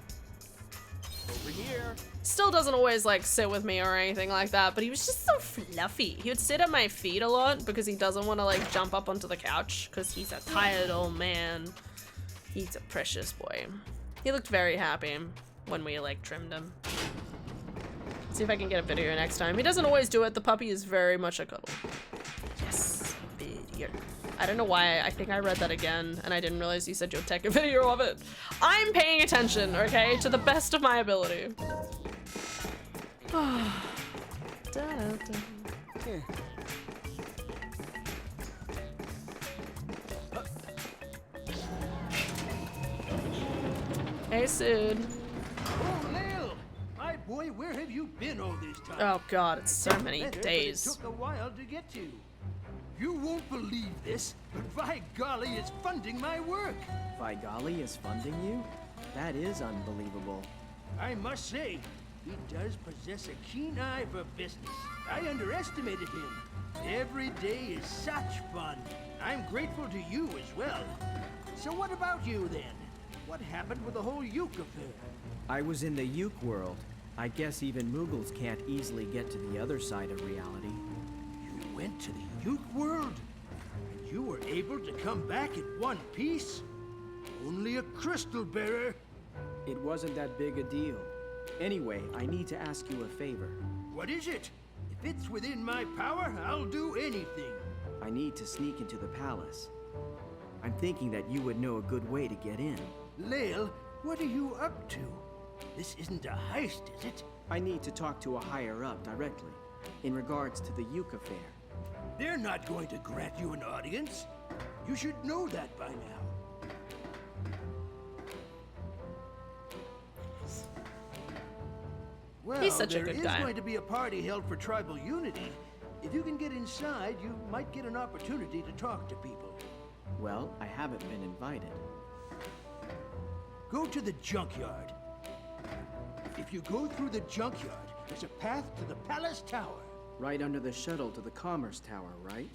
Over here. Still doesn't always like sit with me or anything like that, but he was just so fluffy. He would sit at my feet a lot because he doesn't want to like jump up onto the couch because he's a tired old man. He's a precious boy. He looked very happy when we like trimmed him. See if I can get a video next time. He doesn't always do it. The puppy is very much a cuddle. Yes, video. I don't know why. I think I read that again and I didn't realize you said you'll take a video of it. I'm paying attention, okay? To the best of my ability. Hey, Sid. Oh, Lil! My boy, where have you been all this time? Oh god, it's so many Better, but days. It took a while to get to. You won't believe this, but by golly, it's funding my work. By golly is funding you? That is unbelievable. I must say, he does possess a keen eye for business. I underestimated him. Every day is such fun. I'm grateful to you as well. So what about you then? What happened with the whole Uke affair? I was in the Uke world. I guess even Moogles can't easily get to the other side of reality. You went to the Uke world? And you were able to come back in one piece? Only a crystal bearer? It wasn't that big a deal. Anyway, I need to ask you a favor. What is it? If it's within my power, I'll do anything. I need to sneak into the palace. I'm thinking that you would know a good way to get in. Lael, what are you up to? This isn't a heist, is it? I need to talk to a higher-up directly, in regards to the Uke affair. They're not going to grant you an audience. You should know that by now. Well, He's such a there good is guy. going to be a party held for tribal unity. If you can get inside, you might get an opportunity to talk to people. Well, I haven't been invited. Go to the junkyard. If you go through the junkyard, there's a path to the palace tower. Right under the shuttle to the Commerce Tower, right?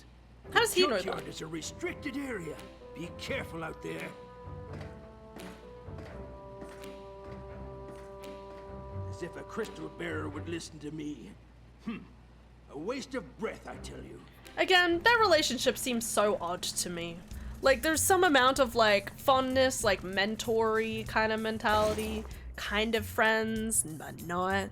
How does he know Junkyard that? is a restricted area. Be careful out there. As if a crystal bearer would listen to me. A waste of breath, I tell you. Again, their relationship seems so odd to me. Like, there's some amount of, like, fondness, like, mentor-y kind of mentality. Kind of friends, but not.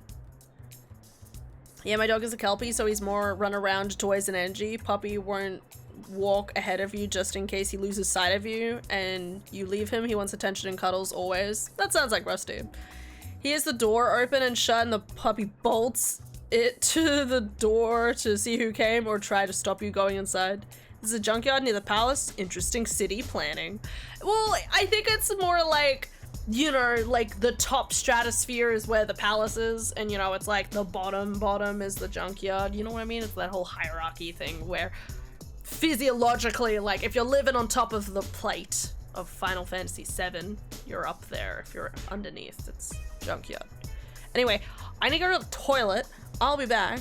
Yeah, my dog is a Kelpie, so he's more run around, toys, and energy. Puppy won't walk ahead of you just in case he loses sight of you, and you leave him. He wants attention and cuddles always. That sounds like Rusty. He has the door open and shut, and the puppy bolts it to the door to see who came or try to stop you going inside. This is a junkyard near the palace. Interesting city planning. Well, I think it's more like you know, like the top stratosphere is where the palace is, and you know, it's like the bottom is the junkyard. You know what I mean? It's that whole hierarchy thing where physiologically, like if you're living on top of the plate of Final Fantasy VII, you're up there. If you're underneath, it's junkyard. Anyway, I need to go to the toilet. I'll be back.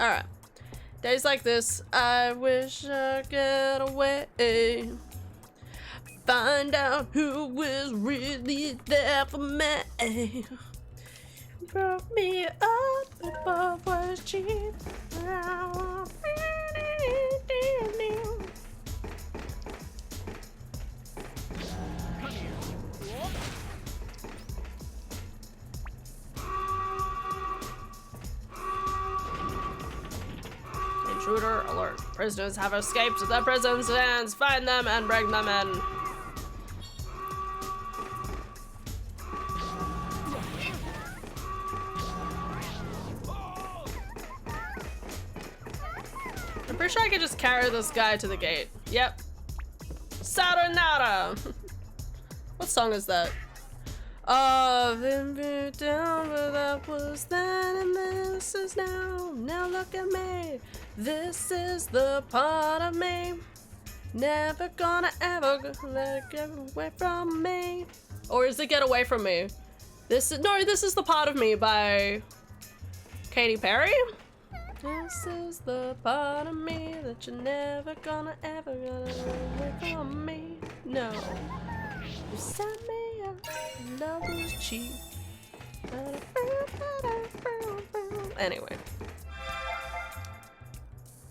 Alright. Days like this, I wish I could get away. Find out who is really there for me. Broke me up before it was cheap. Intruder alert. Prisoners have escaped the prison stands. Find them and bring them in. I'm pretty sure I could just carry this guy to the gate. Yep. Sayonara. What song is that? Been beat down, but that was then, and this is now. Now look at me. This is the part of me. Never gonna ever let it get away from me. Or is it Get Away From Me? This is the part of me by Katy Perry. This is the part of me that you're never gonna ever get away from me. No. You set me up, love was cheap. Anyway.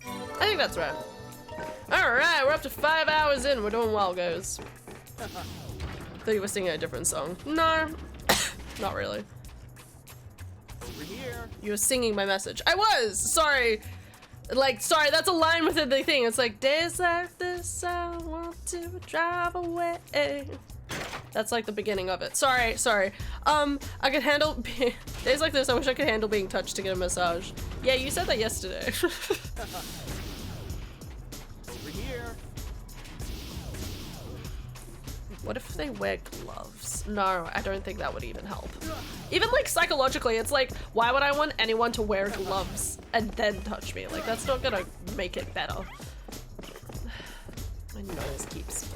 I think that's right. Alright, we're up to 5 hours in. We're doing well, guys. I thought you were singing a different song. No. Not really. Over here. You were singing my message. I was! Sorry. Like, sorry, that's a line within the thing. It's like, days like this, I want to drive away. That's like the beginning of it. Sorry. I could handle days like this. I wish I could handle being touched to get a massage. Yeah, you said that yesterday. Over here. What if they wear gloves? No, I don't think that would even help. Even like psychologically, it's like, why would I want anyone to wear gloves and then touch me? Like, that's not gonna make it better. My nose keeps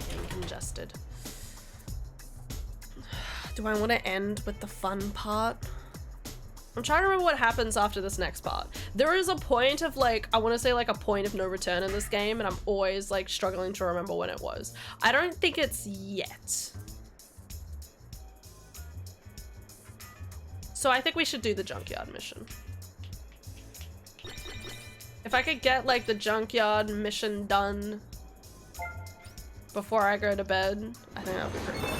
getting congested. Do I want to end with the fun part? I'm trying to remember what happens after this next part. There is a point of like, I want to say like a point of no return in this game, and I'm always like struggling to remember when it was. I don't think it's yet. So I think we should do the junkyard mission. If I could get like the junkyard mission done before I go to bed, I think that would be pretty cool.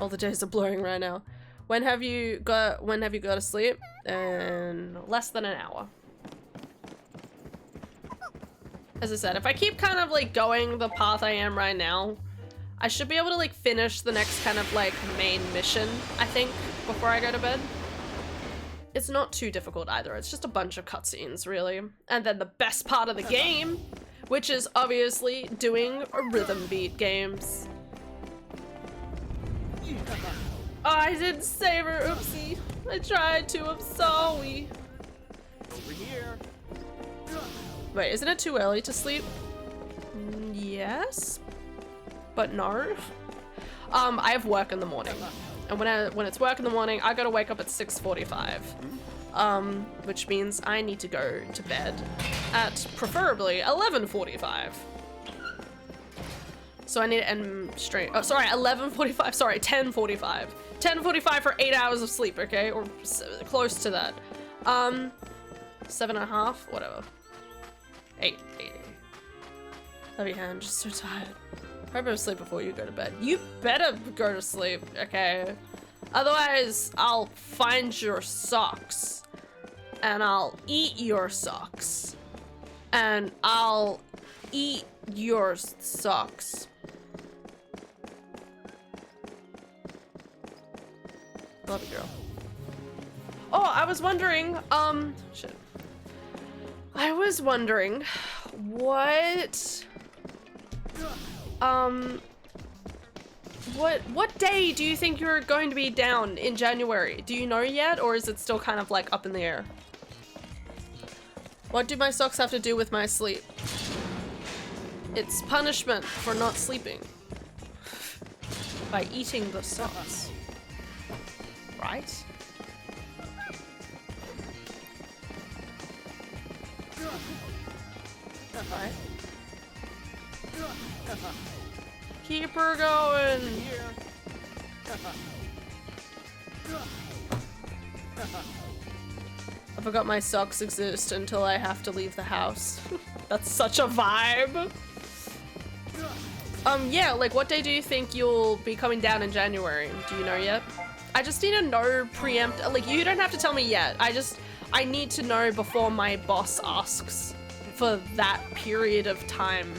All the days are blurring right now. When have you got to sleep? In less than an hour. As I said, if I keep kind of like going the path I am right now, I should be able to like finish the next kind of like main mission, I think, before I go to bed. It's not too difficult either. It's just a bunch of cutscenes, really. And then the best part of the game, which is obviously doing rhythm beat games. Oh, I didn't save her, oopsie. I tried to, I'm sorry. Over here. Wait, isn't it too early to sleep? Yes, but no. I have work in the morning. And when it's work in the morning, I gotta wake up at 6:45. Which means I need to go to bed at preferably 11:45. So I need to end straight. Oh, sorry, 11:45. Sorry, 10:45. 10:45 for 8 hours of sleep, okay? Or close to that. 7.5, whatever. 8. Love you, hand. Just so tired. Hope I sleep before you go to bed. You better go to sleep, okay? Otherwise, I'll find your socks. And I'll eat your socks. And I'll eat your socks. Love you, girl. Oh, I was wondering, shit. I was wondering what day do you think you're going to be down in January? Do you know yet, or is it still kind of like up in the air? What do my socks have to do with my sleep? It's punishment for not sleeping. By eating the socks. Right? Right. Keep her going. I forgot my socks exist until I have to leave the house. That's such a vibe. Yeah, like what day do you think you'll be coming down in January? Do you know yet? I just need to know preempt, like you don't have to tell me yet. I need to know before my boss asks for that period of time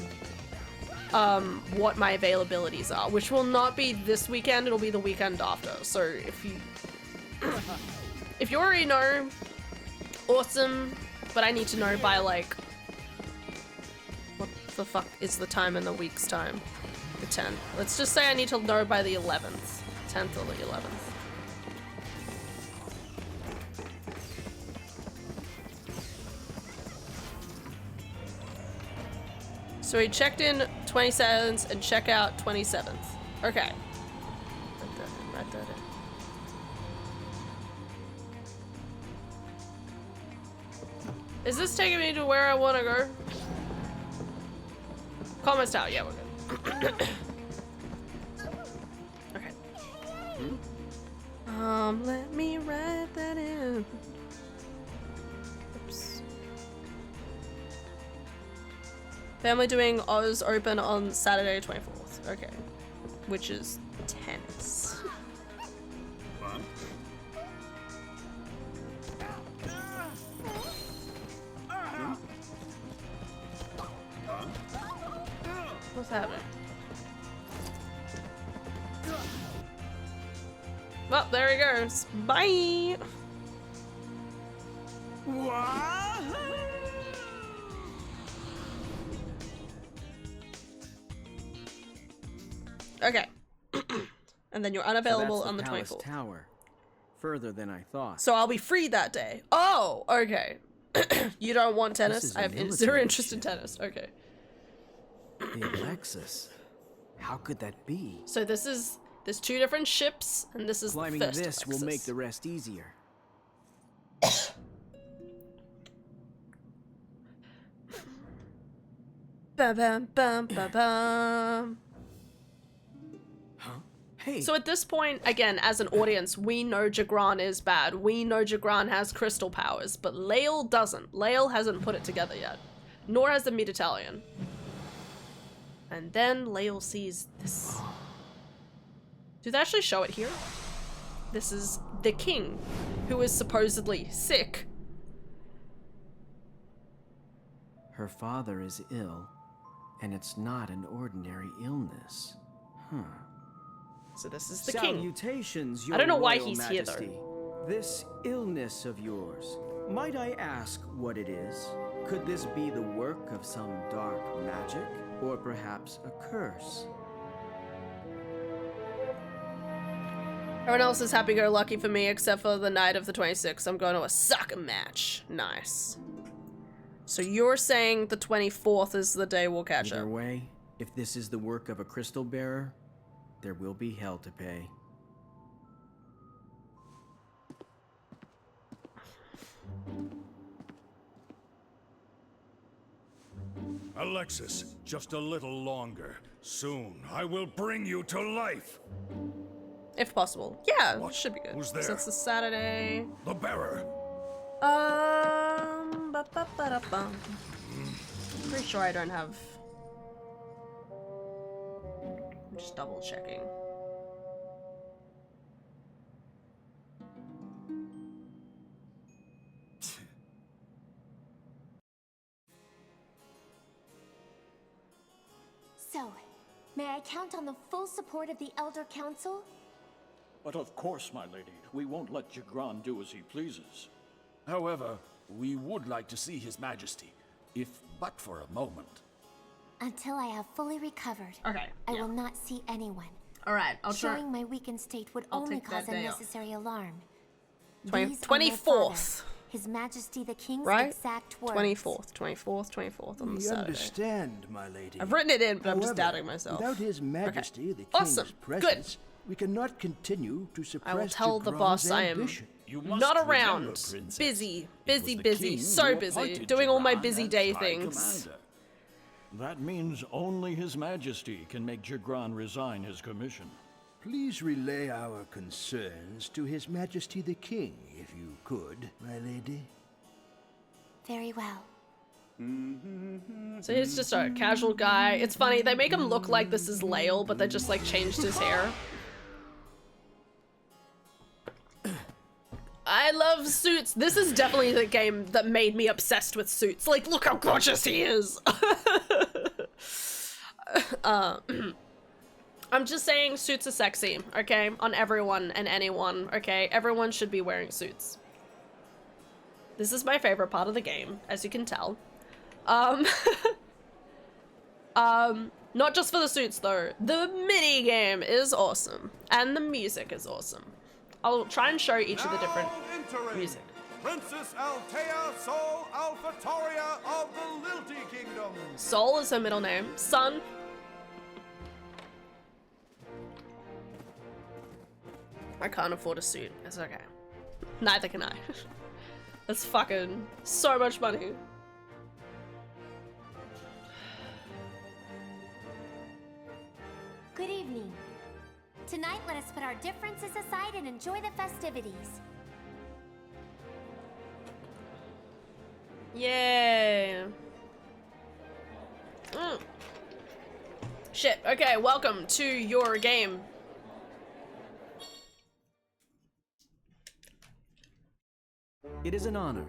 what my availabilities are, which will not be this weekend, it'll be the weekend after. So if you if you already know, awesome, but I need to know by like, what the fuck is the time in the week's time? The 10th. Let's just say I need to know by the 11th. 10th or the 11th. So we checked in 27th and check out 27th. Okay. Write that in. Is this taking me to where I want to go? Commerce Tower, yeah, we're good. Okay. Let me write that in. Oops. Family doing Oz Open on Saturday 24th. Okay. Which is tennis. What's happening? Well, there he goes. Bye! Okay. And then you're unavailable on the Palace 24th. Tower. Further than I thought. So I'll be free that day. Oh, okay. You don't want This tennis? is I a have zero military interest in ship. tennis. Okay. The Alexis. How could that be? So there's two different ships, and this is Climbing the first this will Alexis. make the rest easier. Bum, bum, bum, bum, bum. Hey, So at this point, again, as an audience, we know Jagran is bad. We know Jagran has crystal powers, but Lael doesn't. Lael hasn't put it together yet. Nor has the Mid-Italian. And then Lael sees this. Do they actually show it here? This is the king, who is supposedly sick. her father is ill, and it's not an ordinary illness. Huh. So this is the king. Salutations, Your I don't know why Royal he's here, though. Majesty. This illness of yours, might I ask what it is? Could this be the work of some dark magic, or perhaps a curse? Everyone else is happy-go-lucky for me, except for the night of the 26th. I'm going to a soccer match. Nice. So you're saying the 24th is the day we'll catch Either up. way, if this is the work of a crystal bearer, there will be hell to pay. Alexis, just a little longer. Soon, I will bring you to life. If possible. Yeah, What? it should be good. Who's there? So it's the Saturday. The bearer. Ba-ba-ba-da-bum. Pretty sure I don't have... I'm just double checking. So, may I count on the full support of the Elder Council? But of course, my lady, we won't let Jagran do as he pleases. However, we would like to see His Majesty, if but for a moment. Until I have fully recovered, Okay. I will not see anyone. Alright, I'll try. Showing my weakened state would I'll only take that cause day off. unnecessary alarm. 20 These are my 24th. father, His Majesty the King's Right? exact words. 24th on the We Saturday. understand, my lady. I've written it in, but I'm just However, doubting myself. Without His Majesty, the King's Awesome. Good. presence, we cannot continue to suppress I will tell the Jagran's boss I am ambition. You must not remember, around. Princess, Busy, it was busy, the busy. king So who busy. appointed Doing all my Jagran busy as day High things. Commander. That means only His Majesty can make Jagran resign his commission. Please relay our concerns to His Majesty the King, if you could, my lady. Very well. So he's just a casual guy. It's funny, they make him look like this is Lael, but they just like changed his hair. I love Suits. This is definitely the game that made me obsessed with Suits. Like, look how gorgeous he is. I'm just saying suits are sexy, okay? On everyone and anyone, okay? Everyone should be wearing suits. This is my favorite part of the game, as you can tell. Not just for the suits though. The mini game is awesome, and the music is awesome. I'll try and show each of the different music. Princess Altea Sol Alphatoria of the Lilty Kingdom. Sol is her middle name. Sun. I can't afford a suit. It's okay. Neither can I. That's fucking so much money. Good evening. Tonight, let us put our differences aside and enjoy the festivities. Yay. Shit. Okay, welcome to your game. It is an honor.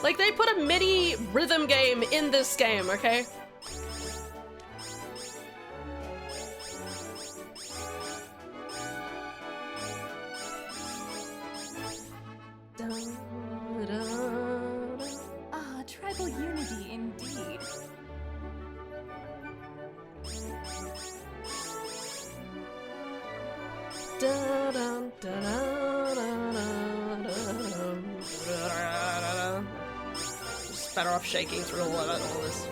Like, they put a MIDI rhythm game in this game, okay? Ah, tribal unity indeed. Just better off shaking through all this.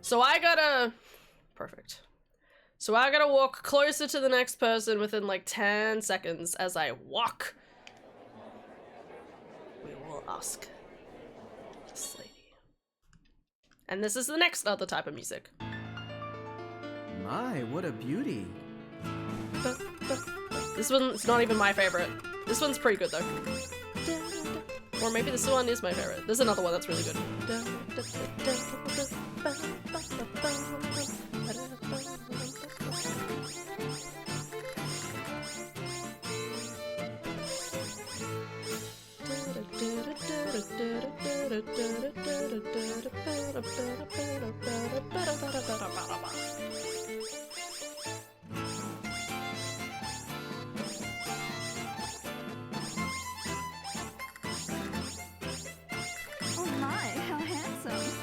So I gotta... Perfect. So I gotta walk closer to the next person within like 10 seconds. As I walk, we will ask this lady. And this is the next other type of music. My, what a beauty. This one's not even my favorite. This one's pretty good though. Or maybe this one is my favorite. There's another one that's really good. Oh my, how handsome.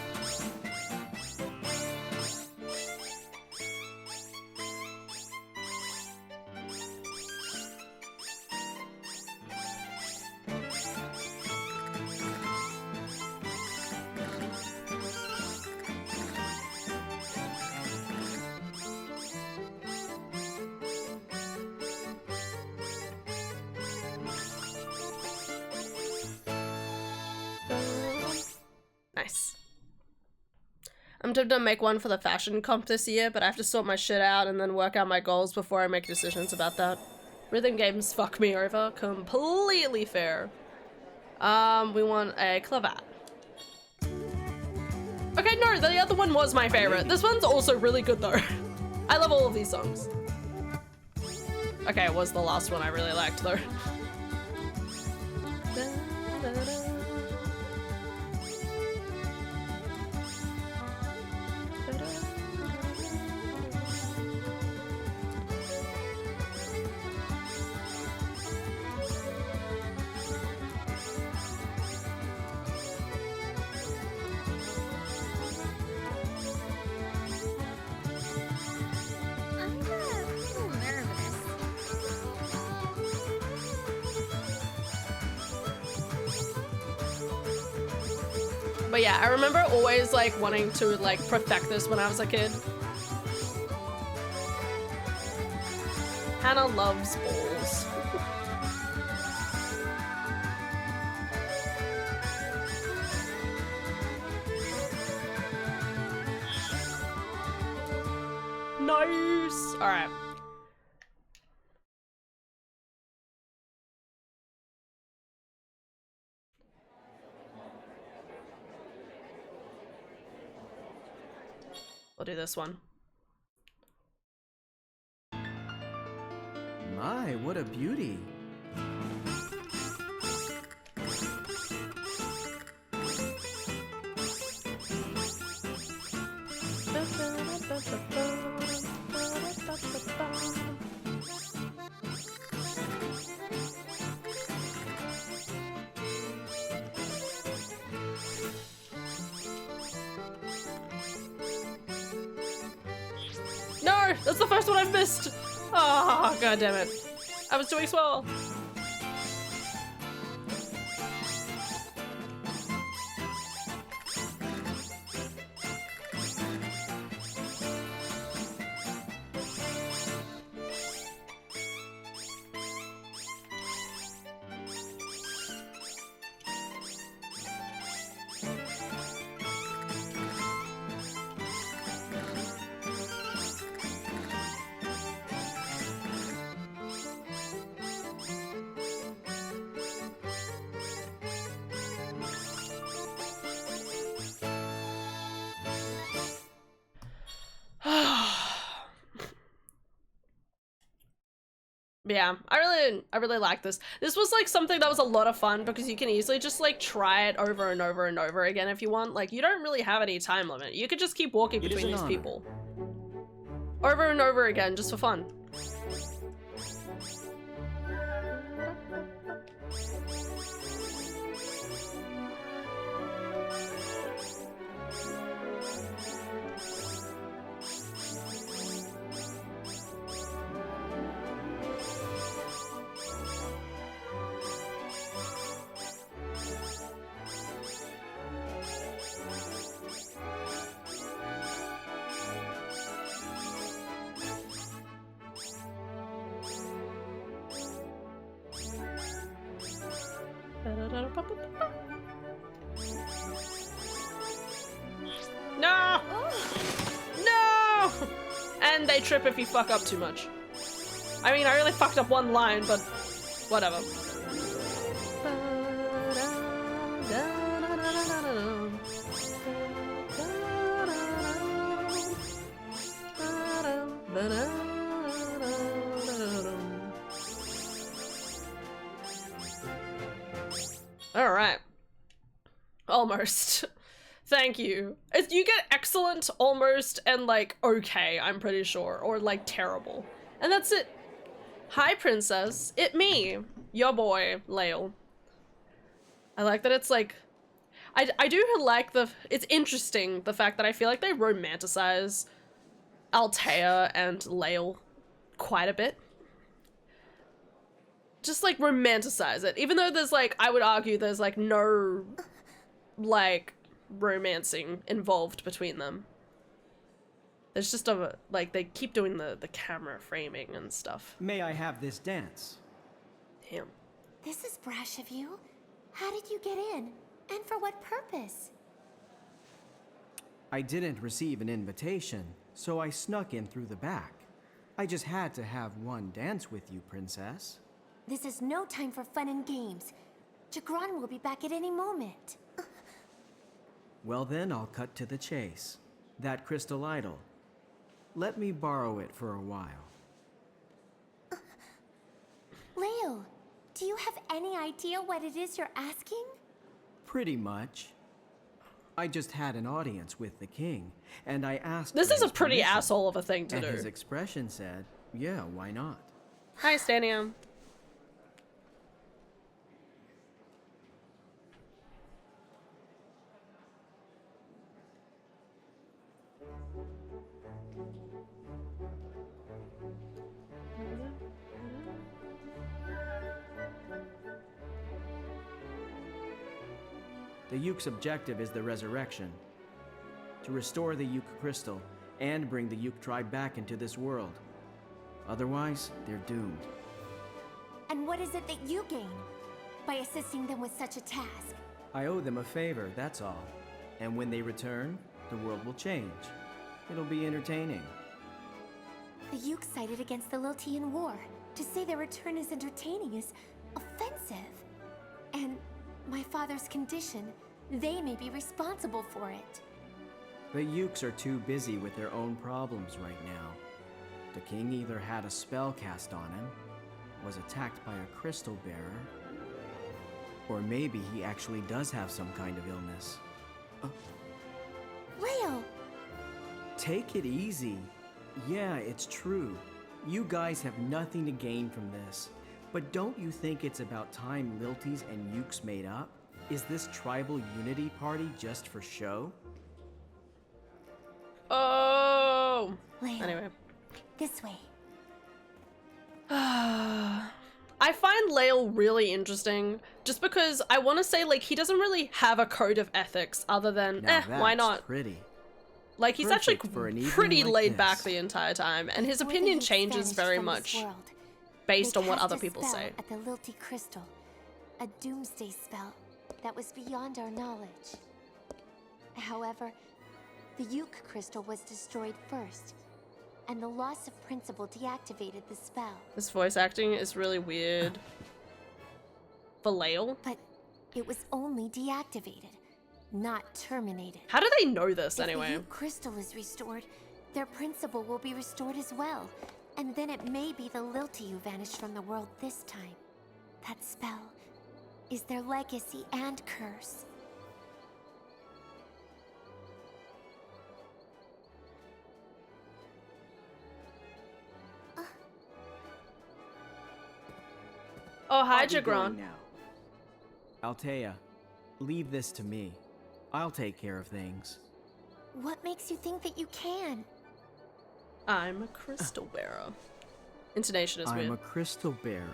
Nice. I'm tempted to make one for the fashion comp this year, but I have to sort my shit out and then work out my goals before I make decisions about that. Rhythm games fuck me over. Completely fair. We want a clavat. Okay, no, the other one was my favorite. This one's also really good though. I love all of these songs. Okay, it was the last one I really liked though. But yeah, I remember always like wanting to like perfect this when I was a kid. Hannah loves balls. Nice. All right. We'll do this one. My, what a beauty. No, that's the first one I've missed. Oh, god damn it. I was doing swell. Yeah, I really like this. This was like something that was a lot of fun because you can easily just like try it over and over and over again if you want. Like you don't really have any time limit. You could just keep walking between these people over and over again just for fun. No! No! And they trip if you fuck up too much. I mean, I really fucked up one line, but whatever. All right. Almost. Thank you. You get excellent, almost, and like okay, I'm pretty sure, or like terrible. And that's it. Hi, princess. It me, your boy, Lael. I like that it's like, I do like it's interesting, the fact that I feel like they romanticize Altea and Lael quite a bit. Just like romanticize it, even though there's like, I would argue there's like no like romancing involved between them. There's just a like they keep doing the camera framing and stuff. May I have this dance? Damn. This is brash of you. How did you get in? And for what purpose? I didn't receive an invitation, so I snuck in through the back. I just had to have one dance with you, princess. This is no time for fun and games. Jagran will be back at any moment. Well then, I'll cut to the chase. That crystal idol. Let me borrow it for a while. Leo, do you have any idea what it is you're asking? Pretty much. I just had an audience with the king, and I asked. This for is a his pretty permission, asshole of a thing to and do. his expression said, yeah, why not? Hi, Stanium. The Yuke's objective is the resurrection. To restore the Yuke crystal and bring the Yuke tribe back into this world. Otherwise, they're doomed. And what is it that you gain by assisting them with such a task? I owe them a favor, that's all. And when they return, the world will change. It'll be entertaining. The Yuke sided against the Liltian War. To say their return is entertaining is offensive. And my father's condition, they may be responsible for it. The Yukes are too busy with their own problems right now. The king either had a spell cast on him, was attacked by a crystal bearer, or maybe he actually does have some kind of illness. Leo! Take it easy. Yeah, it's true. You guys have nothing to gain from this. But don't you think it's about time Lilties and Yukes made up? Is this tribal unity party just for show? Oh. Leo, Anyway. this way. I find Lael really interesting just because I want to say, like, he doesn't really have a code of ethics other than, why not? Pretty. Like, he's Perfect actually for an evening pretty like laid this. back the entire time, and his Before the opinion Yukes changes vanished very from this much world, based they on what cast other a people spell say. at the Lilty Crystal, a doomsday spell that was beyond our knowledge. However, the Yuke crystal was destroyed first, and the loss of principle deactivated the spell. This voice acting is really weird. For Lael? But it was only deactivated, not terminated. How do they know this If anyway? the Yuke crystal is restored, their principle will be restored as well. And then it may be the Lilty who vanished from the world this time. That spell is their legacy and curse. Oh, hi, I'll be going Jagron. now. Altea, leave this to me. I'll take care of things. What makes you think that you can? I'm a crystal bearer. Intonation is weird. I'm a crystal bearer.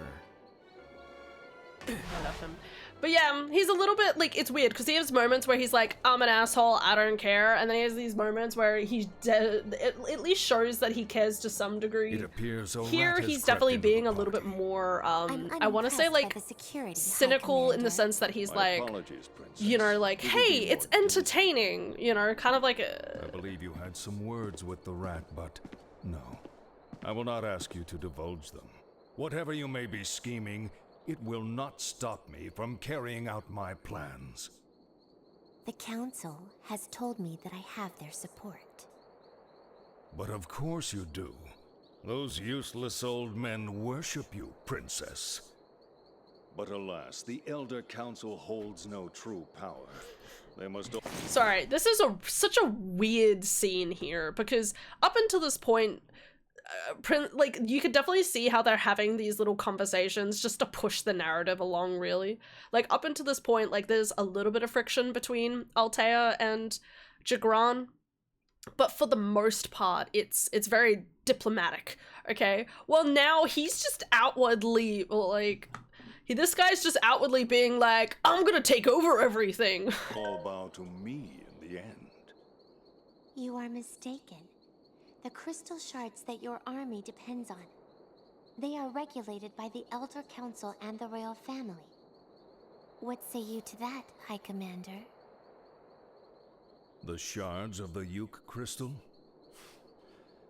I love him. But yeah, he's a little bit, like, it's weird because he has moments where he's like, I'm an asshole, I don't care. And then he has these moments where it at least shows that he cares to some degree. It appears a Here, rat has he's crept definitely into being the a little bit party. more, I'm I want to say, unimpressed by like, the security, High cynical in the Commander. sense that he's My like, apologies, Princess. you know, like, It would hey, be it's more entertaining, you know, kind of like I believe you had some words with the rat, but no. I will not ask you to divulge them. Whatever you may be scheming, it will not stop me from carrying out my plans. The Council has told me that I have their support. But of course you do. Those useless old men worship you, Princess. But alas, the Elder Council holds no true power. They must... Sorry, this is such a weird scene here because up until this point, like, you could definitely see how they're having these little conversations just to push the narrative along, really. Like, up until this point, like, there's a little bit of friction between Altea and Jagran, but for the most part, it's very diplomatic, okay? Well, now he's just outwardly, like, this guy's just outwardly being like, I'm gonna take over everything. all bow to me in the end. You are mistaken. The crystal shards that your army depends on. They are regulated by the Elder Council and the royal family. What say you to that, High Commander? The shards of the Yuke crystal?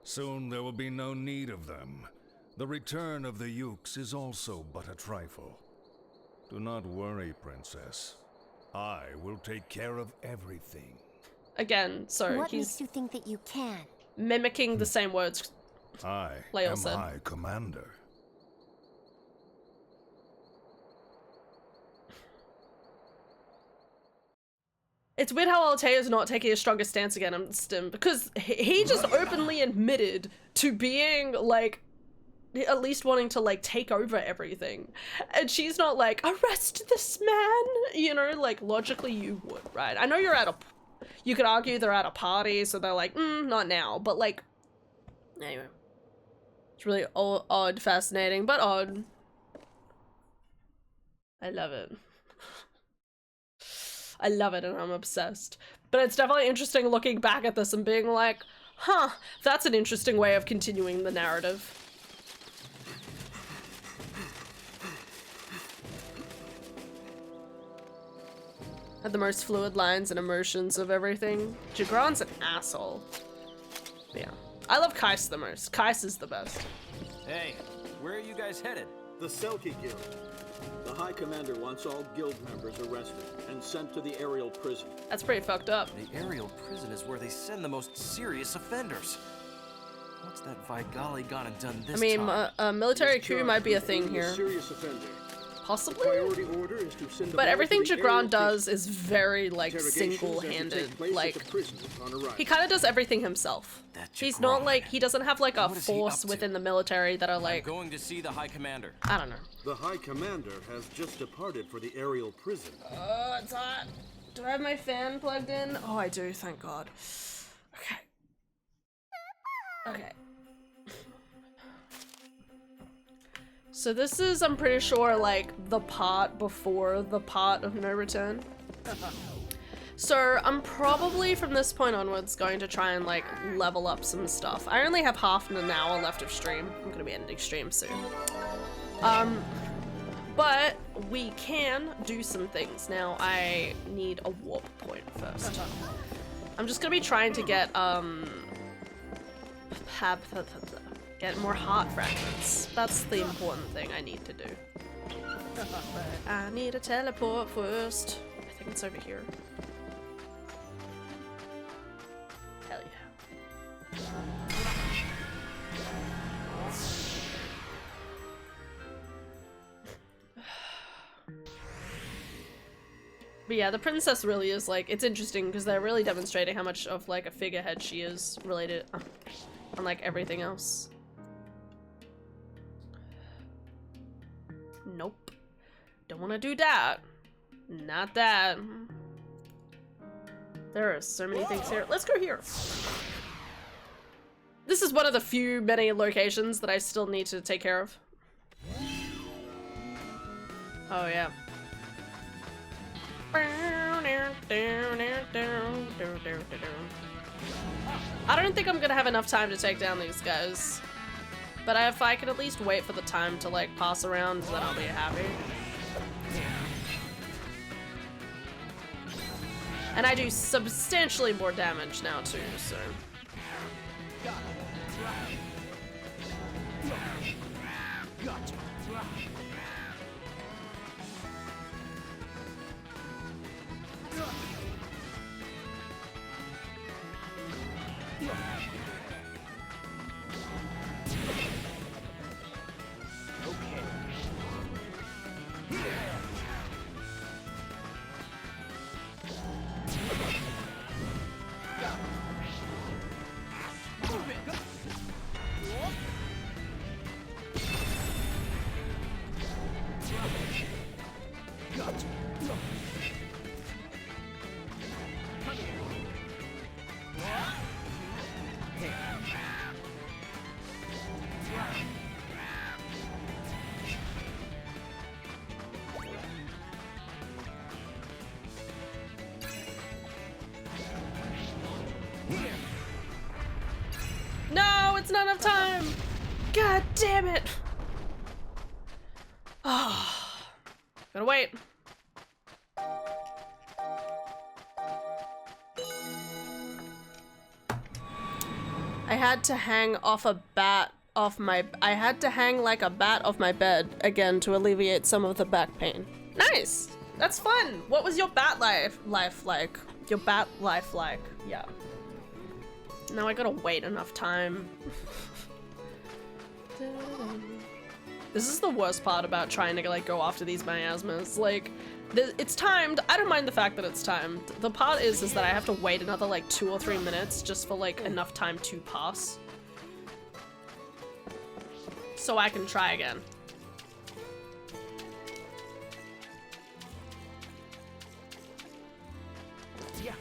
Soon there will be no need of them. The return of the Yukes is also but a trifle. Do not worry, Princess. I will take care of everything. Again, so What he's makes you think that you can? mimicking the same words. I Lael am said. High Commander. It's weird how Altea is not taking a stronger stance against him because he just openly admitted to being like, at least wanting to like take over everything, and she's not like, arrest this man, you know, like logically you would, right? I know you could argue they're at a party, so they're like, not now, but like, anyway, it's really odd, fascinating, but odd. I love it. I love it and I'm obsessed. But it's definitely interesting looking back at this and being like, huh, that's an interesting way of continuing the narrative. Had the most fluid lines and emotions of everything. Jagron's an asshole. But yeah. I love Kais the most. Kais is the best. Hey, where are you guys headed? The Selkie Guild. The High Commander wants all guild members arrested and sent to the aerial prison. That's pretty fucked up. The aerial prison is where they send the most serious offenders. What's that Vigali gone and done this I mean, time? a military coup might be a thing here. Serious offender. Possibly? Priority order is to send But everything to the Jagron aerial does is very, like, Interrogations are to single-handed. take place Like, at the prison upon arrival. he kind of does everything himself. That He's not, Jagron. like, he doesn't have, like, a What is he force up to? within the military that are, I'm like, going to see the High Commander. I don't know. The High Commander has just departed for the aerial prison. Oh, it's hot. Do I have my fan plugged in? Oh, I do, thank God. Okay. Okay. So this is, I'm pretty sure, like, the part before the part of no return. So I'm probably, from this point onwards, going to try and, like, level up some stuff. I only have half an hour left of stream. I'm gonna be ending stream soon. But we can do some things. Now, I need a warp point first. I'm just gonna be trying to get, get more heart fragments. That's the important thing I need to do. I need a teleport first. I think it's over here. Hell yeah. But yeah, the princess really is, like, it's interesting because they're really demonstrating how much of, like, a figurehead she is related, unlike everything else. Nope. Don't want to do that. Not that. There are so many things here. Let's go here. This is one of the many locations that I still need to take care of. Oh, yeah. I don't think I'm gonna have enough time to take down these guys. But if I can at least wait for the time to, like, pass around, then I'll be happy. And I do substantially more damage now, too, so... No, it's not enough time! God damn it! Oh, gotta wait. I had to hang off a bat off my- I had to hang like a bat off my bed again to alleviate some of the back pain. Nice! That's fun! What was your bat life like? Your bat life like? Yeah. Now I gotta wait enough time. This is the worst part about trying to, like, go after these miasmas. Like, it's timed. I don't mind the fact that it's timed. The part is that I have to wait another, like, 2 or 3 minutes just for, like, enough time to pass. So I can try again. Yeah.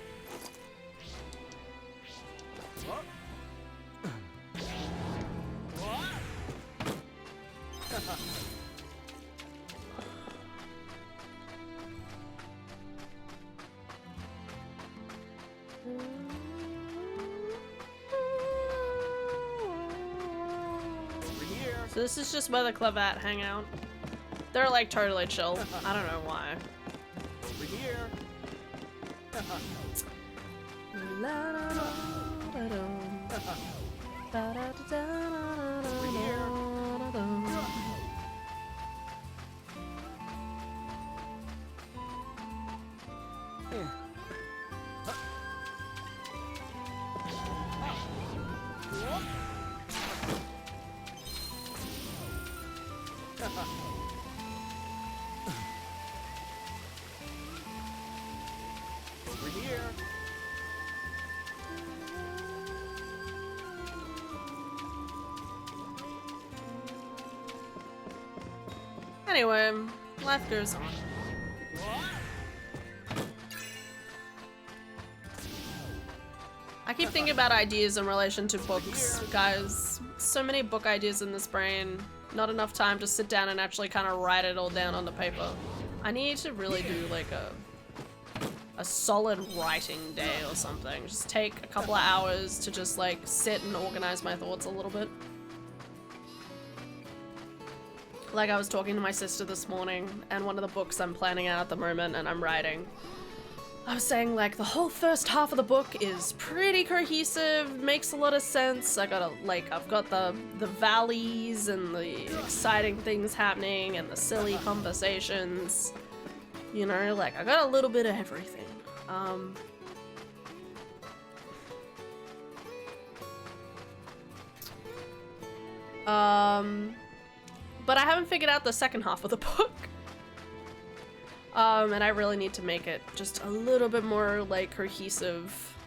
So this is just where the Clavat hang out. They're like totally chill. I don't know why. Over here. Over here. Anyway, life goes on. I keep thinking about ideas in relation to books, guys. So many book ideas in this brain. Not enough time to sit down and actually kind of write it all down on the paper. I need to really do like a solid writing day or something. Just take a couple of hours to just like sit and organize my thoughts a little bit. Like I was talking to my sister this morning, and one of the books I'm planning out at the moment and I'm writing, I was saying like the whole first half of the book is pretty cohesive, makes a lot of sense. I've got the valleys and the exciting things happening and the silly conversations. You know, like I got a little bit of everything. But I haven't figured out the second half of the book. And I really need to make it just a little bit more like cohesive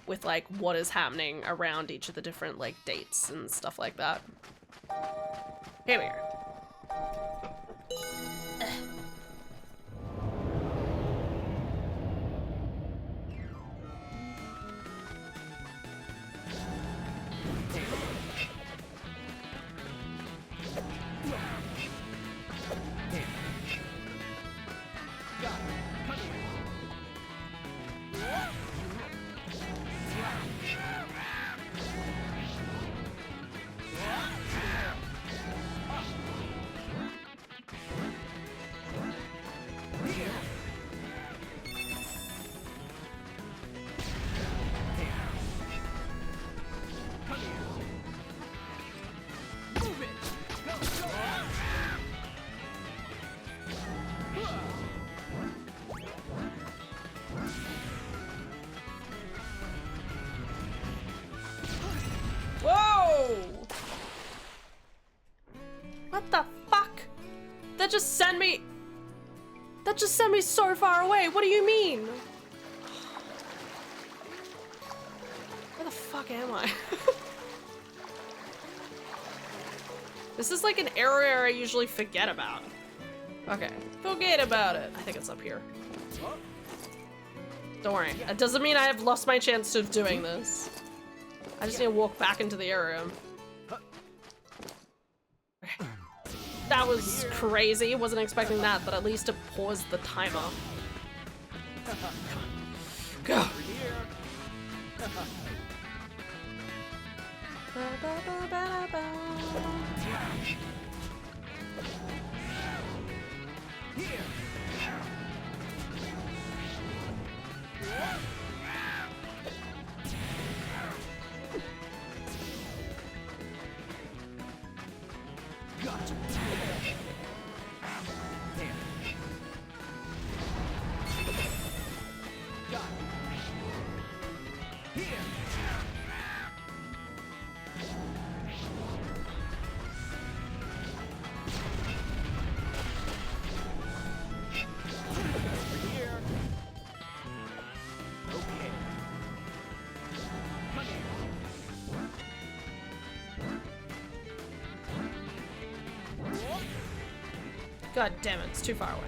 with like what is happening around each of the different like dates and stuff like that. Here we are. That just sent me so far away. What do you mean? Where the fuck am I? This is like an area I usually forget about. Okay, forget about it. I think it's up here. Don't worry. That doesn't mean I have lost my chance of doing this. I just need to walk back into the area. That was crazy. Wasn't expecting that, but at least it paused the timer. Go. God damn it, it's too far away.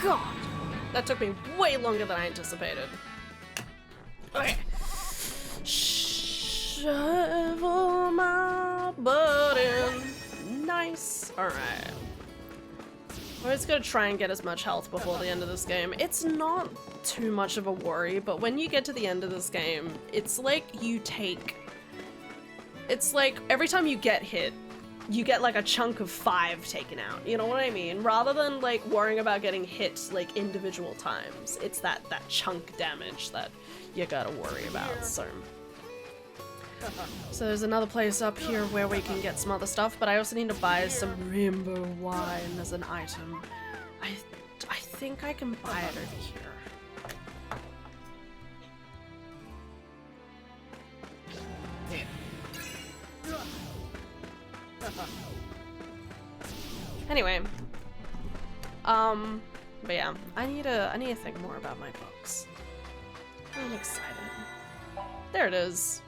God! That took me way longer than I anticipated. Okay. Shovel my butt in. Nice. Alright. We're just gonna try and get as much health before the end of this game. It's not too much of a worry, but when you get to the end of this game, it's like you take... It's like every time you get hit, you get like a chunk of 5 taken out. You know what I mean? Rather than like worrying about getting hit like individual times, it's that chunk damage that you gotta worry about, so there's another place up here where we can get some other stuff, but I also need to buy some rainbow wine as an item. I think I can buy it over here. Anyway, but yeah, I need to think more about my books. I'm excited. There it is.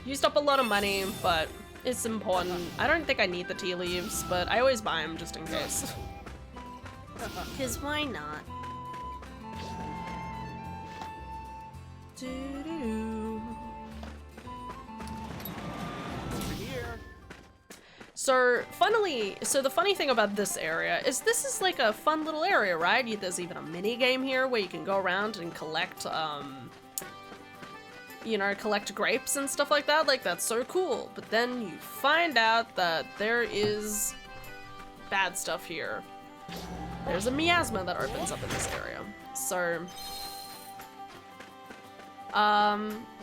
Used up a lot of money, but it's important. I don't think I need the tea leaves, but I always buy them just in case. Cause why not? Doo-doo-doo. So, the funny thing about this area is this is like a fun little area, right? There's even a mini game here where you can go around and collect, you know, collect grapes and stuff like that. Like, that's so cool. But then you find out that there is bad stuff here. There's a miasma that opens up in this area. So,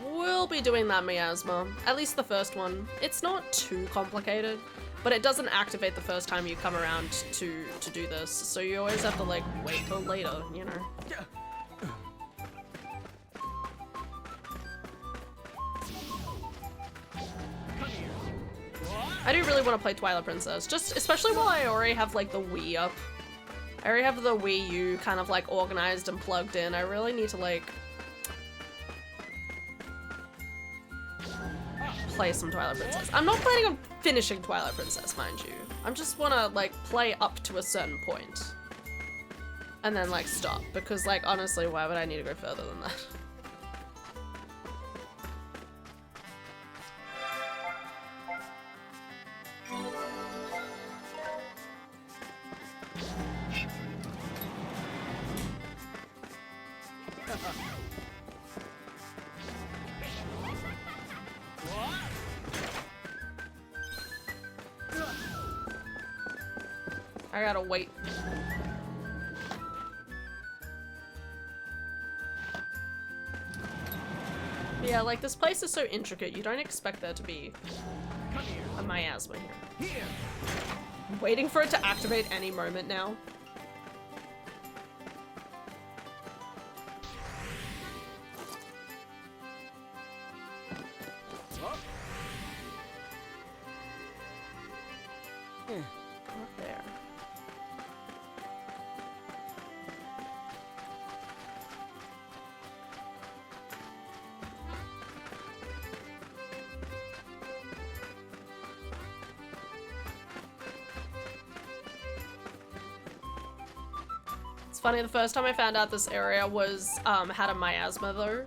we'll be doing that miasma. At least the first one. It's not too complicated, but it doesn't activate the first time you come around to do this. So you always have to, like, wait till later, you know? I do really want to play Twilight Princess, just especially while I already have like the Wii up. I already have the Wii U kind of like organized and plugged in. I really need to like play some Twilight Princess. I'm not planning on finishing Twilight Princess, mind you. I just want to like play up to a certain point and then like stop, because like honestly, why would I need to go further than that? I gotta wait. Yeah, like this place is so intricate, you don't expect there to be a miasma here. I'm waiting for it to activate any moment now. Not there. It's funny, the first time I found out this area was had a miasma though.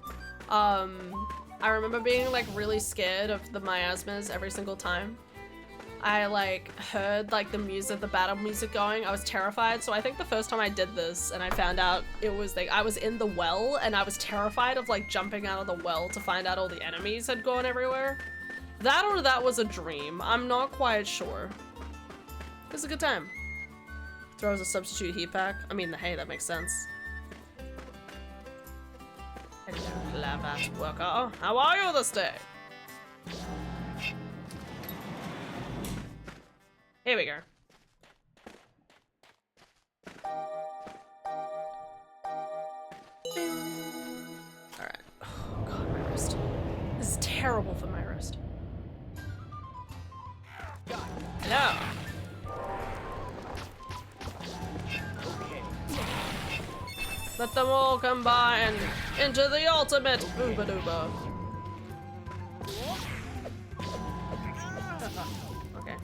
I remember being like really scared of the miasmas every single time I like heard like the music, the battle music going. I was terrified. So I think the first time I did this and I found out it was like I was in the well and I was terrified of like jumping out of the well to find out all the enemies had gone everywhere. That or that was a dream. I'm not quite sure. It was a good time. Throws a substitute heat pack. I mean, hey, that makes sense. Hello, clever worker. How are you this day? Here we go. Alright. Oh god, my wrist. This is terrible for my wrist. Hello. Let them all combine into the ultimate Ooba Dooba. Okay.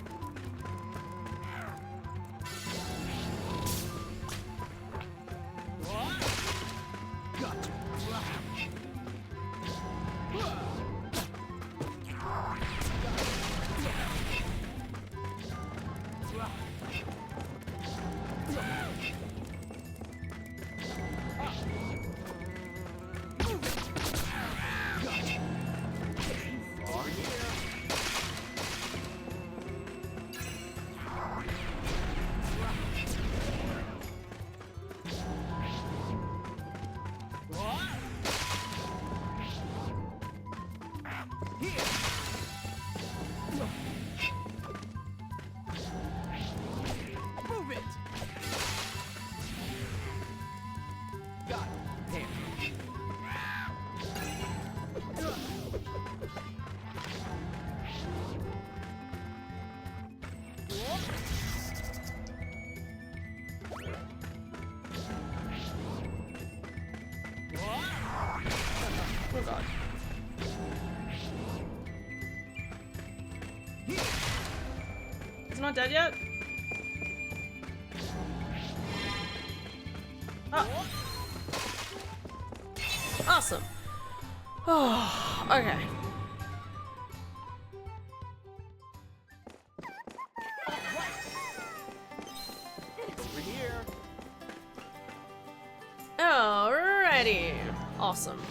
Oh god. He's not dead yet? Oh. Awesome. Oh, okay. Over here. Alrighty. Awesome.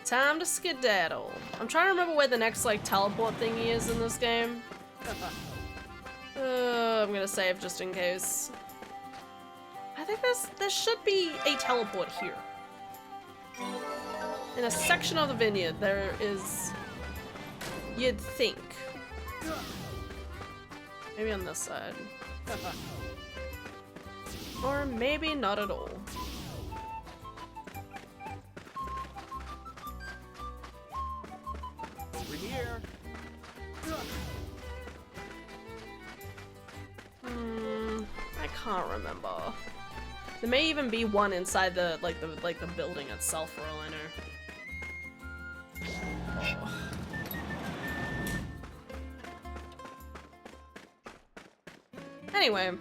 Time to skedaddle. I'm trying to remember where the next, like, teleport thingy is in this game. I'm gonna save just in case. I think there should be a teleport here. In a section of the vineyard, there is... You'd think. Maybe on this side. Or maybe not at all. Over here. I can't remember. There may even be one inside the the building itself for all I know. Oh. Anyway,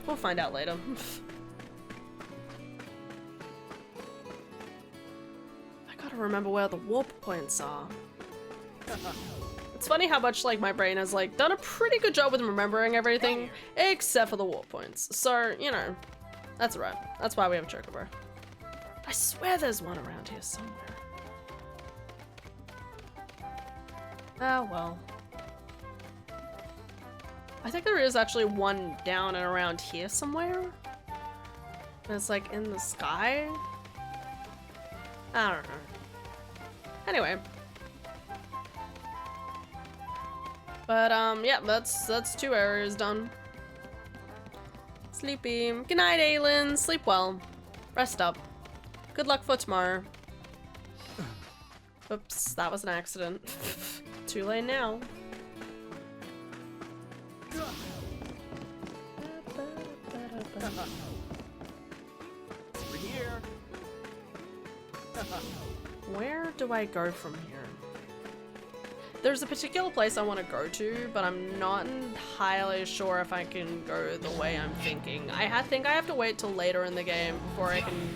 we'll find out later. I gotta remember where the warp points are. It's funny how much like my brain has like done a pretty good job with remembering everything except for the warp points. So, you know, that's right. That's why we have a chocobo. I swear there's one around here somewhere. Oh well. I think there is actually one down and around here somewhere. And it's like in the sky. I don't know. Anyway. But yeah, that's 2 areas done. Sleepy. Good night, Aelin. Sleep well. Rest up. Good luck for tomorrow. Oops, that was an accident. Too late now. Over here. Where do I go from here? There's a particular place I want to go to, but I'm not entirely sure if I can go the way I'm thinking. I think I have to wait till later in the game before I can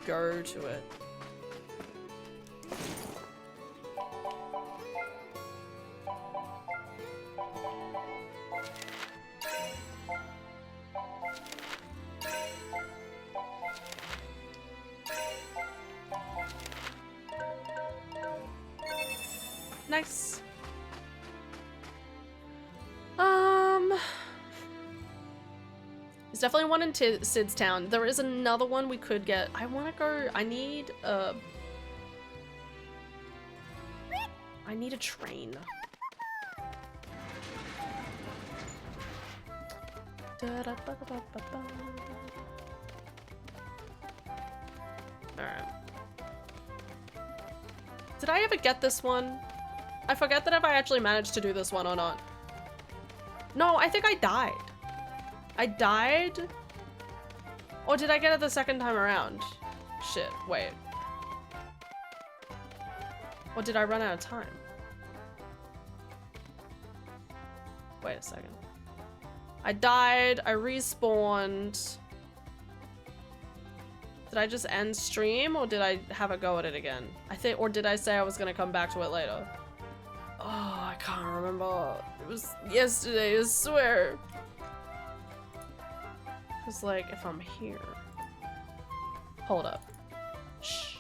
go to it. Nice. There's definitely one in Sid's Town. There is another one we could get. I want to go. I need a train. Alright. Did I ever get this one? I forget that if I actually managed to do this one or not. No, I think I died. I died? Or did I get it the second time around? Shit, wait. Or did I run out of time? Wait a second. I died, I respawned. Did I just end stream or did I have a go at it again? Or did I say I was gonna come back to it later? Oh, I can't remember. It was yesterday, I swear. It's like, if I'm here. Hold up. Shh.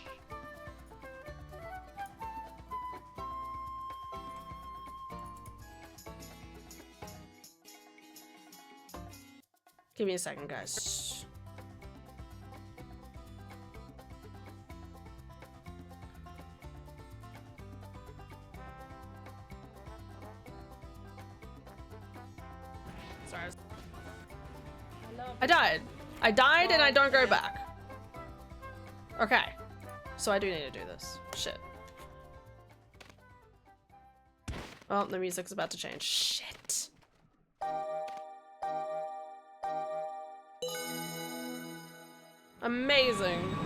Give me a second, guys. Sorry. I died. I died and I don't go back. Okay. So I do need to do this. Shit. Oh, the music's about to change. Shit. Amazing.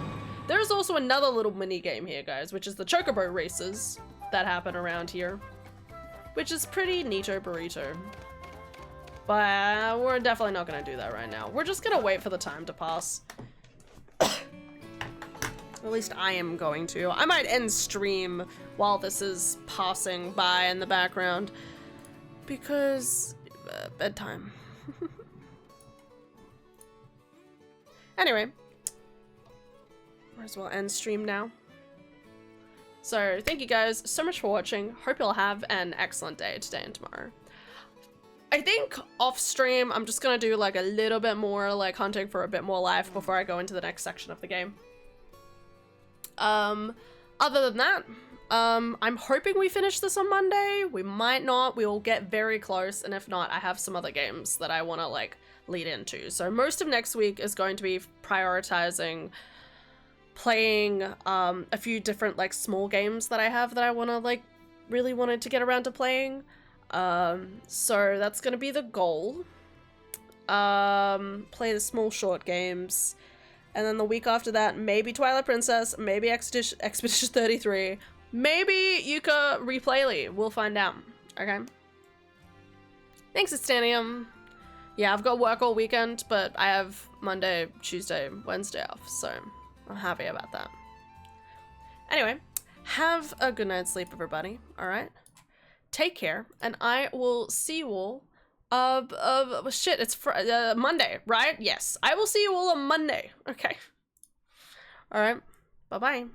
There's also another little mini game here, guys, which is the Chocobo races that happen around here, which is pretty neato burrito. But we're definitely not gonna do that right now. We're just gonna wait for the time to pass. At least I am going to. I might end stream while this is passing by in the background because bedtime. Anyway, might as well end stream now. So thank you guys so much for watching. Hope you'll have an excellent day today and tomorrow. I think off stream, I'm just gonna do like a little bit more like hunting for a bit more life before I go into the next section of the game. Other than that, I'm hoping we finish this on Monday. We might not, we will get very close. And if not, I have some other games that I want to like lead into. So most of next week is going to be prioritizing playing, a few different like small games that I have that I want to like really wanted to get around to playing. So that's gonna be the goal. Play the small short games, and then the week after that, maybe Twilight Princess, maybe Expedition 33, maybe Yuka Replayly. We'll find out. Okay. Thanks, Estanium. Yeah, I've got work all weekend, but I have Monday, Tuesday, Wednesday off, so I'm happy about that. Anyway, have a good night's sleep, everybody. All right. Take care, and I will see you all, shit, it's Monday, right? Yes, I will see you all on Monday, okay? All right, bye-bye.